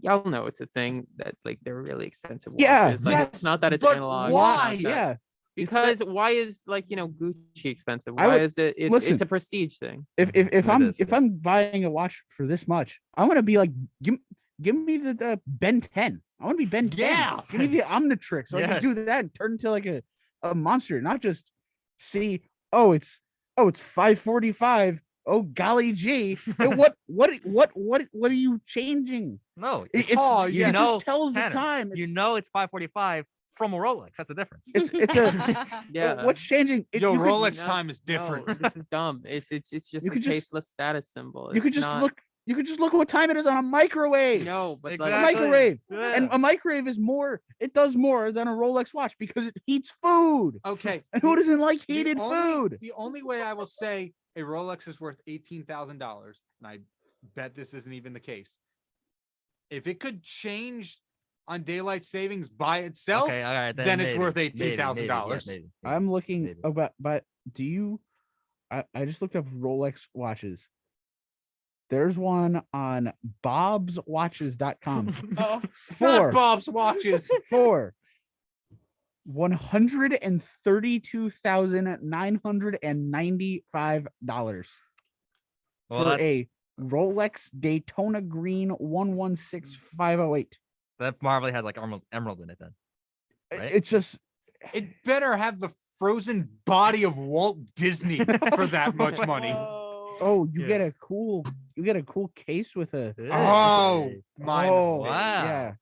[SPEAKER 2] y'all know it's a thing that like they're really expensive watches.
[SPEAKER 3] Yeah,
[SPEAKER 2] like
[SPEAKER 1] yes,
[SPEAKER 2] it's not that it's
[SPEAKER 1] but
[SPEAKER 2] analog. it's
[SPEAKER 1] why?
[SPEAKER 2] not that-
[SPEAKER 3] Yeah.
[SPEAKER 2] Because why is like Gucci expensive?
[SPEAKER 3] I
[SPEAKER 2] Why
[SPEAKER 3] would-
[SPEAKER 2] is it? It's
[SPEAKER 3] listen.
[SPEAKER 2] a prestige thing.
[SPEAKER 3] If
[SPEAKER 4] It
[SPEAKER 3] I'm
[SPEAKER 4] is,
[SPEAKER 3] if
[SPEAKER 4] it
[SPEAKER 3] I'm buying a watch for this much, I'm gonna be like, give me the Ben 10. I want to be Ben 10.
[SPEAKER 1] Yeah.
[SPEAKER 3] Give me the Omnitrix. So I
[SPEAKER 4] Yeah.
[SPEAKER 3] can do that and turn into like a monster, not just see, it's 5:45. Oh golly gee. What are you changing?
[SPEAKER 4] No,
[SPEAKER 3] It's
[SPEAKER 1] Oh,
[SPEAKER 3] it
[SPEAKER 1] yeah.
[SPEAKER 3] just tells
[SPEAKER 4] Tanner,
[SPEAKER 3] the time.
[SPEAKER 4] you know it's 5:45 from a Rolex. That's the difference.
[SPEAKER 3] It's a
[SPEAKER 2] Yeah.
[SPEAKER 3] what's changing?
[SPEAKER 1] Yo,
[SPEAKER 3] you could-
[SPEAKER 1] Rolex
[SPEAKER 2] no,
[SPEAKER 1] time is different.
[SPEAKER 2] No, this is dumb. It's just
[SPEAKER 3] You
[SPEAKER 2] a
[SPEAKER 3] could just-
[SPEAKER 2] tasteless status symbol.
[SPEAKER 3] you could
[SPEAKER 2] It's
[SPEAKER 3] just
[SPEAKER 2] not-
[SPEAKER 3] look. You could just look at what time it is on a microwave.
[SPEAKER 2] No, but
[SPEAKER 3] A
[SPEAKER 4] Exactly.
[SPEAKER 3] microwave.
[SPEAKER 4] Yeah.
[SPEAKER 3] And a microwave is more. It does more than a Rolex watch because it heats food.
[SPEAKER 1] Okay.
[SPEAKER 3] And who doesn't like
[SPEAKER 1] the
[SPEAKER 3] heated
[SPEAKER 1] only-
[SPEAKER 3] food?
[SPEAKER 1] The only way I will say a Rolex is worth $18,000, and I bet this isn't even the case. If it could change on daylight savings by itself,
[SPEAKER 4] Okay, all right,
[SPEAKER 1] then it's
[SPEAKER 4] maybe,
[SPEAKER 1] worth
[SPEAKER 4] maybe,
[SPEAKER 1] $18,000.
[SPEAKER 4] maybe,
[SPEAKER 3] I'm looking
[SPEAKER 4] maybe.
[SPEAKER 3] about, but do you? I just looked up Rolex watches. There's one on bobswatches.com
[SPEAKER 1] not
[SPEAKER 3] for
[SPEAKER 1] Bob's watches.
[SPEAKER 3] for $132,995
[SPEAKER 4] Well,
[SPEAKER 3] for
[SPEAKER 4] that's-
[SPEAKER 3] a Rolex Daytona Green 116508.
[SPEAKER 4] That probably has like emerald in it then. Right?
[SPEAKER 3] It's just
[SPEAKER 1] It better have the frozen body of Walt Disney for that much money.
[SPEAKER 3] oh, you
[SPEAKER 1] Yeah.
[SPEAKER 3] get a cool case with a
[SPEAKER 1] Oh, my
[SPEAKER 3] oh,
[SPEAKER 1] mistake.
[SPEAKER 4] wow.
[SPEAKER 3] yeah.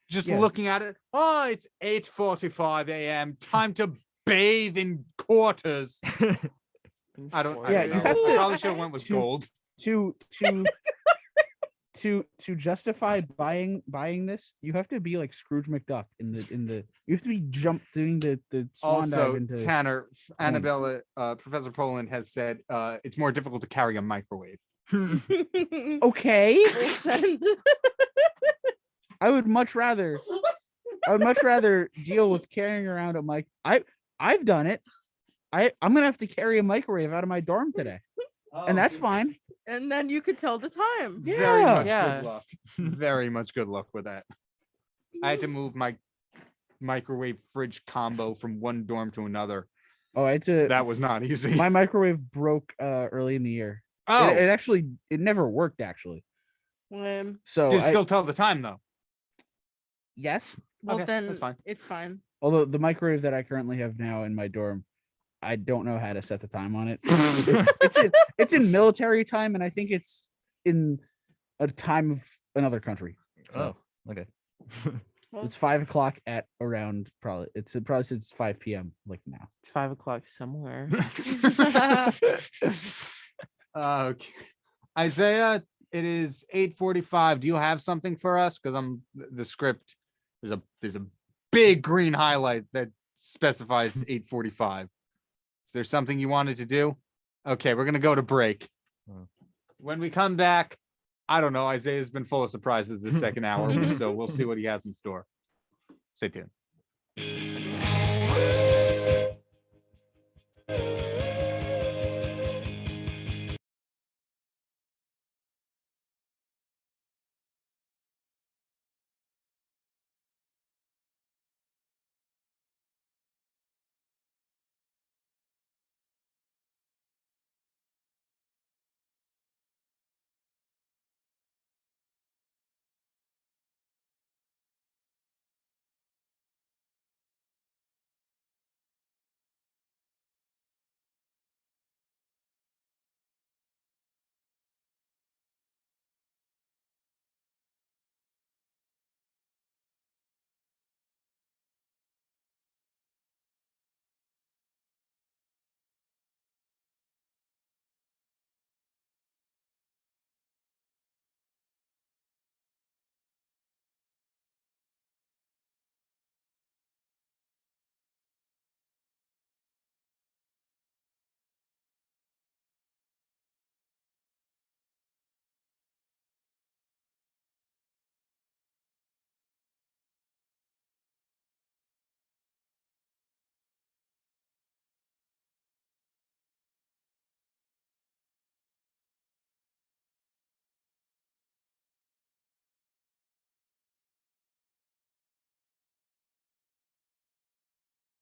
[SPEAKER 1] Just
[SPEAKER 3] Yeah.
[SPEAKER 1] looking at it. Oh, it's 8:45 a.m. Time to bathe in quarters. I don't
[SPEAKER 3] Yeah,
[SPEAKER 1] know.
[SPEAKER 3] you have
[SPEAKER 1] I
[SPEAKER 3] to-
[SPEAKER 1] probably should have went with
[SPEAKER 3] to-
[SPEAKER 1] gold.
[SPEAKER 3] to to justify buying this, you have to be like Scrooge McDuck in the you have to be doing the swan dive
[SPEAKER 1] Also,
[SPEAKER 3] into
[SPEAKER 1] Tanner, Annabella, Professor Poland has said it's more difficult to carry a microwave.
[SPEAKER 3] okay.
[SPEAKER 5] We'll send.
[SPEAKER 3] I would much rather deal with carrying around a mic. I've done it. I'm gonna have to carry a microwave out of my dorm today, and that's fine.
[SPEAKER 5] And then you could tell the time.
[SPEAKER 1] Very
[SPEAKER 3] Yeah.
[SPEAKER 1] much
[SPEAKER 2] Yeah.
[SPEAKER 1] good luck. Very much good luck with that. I had to move my microwave fridge combo from one dorm to another.
[SPEAKER 3] Oh, I had to.
[SPEAKER 1] That was not easy.
[SPEAKER 3] My microwave broke early in the year.
[SPEAKER 1] Oh,
[SPEAKER 3] It actually never worked actually. So
[SPEAKER 1] did it still tell the time though?
[SPEAKER 3] yes,
[SPEAKER 5] Well,
[SPEAKER 1] Okay,
[SPEAKER 5] then
[SPEAKER 1] that's fine.
[SPEAKER 5] it's fine.
[SPEAKER 3] although the microwave that I currently have now in my dorm, I don't know how to set the time on it. It's in military time, and I think it's in a time of another country. So
[SPEAKER 4] Oh, okay.
[SPEAKER 3] it's 5 o'clock at around probably says 5 p.m. like now.
[SPEAKER 2] It's 5 o'clock somewhere.
[SPEAKER 1] Okay. Isaiah, it is 8:45. Do you have something for us? Because I'm the script. There's a big green highlight that specifies 8:45. Is there something you wanted to do? Okay, we're gonna go to break.
[SPEAKER 4] Oh.
[SPEAKER 1] When we come back, I don't know. Isaiah's been full of surprises this second hour, so we'll see what he has in store. Stay tuned.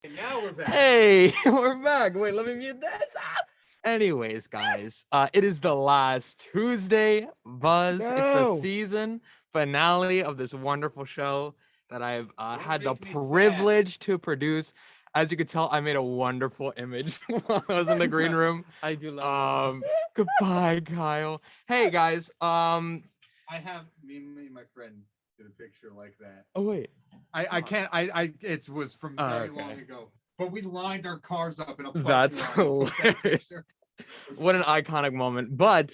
[SPEAKER 1] And now we're back.
[SPEAKER 11] Hey, we're back. Wait, let me mute this. Anyways, guys, it is the last Tuesday buzz. It's the
[SPEAKER 3] No.
[SPEAKER 11] season finale of this wonderful show that I've had the
[SPEAKER 1] make me sad.
[SPEAKER 11] privilege to produce. As you can tell, I made a wonderful image while I was in the green room.
[SPEAKER 2] I do love
[SPEAKER 11] Goodbye, Kyle. Hey guys.
[SPEAKER 1] I have me and my friend did a picture like that.
[SPEAKER 11] Oh wait.
[SPEAKER 1] I can't. It was from
[SPEAKER 11] Oh,
[SPEAKER 1] very
[SPEAKER 11] okay.
[SPEAKER 1] long ago. But we lined our cars up in a.
[SPEAKER 11] That's
[SPEAKER 1] parking lot and took that
[SPEAKER 11] hilarious.
[SPEAKER 1] picture.
[SPEAKER 11] What an iconic moment. But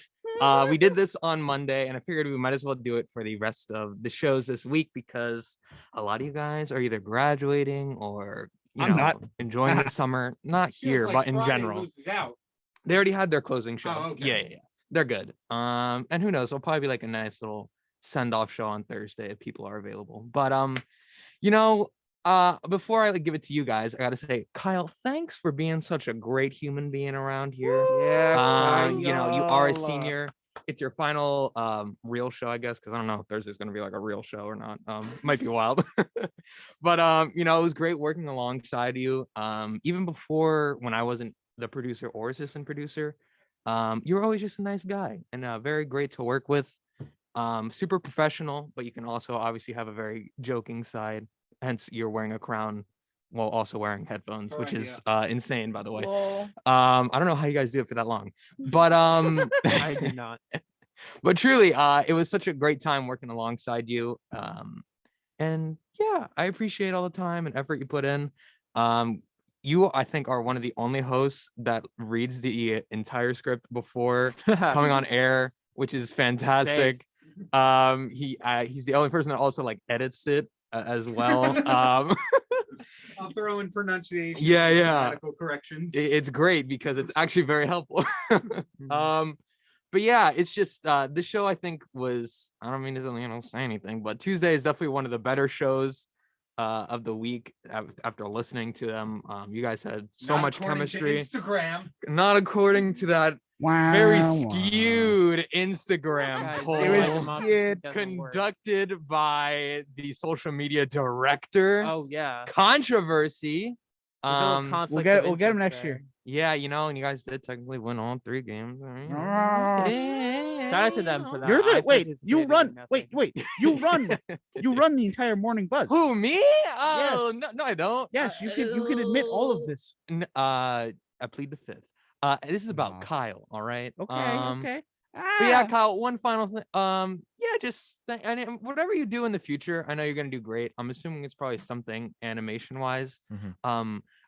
[SPEAKER 11] we did this on Monday, and I figured we might as well do it for the rest of the shows this week because a lot of you guys are either graduating or
[SPEAKER 3] I'm not.
[SPEAKER 11] enjoying the summer. Not
[SPEAKER 1] Feels
[SPEAKER 11] here,
[SPEAKER 1] like
[SPEAKER 11] but in
[SPEAKER 1] Friday
[SPEAKER 11] general.
[SPEAKER 1] loses out.
[SPEAKER 11] They already had their closing show.
[SPEAKER 1] Oh, okay.
[SPEAKER 11] Yeah. They're good. And who knows? It'll probably be like a nice little send-off show on Thursday if people are available. But before I give it to you guys, I gotta say, Kyle, thanks for being such a great human being around here.
[SPEAKER 2] Yeah.
[SPEAKER 11] You are a
[SPEAKER 2] Kyle.
[SPEAKER 11] senior. It's your final real show, I guess, because I don't know if Thursday's gonna be like a real show or not. Might be wild. But it was great working alongside you. Even before when I wasn't the producer or assistant producer, you were always just a nice guy and very great to work with. Super professional, but you can also obviously have a very joking side. hence you're wearing a crown while also wearing headphones, which is insane, by the way.
[SPEAKER 5] Lol.
[SPEAKER 11] I don't know how you guys do it for that long, but
[SPEAKER 2] I do not.
[SPEAKER 11] but truly, it was such a great time working alongside you. And yeah, I appreciate all the time and effort you put in. You, I think, are one of the only hosts that reads the entire script before coming on air, which is fantastic. He's the only person that also like edits it as well.
[SPEAKER 1] I'll throw in pronunciation.
[SPEAKER 11] Yeah.
[SPEAKER 1] Grammatical corrections.
[SPEAKER 11] It's great because it's actually very helpful. But yeah, it's just this show I think was, I don't mean to say anything, but Tuesday is definitely one of the better shows of the week after listening to them. You guys had so much chemistry.
[SPEAKER 1] Instagram.
[SPEAKER 11] Not according to that very skewed Instagram poll.
[SPEAKER 3] It was skewed.
[SPEAKER 11] Conducted by the social media director.
[SPEAKER 2] Oh yeah.
[SPEAKER 11] Controversy.
[SPEAKER 3] We'll get him next year.
[SPEAKER 11] Yeah, and you guys did technically win all 3 games.
[SPEAKER 2] Shout out to them for that.
[SPEAKER 3] You're the
[SPEAKER 2] I
[SPEAKER 3] you
[SPEAKER 2] participated
[SPEAKER 3] run.
[SPEAKER 2] in
[SPEAKER 3] Wait,
[SPEAKER 2] nothing.
[SPEAKER 3] you run. You run the entire morning buzz.
[SPEAKER 11] Who, me? Oh,
[SPEAKER 3] Yes.
[SPEAKER 11] no, I don't.
[SPEAKER 3] Yes, you can admit all of this.
[SPEAKER 11] I plead the fifth. This is about
[SPEAKER 3] Aw.
[SPEAKER 11] Kyle, all right?
[SPEAKER 3] Okay.
[SPEAKER 11] But yeah, Kyle, one final thing. Yeah, just and whatever you do in the future, I know you're gonna do great. I'm assuming it's probably something animation wise.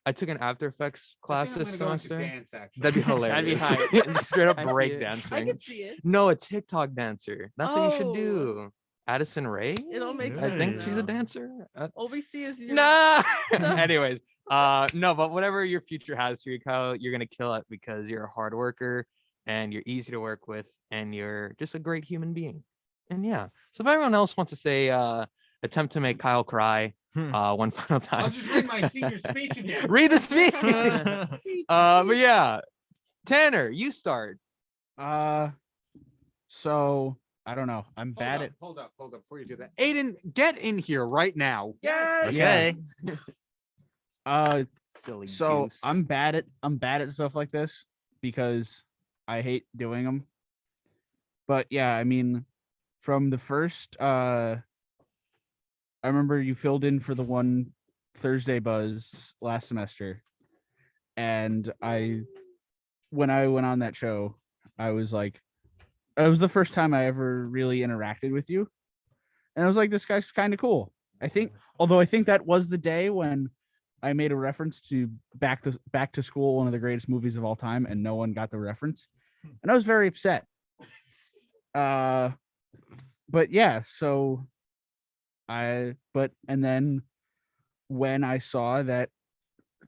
[SPEAKER 11] I took an After Effects class this semester. That'd be hilarious.
[SPEAKER 2] That'd be hype.
[SPEAKER 11] Straight up
[SPEAKER 2] I see
[SPEAKER 11] break
[SPEAKER 2] it.
[SPEAKER 11] dancing.
[SPEAKER 5] I can see it.
[SPEAKER 11] No, a TikTok dancer. That's what you should
[SPEAKER 5] Oh.
[SPEAKER 11] do. Addison Rae.
[SPEAKER 5] It all makes
[SPEAKER 11] I
[SPEAKER 5] sense.
[SPEAKER 11] think she's a
[SPEAKER 5] now.
[SPEAKER 11] dancer.
[SPEAKER 5] All we see is your
[SPEAKER 11] Nah. Anyways, no, but whatever your future has for you, Kyle, you're gonna kill it because you're a hard worker and you're easy to work with and you're just a great human being. And yeah, so if everyone else wants to say attempt to make Kyle cry one final time.
[SPEAKER 1] I'll just read my senior speech again.
[SPEAKER 11] Read the speech. But yeah, Tanner, you start.
[SPEAKER 3] So I don't know. I'm bad at.
[SPEAKER 1] Hold up before you do that. Aiden, get in here right now.
[SPEAKER 5] Yes.
[SPEAKER 4] Okay.
[SPEAKER 11] Silly
[SPEAKER 3] So
[SPEAKER 11] goose.
[SPEAKER 3] I'm bad at stuff like this because I hate doing them. But yeah, I mean, from the first, I remember you filled in for the one Thursday buzz last semester, and when I went on that show, I was like, it was the first time I ever really interacted with you, and I was like, this guy's kind of cool. I think that was the day when I made a reference to Back to School, one of the greatest movies of all time, and no one got the reference, and I was very upset. But yeah, so and then when I saw that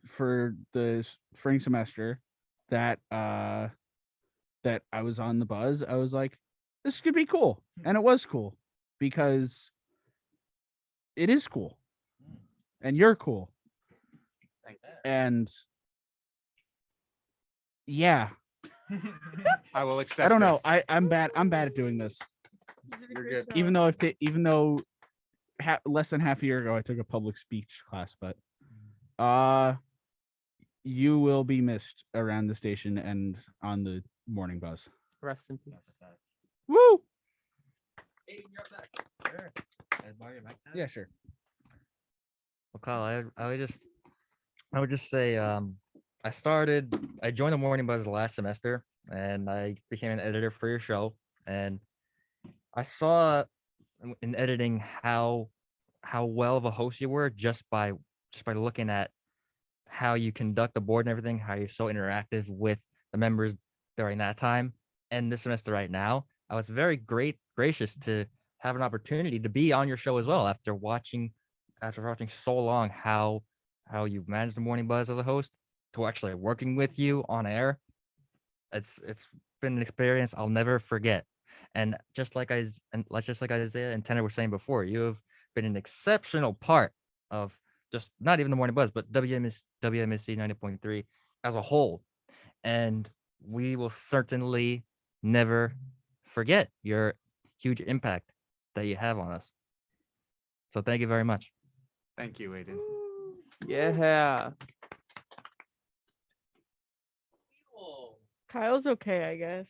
[SPEAKER 3] for the spring semester that that I was on the buzz, I was like, this could be cool. And it was cool because it is cool. And you're cool. And yeah,
[SPEAKER 1] I will accept.
[SPEAKER 3] I don't know.
[SPEAKER 1] this.
[SPEAKER 3] I'm bad at doing this.
[SPEAKER 1] You're good.
[SPEAKER 3] Even though less than half a year ago I took a public speech class, but you will be missed around the station and on the morning bus.
[SPEAKER 2] Rest in peace.
[SPEAKER 3] Woo!
[SPEAKER 4] Sure. Can I borrow your mic now?
[SPEAKER 3] Yeah, sure.
[SPEAKER 4] Well, Kyle, I would just say I joined the morning buzz last semester and I became an editor for your show, and I saw in editing how well of a host you were just by looking at how you conduct the board and everything, how you're so interactive with the members during that time. And this semester right now, I was very gracious to have an opportunity to be on your show as well after watching so long how you've managed the morning buzz as a host to actually working with you on air. It's been an experience I'll never forget. And just like Isaiah and Tanner were saying before, you have been an exceptional part of just not even the morning buzz, but WMSC 90.3 as a whole. And we will certainly never forget your huge impact that you have on us. So thank you very much.
[SPEAKER 1] Thank you, Aiden.
[SPEAKER 2] Yeah.
[SPEAKER 5] Kyle's okay, I guess.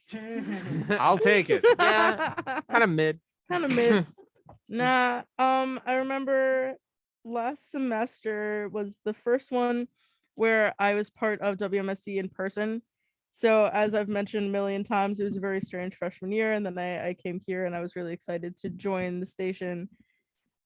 [SPEAKER 1] I'll take it.
[SPEAKER 2] Yeah. Kind of mid.
[SPEAKER 5] Kind of mid. Nah. I remember last semester was the first one where I was part of WMSC in person. So as I've mentioned a million times, it was a very strange freshman year, and then I came here and I was really excited to join the station.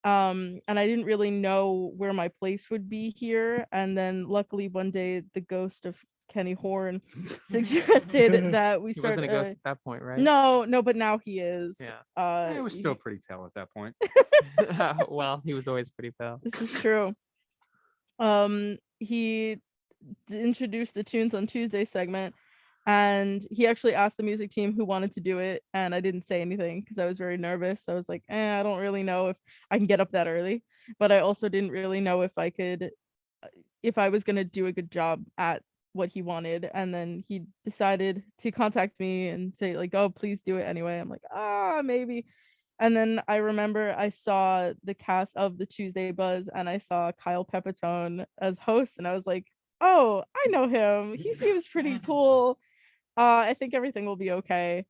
[SPEAKER 5] And I didn't really know where my place would be here, and then luckily one day the ghost of Kenny Horn suggested that we
[SPEAKER 2] He
[SPEAKER 5] start.
[SPEAKER 2] wasn't a ghost at that point, right?
[SPEAKER 5] No, but now he is.
[SPEAKER 2] Yeah.
[SPEAKER 1] I was still pretty pale at that point.
[SPEAKER 2] Well, he was always pretty pale.
[SPEAKER 5] This is true. He introduced the Tunes on Tuesday segment, and he actually asked the music team who wanted to do it, and I didn't say anything because I was very nervous. I was like, I don't really know if I can get up that early, but I also didn't really know if I was gonna do a good job at what he wanted. And then he decided to contact me and say like, oh, please do it anyway. I'm like, maybe. And then I remember I saw the cast of the Tuesday Buzz, and I saw Kyle Pepitone as host, and I was like, oh, I know him. He seems pretty cool. I think everything will be okay.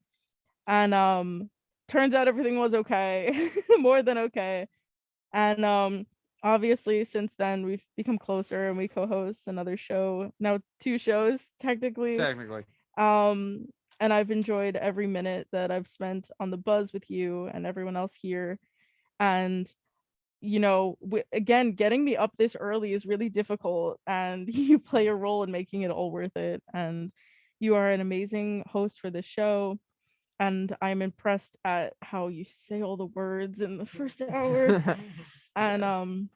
[SPEAKER 5] And turns out everything was okay. More than okay. And obviously since then we've become closer, and we co-host another show, now 2 shows technically. And I've enjoyed every minute that I've spent on the Buzz with you and everyone else here. And again, getting me up this early is really difficult, and you play a role in making it all worth it. And you are an amazing host for this show, and I'm impressed at how you say all the words in the first hour. And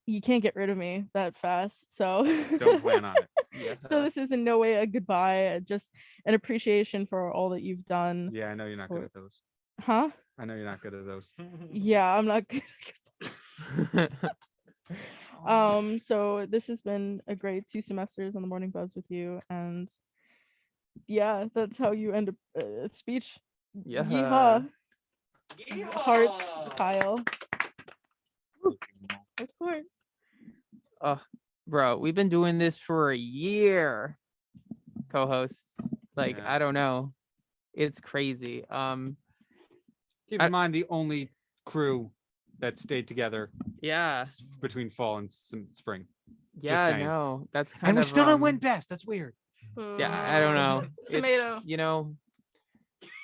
[SPEAKER 5] you can't get rid of me that fast, so
[SPEAKER 1] Don't plan on it.
[SPEAKER 2] Yeah.
[SPEAKER 5] So this is in no way a goodbye, just an appreciation for all that you've done.
[SPEAKER 1] Yeah, I know you're not good at those.
[SPEAKER 5] Huh?
[SPEAKER 1] I know you're not good at those.
[SPEAKER 5] Yeah, I'm not good. So this has been a great 2 semesters on the Morning Buzz with you, and yeah, that's how you end a speech.
[SPEAKER 2] Yeah.
[SPEAKER 5] Yeehaw. Hearts, Kyle. Of course.
[SPEAKER 2] Bro, we've been doing this for a year. Co-hosts, like,
[SPEAKER 1] Yeah.
[SPEAKER 2] I don't know, it's crazy.
[SPEAKER 1] Keep in mind the only crew that stayed together
[SPEAKER 2] Yeah,
[SPEAKER 1] between fall and spring.
[SPEAKER 2] yeah,
[SPEAKER 1] saying.
[SPEAKER 2] no, that's kind
[SPEAKER 1] And we
[SPEAKER 2] of
[SPEAKER 1] still don't win best. That's weird.
[SPEAKER 2] Yeah, I don't know.
[SPEAKER 5] Tomato.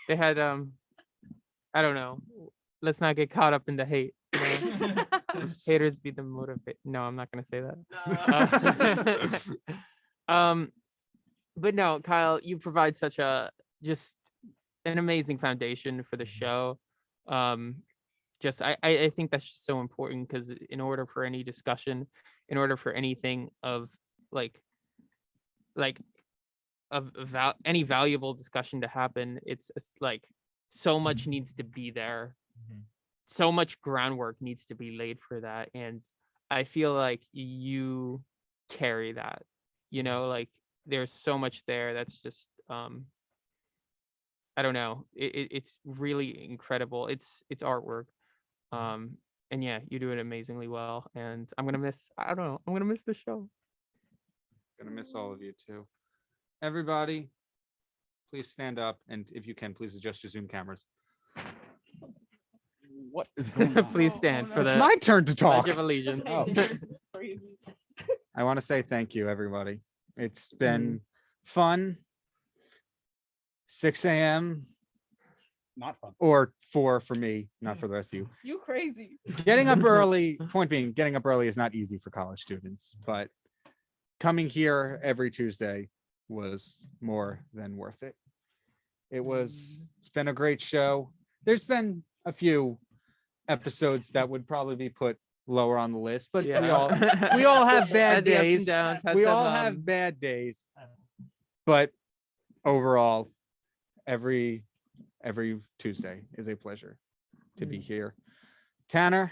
[SPEAKER 2] They had I don't know. Let's not get caught up in the hate. Haters be the motivate. No, I'm not gonna say that. But no, Kyle, you provide such a just an amazing foundation for the show. I think that's just so important, because in order for any discussion, in order for anything of any valuable discussion to happen, it's like so much needs to be there. So much groundwork needs to be laid for that, and I feel like you carry that. Like there's so much there that's just I don't know, it's really incredible. It's artwork, and yeah, you do it amazingly well, and I'm gonna miss the show.
[SPEAKER 1] Gonna miss all of you too. Everybody, please stand up, and if you can, please adjust your Zoom cameras.
[SPEAKER 3] What is going on?
[SPEAKER 2] Please stand for
[SPEAKER 1] It's
[SPEAKER 2] the
[SPEAKER 1] my turn to talk.
[SPEAKER 2] Pledge of Allegiance.
[SPEAKER 3] Oh.
[SPEAKER 1] I want to say thank you, everybody. It's been fun. 6 a.m.
[SPEAKER 3] Not fun.
[SPEAKER 1] or 4 for me, not for the rest of you.
[SPEAKER 5] You crazy.
[SPEAKER 1] Getting up early, point being, getting up early is not easy for college students, but coming here every Tuesday was more than worth it. It's been a great show. There's been a few episodes that would probably be put lower on the list, but
[SPEAKER 2] Yeah.
[SPEAKER 1] we all have bad
[SPEAKER 2] Had the ups and
[SPEAKER 1] days.
[SPEAKER 2] downs, had
[SPEAKER 1] We
[SPEAKER 2] some,
[SPEAKER 1] all have bad days. But overall, every Tuesday is a pleasure to be here. Tanner,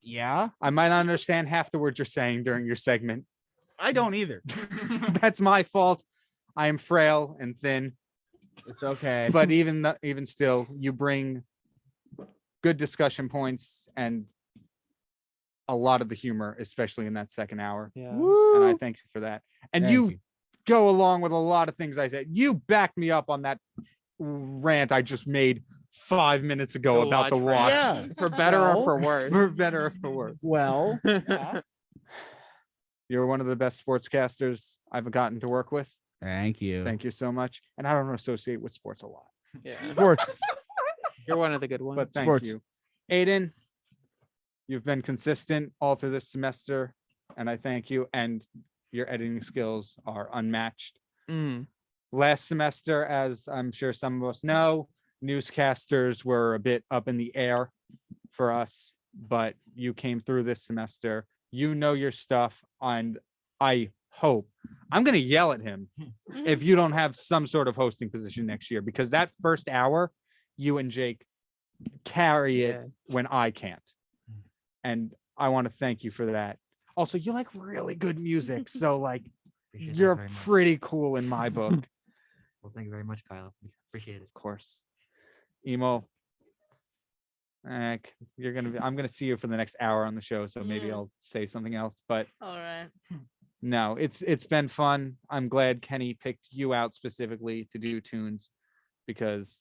[SPEAKER 3] Yeah,
[SPEAKER 1] I might not understand half the words you're saying during your segment.
[SPEAKER 3] I don't either.
[SPEAKER 1] That's my fault. I am frail and thin,
[SPEAKER 3] It's okay.
[SPEAKER 1] but even still, you bring good discussion points and a lot of the humor, especially in that second hour.
[SPEAKER 2] Yeah.
[SPEAKER 1] And I thank you for that. And
[SPEAKER 3] Thank
[SPEAKER 1] you
[SPEAKER 3] you.
[SPEAKER 1] go along with a lot of things I said. You backed me up on that rant I just made 5 minutes ago about the watch.
[SPEAKER 3] Yeah.
[SPEAKER 2] For better
[SPEAKER 3] Well,
[SPEAKER 2] or for worse.
[SPEAKER 1] For better or for worse.
[SPEAKER 3] Well,
[SPEAKER 1] You're one of the best sportscasters I've gotten to work with.
[SPEAKER 3] thank you.
[SPEAKER 1] Thank you so much. And I don't associate with sports a lot,
[SPEAKER 2] Yeah.
[SPEAKER 3] Sports.
[SPEAKER 2] You're one of the good ones.
[SPEAKER 1] but thank
[SPEAKER 3] Sports.
[SPEAKER 1] you. Aiden, you've been consistent all through this semester, and I thank you. And your editing skills are unmatched.
[SPEAKER 2] Mm.
[SPEAKER 1] Last semester, as I'm sure some of us know, newscasters were a bit up in the air for us, but you came through this semester. You know your stuff, and I hope I'm going to yell at him if you don't have some sort of hosting position next year, because that first hour, you and Jake carry it when I can't. And I want to thank you for that. Also, you like really good music, so like
[SPEAKER 4] Appreciate that
[SPEAKER 1] you're
[SPEAKER 4] very much.
[SPEAKER 1] pretty cool in my book.
[SPEAKER 4] Well, thank you very much, Kyle. Appreciate it.
[SPEAKER 1] Of course. Emo. I'm gonna see you for the next hour on the show, so maybe
[SPEAKER 5] Yeah.
[SPEAKER 1] I'll say something else. But
[SPEAKER 5] All right.
[SPEAKER 1] no, it's been fun. I'm glad Kenny picked you out specifically to do tunes because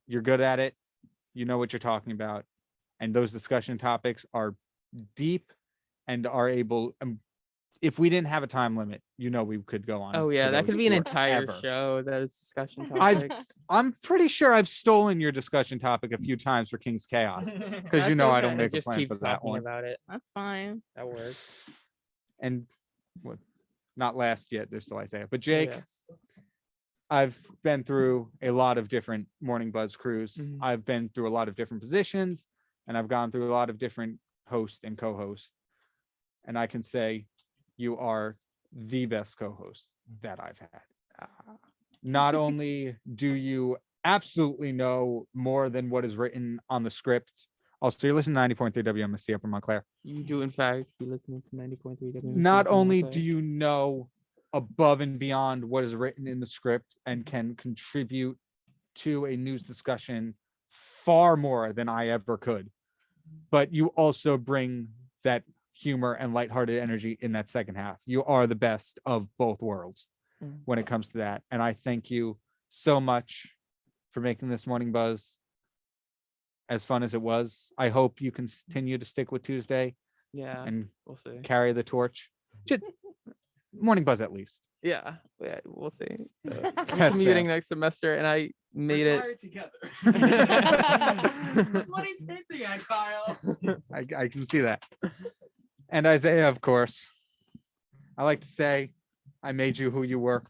[SPEAKER 1] you're good at it. You know what you're talking about, and those discussion topics are deep and are able. If we didn't have a time limit, we could go on.
[SPEAKER 2] Oh yeah,
[SPEAKER 1] for
[SPEAKER 2] that
[SPEAKER 1] those
[SPEAKER 2] could be an entire
[SPEAKER 1] forever.
[SPEAKER 2] show. That is discussion
[SPEAKER 1] I've-
[SPEAKER 2] topics.
[SPEAKER 1] I'm pretty sure I've stolen your discussion topic a few times for King's Chaos, because I
[SPEAKER 2] That's
[SPEAKER 1] don't
[SPEAKER 2] okay.
[SPEAKER 1] make a
[SPEAKER 2] Just
[SPEAKER 1] plan
[SPEAKER 2] keep
[SPEAKER 1] for that
[SPEAKER 2] talking
[SPEAKER 1] one.
[SPEAKER 2] about it.
[SPEAKER 5] That's fine.
[SPEAKER 2] That works.
[SPEAKER 1] And what? Not last yet. There's still Isaiah, but
[SPEAKER 2] Oh,
[SPEAKER 1] Jake.
[SPEAKER 2] yes.
[SPEAKER 1] I've been through a lot of different Morning Buzz crews.
[SPEAKER 2] Mhm.
[SPEAKER 1] I've been through a lot of different positions, and I've gone through a lot of different hosts and co-hosts. And I can say you are the best co-host that I've had. Not only do you absolutely know more than what is written on the script. Also, you're listening to 90.3 WMSC Upper Montclair.
[SPEAKER 2] You do, in fact, be listening to 90.3 WMC.
[SPEAKER 1] Not only do you know above and beyond what is written in the script and can contribute to a news discussion far more than I ever could, but you also bring that humor and lighthearted energy in that second half. You are the best of both worlds when it comes to that. And I thank you so much for making this Morning Buzz as fun as it was. I hope you continue to stick with Tuesday
[SPEAKER 2] Yeah,
[SPEAKER 1] and
[SPEAKER 2] we'll see.
[SPEAKER 1] carry the torch. Just Morning Buzz at least.
[SPEAKER 2] Yeah, we'll see. I'm
[SPEAKER 1] That's
[SPEAKER 2] commuting
[SPEAKER 1] fair.
[SPEAKER 2] next semester, and I made it.
[SPEAKER 11] Together. That's what he's hinting at, Kyle.
[SPEAKER 1] I can see that. And Isaiah, of course. I like to say I made you who you were.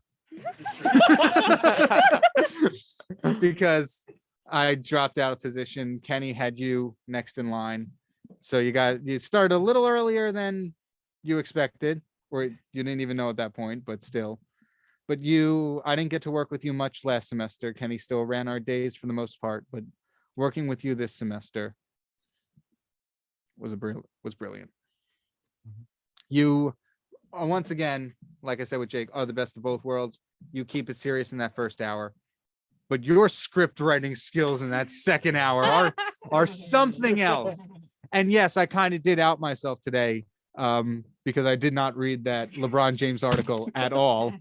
[SPEAKER 1] Because I dropped out of position. Kenny had you next in line. So you started a little earlier than you expected, or you didn't even know at that point, but still. But I didn't get to work with you much last semester. Kenny still ran our days for the most part, but working with you this semester was brilliant. You, once again, like I said with Jake, are the best of both worlds. You keep it serious in that first hour, but your script writing skills in that second hour are something else. And yes, I kind of did out myself today because I did not read that LeBron James article at all.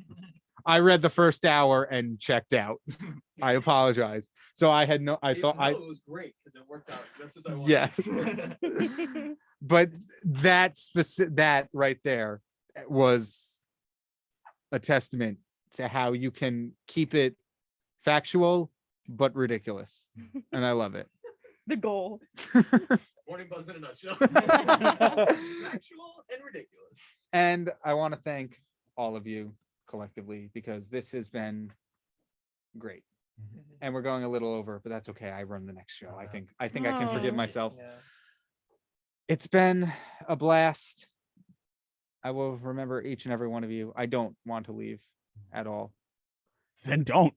[SPEAKER 1] I read the first hour and checked out. I apologize. So I thought
[SPEAKER 11] it was great because it worked out just as I wanted.
[SPEAKER 1] Yes. But that right there was a testament to how you can keep it factual but ridiculous, and I love it.
[SPEAKER 5] The goal.
[SPEAKER 11] Morning Buzz in a nutshell. Factual and ridiculous.
[SPEAKER 1] And I want to thank all of you collectively because this has been great. And we're going a little over, but that's okay. I run the next show. I think I can forgive
[SPEAKER 5] Oh.
[SPEAKER 1] myself. It's been a blast. I will remember each and every one of you. I don't want to leave at all.
[SPEAKER 3] Then don't.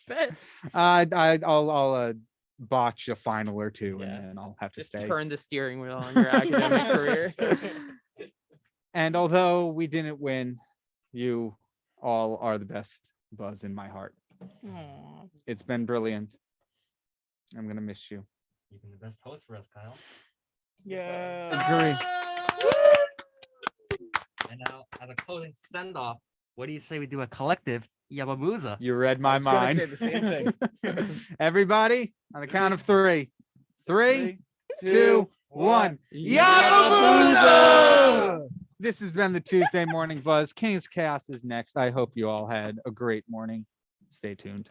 [SPEAKER 5] Bet.
[SPEAKER 1] I'll botch a final or two,
[SPEAKER 2] Yeah.
[SPEAKER 1] and then I'll have to
[SPEAKER 2] Just
[SPEAKER 1] stay.
[SPEAKER 2] turn the steering wheel on your academic career.
[SPEAKER 1] And although we didn't win, you all are the best Buzz in my heart.
[SPEAKER 5] Aw.
[SPEAKER 1] It's been brilliant. I'm gonna miss you.
[SPEAKER 4] You've been the best host for us, Kyle.
[SPEAKER 5] Yeah.
[SPEAKER 1] Agree.
[SPEAKER 4] And now, as a closing send off, what do you say we do a collective Yababuza.
[SPEAKER 1] You read my
[SPEAKER 2] was gonna
[SPEAKER 1] mind.
[SPEAKER 2] say the same thing.
[SPEAKER 1] Everybody, on the count of three. Three,
[SPEAKER 2] Three,
[SPEAKER 1] 2, 1.
[SPEAKER 2] Yababuza!
[SPEAKER 1] This has been the Tuesday Morning Buzz. King's Chaos is next. I hope you all had a great morning. Stay tuned.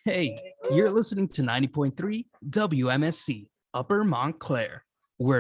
[SPEAKER 12] Hey, you're listening to 90.3 WMSC, Upper Montclair.